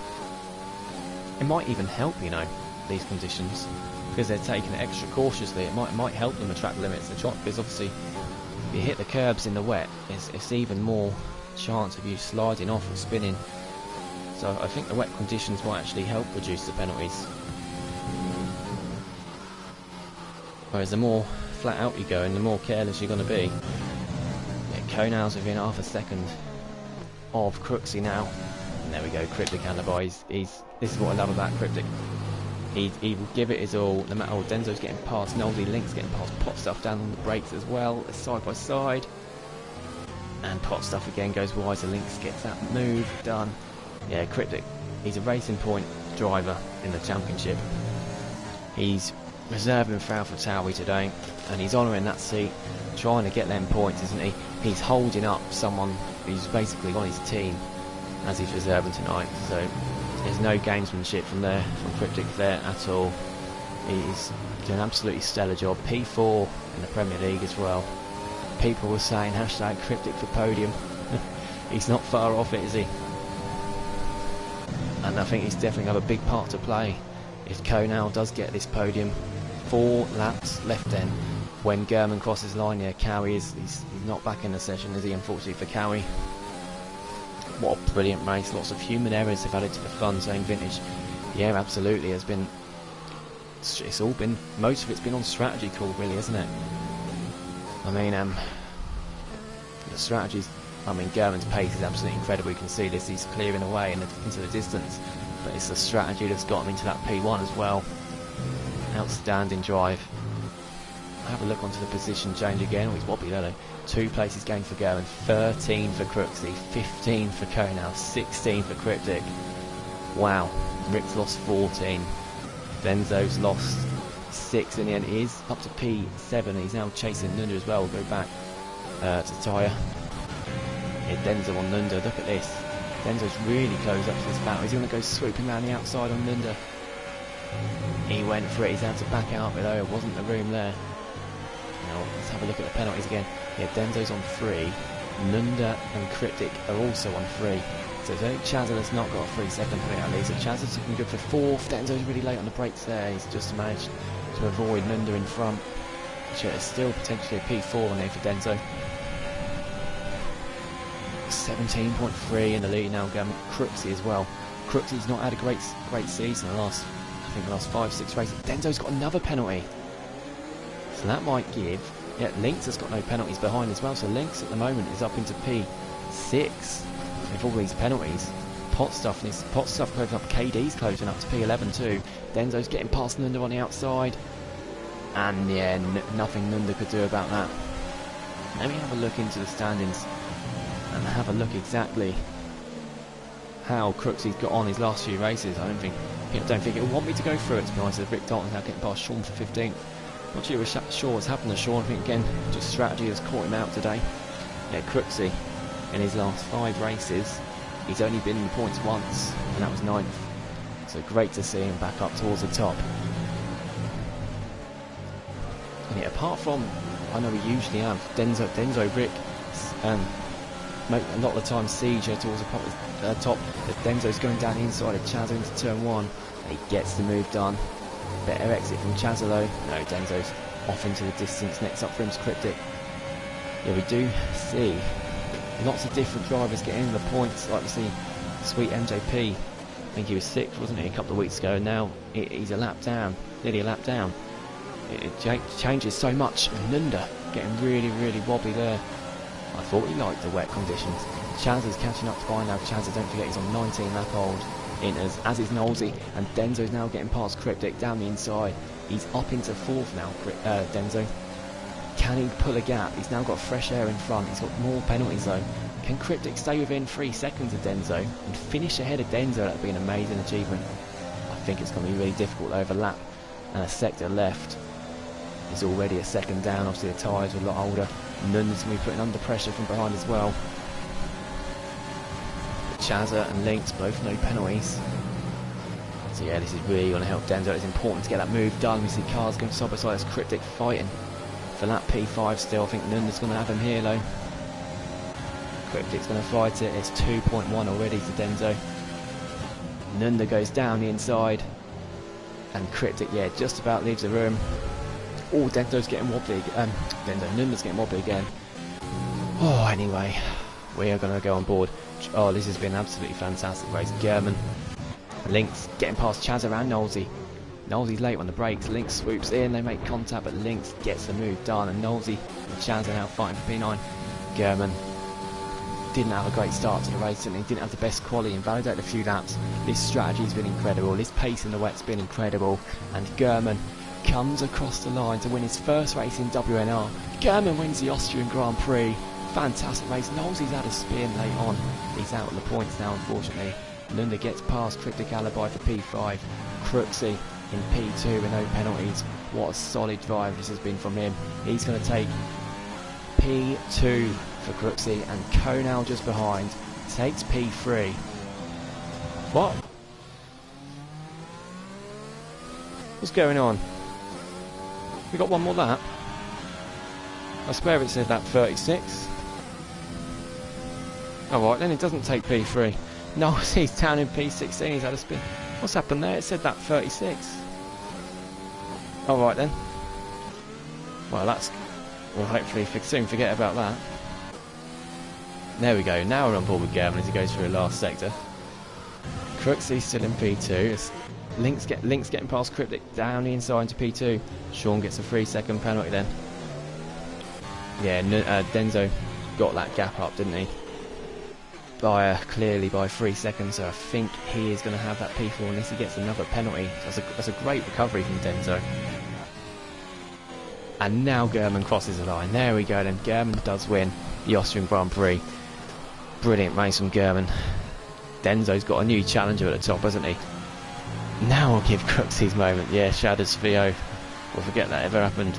it might even help, you know, these conditions, because they're taking it extra cautiously. It might help them attract limits the track, because obviously if you hit the curbs in the wet, it's even more chance of you sliding off or spinning. So I think the wet conditions might actually help reduce the penalties. Whereas the more flat out you go and the more careless you're going to be. Konal's within half a second of Crooksy now. And there we go, Cryptic alibi. This is what I love about Cryptic. He will give it his all, no matter. Denzo's getting past Nosey, Link's getting past Potstuff down on the brakes as well, side by side. And Potstuff again goes wide, so Lynx gets that move done. Yeah, Cryptic, he's a racing point driver in the championship. He's reserving for AlphaTauri today, and he's honouring that seat, trying to get them points, isn't he? He's holding up someone who's basically on his team as he's reserving tonight, so there's no gamesmanship from Cryptic there at all. He's doing an absolutely stellar job. P4 in the Premier League as well. People were saying hashtag Cryptic for podium. He's not far off it, is he? And I think he's definitely got a big part to play if Konal does get this podium. 4 laps left then when German crosses line. Yeah, Cowie he's not back in the session, is he, unfortunately for Cowie. What a brilliant race. Lots of human errors have added to the fun, saying Vintage. Yeah, absolutely. It's all been, most of it's been on strategy call, really, isn't it? I mean, the strategies, I mean, German's pace is absolutely incredible. You can see this, he's clearing away into the distance, but it's the strategy that's got him into that P1 as well. Outstanding drive. Have a look onto the position change again. Oh, he's wobbly there though. 2 places gained for German, 13 for Crooksy, 15 for Konal, 16 for Cryptic. Wow, Rick's lost 14. Denzo's lost 6 in the end. He is up to P7. He's now chasing Nunda as well. We'll go back to tyre. Yeah, Denzo on Nunda. Look at this. Denzo's really close up to this battle. He's going to go swooping around the outside on Nunda. He went for it. He's had to back out, but there wasn't the room there. Now, let's have a look at the penalties again. Yeah, Denzo's on 3. Nunda and Cryptic are also on 3. So Chazza has not got a 3-second penalty. So Chazza's looking good for 4th. Denzo's really late on the brakes there. He's just managed to avoid Nunda in front. Which is still potentially a P4 on there for Denzo. 17.3 in the lead now. Crooksy as well. Crooksy's not had a great season the last, I think the last 5-6 races. Denzo's got another penalty. So that might give... Yeah, Lynx has got no penalties behind as well, so Lynx at the moment is up into P6 with all these penalties. Pot stuff closing up, KD's closing up to P11 too. Denzo's getting past Nunda on the outside. And yeah, nothing Nunda could do about that. Let me have a look into the standings and have a look exactly how Crooksy's got on his last few races. I don't think he'll want me to go through it, to be honest. Rick Dalton's now getting past Sean for 15th. Not sure what's happened to Sean. I think again, just strategy has caught him out today. Yeah, Crooksy in his last 5 races, he's only been in the points once, and that was 9th. So great to see him back up towards the top. And yeah, apart from, I know we usually have Denzo, Rick, make a lot of the time Siege towards the top. But Denzo's going down the inside of Chazza into turn 1. And he gets the move done. Better exit from Chazza though. No, Denzo's off into the distance. Next up for him's Cryptic. Yeah, we do see lots of different drivers getting in the points. Like we see Sweet MJP. I think he was 6th, wasn't he, a couple of weeks ago. Now he's a lap down, nearly a lap down. It changes so much. Nunda getting really wobbly there. I thought he liked the wet conditions. Chaz is catching up to by now. Chaz, don't forget, he's on 19 lap old inters, as is Nolsey, and Denzo's now getting past Cryptic down the inside. He's up into 4th now, Denzo. Can he pull a gap? He's now got fresh air in front. He's got more penalties though. Can Cryptic stay within 3 seconds of Denzo and finish ahead of Denzo? That would be an amazing achievement. I think it's going to be really difficult over lap and a sector left. He's already a second down. Obviously the tyres are a lot older. Nunda's going to be putting under pressure from behind as well. Chazza and Lynx both no penalties. So yeah, this is really going to help Denzo. It's important to get that move done. We see cars going side by side as Cryptic fighting for lap P5 still. I think Nunda's going to have him here though. Cryptic's going to fight it. It's 2.1 already to Denzo. Nunda goes down the inside. And Cryptic, yeah, just about leaves the room. Oh, Denzo's getting wobbly. Nunda's getting wobbly again. Oh, anyway, we are going to go on board. Oh, this has been an absolutely fantastic race. German, Lynx getting past Chazza and Nolsey. Nolsey's late on the brakes. Lynx swoops in, they make contact, but Lynx gets the move done. And Nolsey and Chazza now fighting for P9. German didn't have a great start to the race, and he didn't have the best quality and validated a few laps. This strategy's been incredible. This pace in the wet's been incredible. And German comes across the line to win his first race in WNR. German wins the Austrian Grand Prix. Fantastic race. Nolsey's had a spin late on. He's out of the points now, unfortunately. Nunda gets past Cryptic Alibi for P5. Crooksy in P2 with no penalties. What a solid drive this has been from him. He's going to take P2 for Crooksy, and Konal just behind takes P3. What? What's going on? We got one more lap. I swear it said lap 36. Alright, then it doesn't take P3. No, he's down in P16, he's had a spin. What's happened there? It said lap 36. Alright then. Well, we'll hopefully soon forget about that. There we go, now we're on board with German as he goes through the last sector. Crooksy's still in P2. It's Lynx getting past Cryptic down the inside into P2. Sean gets a 3-second penalty then. Yeah, Denzo got that gap up, didn't he? Clearly by 3 seconds, so I think he is going to have that P4 unless he gets another penalty. So that's a great recovery from Denzo. And now German crosses the line. There we go then. German does win the Austrian Grand Prix. Brilliant race from German. Denzo's got a new challenger at the top, hasn't he? Now we'll give Crooksy's moment. Yeah, Shadows Theo. We'll forget that ever happened.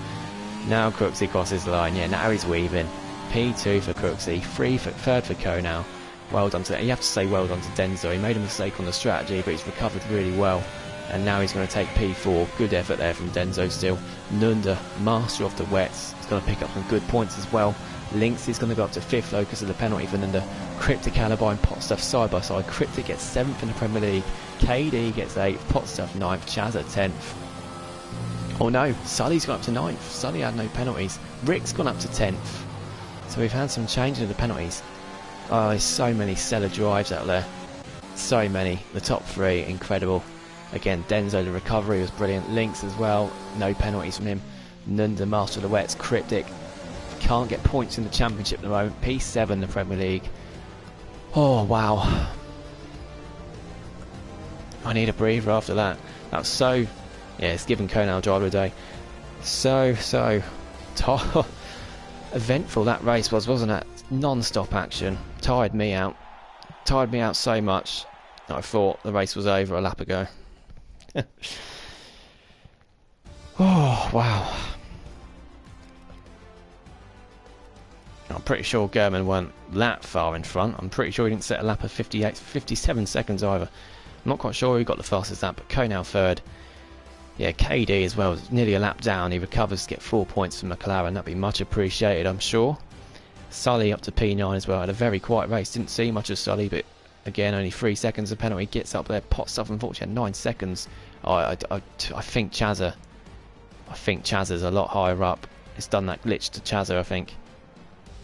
Now Crooksy crosses the line. Yeah, now he's weaving. P2 for Crooksy. 3rd for Konal. Well done to that. You have to say well done to Denzo. He made a mistake on the strategy, but he's recovered really well. And now he's going to take P4. Good effort there from Denzo still. Nunda, master of the wets. He's going to pick up some good points as well. Lynx is going to go up to 5th though because of the penalty for Nunda. Cryptic Alibi and Pot Stuff side by side. Cryptic gets 7th in the Premier League. KD gets 8th. Pot Stuff 9th. Chazza 10th. Oh no, Sully's gone up to 9th. Sully had no penalties. Rick's gone up to 10th. So we've had some change in the penalties. Oh, there's so many stellar drives out there. So many. The top three, incredible. Again, Denzo, the recovery was brilliant. Links as well, no penalties from him. Nunda, master of the wets. Cryptic can't get points in the championship at the moment. P7 in the Premier League. Oh wow, I need a breather after that. That was so, yeah, it's given Konal driver a day. So eventful that race was, wasn't it? Non-stop action. Tired me out so much that I thought the race was over a lap ago. Oh wow, I'm pretty sure German weren't that far in front. I'm pretty sure he didn't set a lap of 57 seconds either. I'm not quite sure who got the fastest lap, but Konal third. Yeah, KD as well, nearly a lap down. He recovers to get 4 points from McLaren. That'd be much appreciated, I'm sure. Sully up to P9 as well. Had a very quiet race. Didn't see much of Sully, but again, only 3 seconds of penalty. Gets up there. Potts up, unfortunately, had 9 seconds. I think Chazza. I think Chazza's a lot higher up. It's done that glitch to Chazza, I think.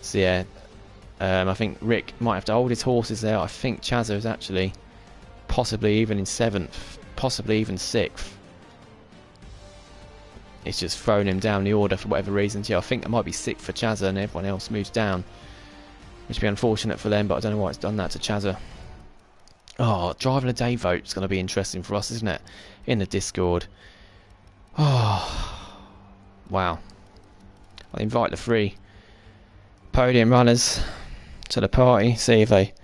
So yeah, I think Rick might have to hold his horses there. I think Chazza is actually possibly even in 7th, possibly even 6th. It's just thrown him down the order for whatever reasons. Yeah, I think it might be 6th for Chazza and everyone else moves down. Which would be unfortunate for them, but I don't know why it's done that to Chazza. Oh, driver of the day vote's going to be interesting for us, isn't it? In the Discord. Oh, wow. I'll invite the 3 podium runners to the party, see if they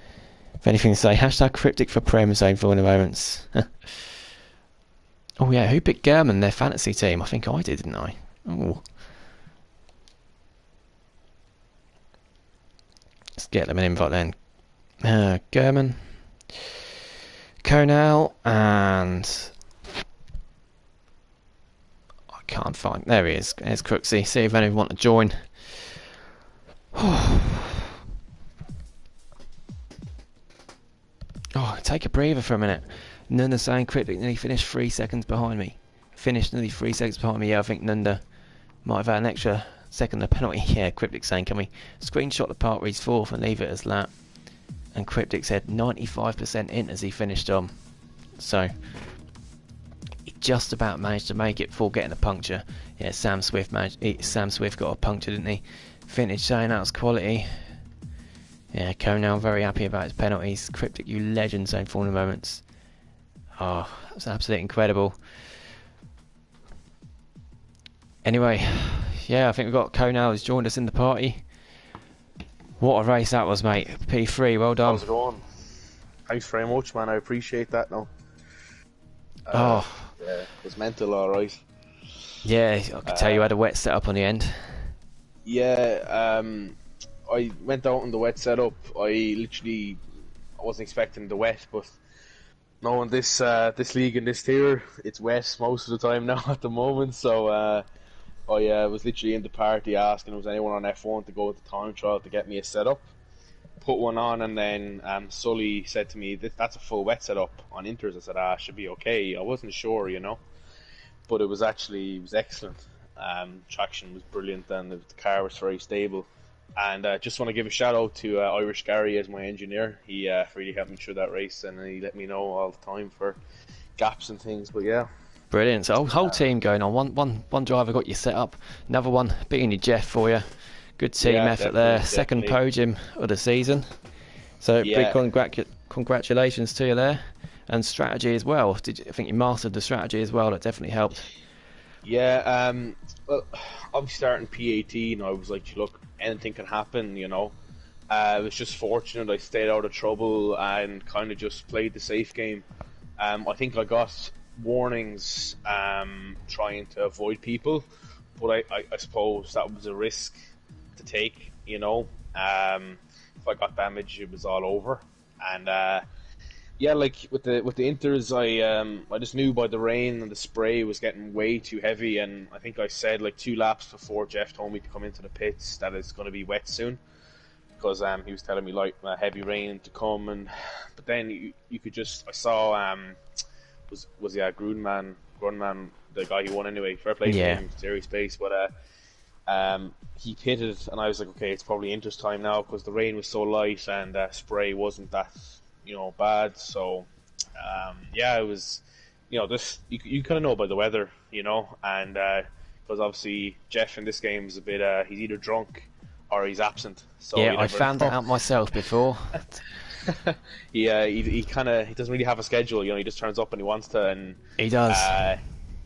have anything to say. Hashtag cryptic for Prem zone for the moments. Oh yeah, who picked German, their fantasy team? I think I did, didn't I? Oh. Let's get them an invite then. German, Konal, and I can't find. There he is. There's Crooksy. See if anyone want to join. Oh, take a breather for a minute. Nunda saying Cryptic nearly finished 3 seconds behind me. Finished nearly 3 seconds behind me. Yeah, I think Nunda might have had an extra second of penalty. Yeah, Cryptic saying, can we screenshot the part where he's 4th and leave it as lap? And Cryptic said 95% in as he finished on. So he just about managed to make it before getting a puncture. Yeah, Sam Swift got a puncture, didn't he? Vintage saying that was quality. Yeah, Konal very happy about his penalties. Cryptic, you legend, saying 400 moments. Oh, that's absolutely incredible. Anyway, yeah, I think we've got Konal who's joined us in the party. What a race that was, mate. P3, well done. How's it going? Thanks very much, man. I appreciate that now. Yeah, it was mental, alright. Yeah, I could tell you had a wet setup on the end. Yeah, I went out on the wet setup. I wasn't expecting the wet, but knowing this league and this tier, it's wet most of the time now at the moment. So I was literally in the party asking if there was anyone on F1 to go to the time trial to get me a setup. Put one on, and then Sully said to me, "That's a full wet setup on Inters." I said, should be okay. I wasn't sure, but it was excellent. Traction was brilliant, and the car was very stable. And just want to give a shout out to Irish Gary as my engineer. He really helped me through that race, and he let me know all the time for gaps and things. But yeah, brilliant. So whole team going on. One driver got you set up, another one beating you, Jeff, for you. Good team effort there. Second podium of the season. So big congratulations to you there, and strategy as well. I think you mastered the strategy as well? That definitely helped. Yeah. Well, obviously starting P18, I was like, look, anything can happen, It was just fortunate I stayed out of trouble and kind of just played the safe game. I think I got warnings trying to avoid people, but I suppose that was a risk to take, If I got damaged, it was all over. And yeah, like with the Inters, I just knew by the rain and the spray was getting way too heavy, and I think I said like 2 laps before Jeff told me to come into the pits that it's going to be wet soon, because he was telling me like heavy rain to come, but then you could just, I saw was Grunman, the guy who won anyway, fair play to him, serious pace, but he pitted, and I was like, okay, it's probably Inter's time now, because the rain was so light and spray wasn't that bad. So yeah, it was, this you kind of know by the weather, and because obviously Jeff in this game is a bit, he's either drunk or he's absent, so Yeah, you I never found that know. out myself before. He doesn't really have a schedule, he just turns up when he wants to, and He does. uh,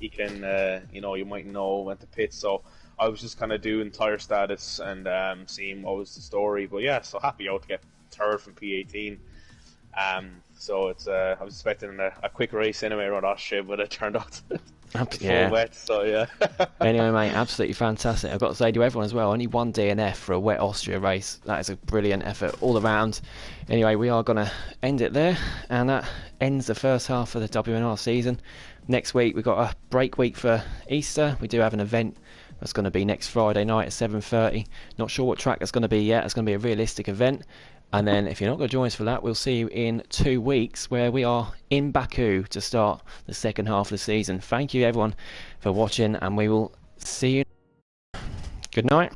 he can, you might know when to pit. So I was just kind of doing tire status and seeing what was the story. But yeah, so happy out to get third from P18. So it's I was expecting a quick race anyway around Austria, but it turned out it's full Yeah. wet. So yeah. Anyway, mate, absolutely fantastic. I've got to say to everyone as well, only one DNF for a wet Austria race. That is a brilliant effort all around. Anyway, we are going to end it there, and that ends the first half of the WNR season. Next week, we've got a break week for Easter. We do have an event that's going to be next Friday night at 7:30. Not sure what track that's going to be yet. It's going to be a realistic event. And then if you're not going to join us for that, we'll see you in 2 weeks where we are in Baku to start the second half of the season. Thank you everyone for watching, and we will see you. Good night.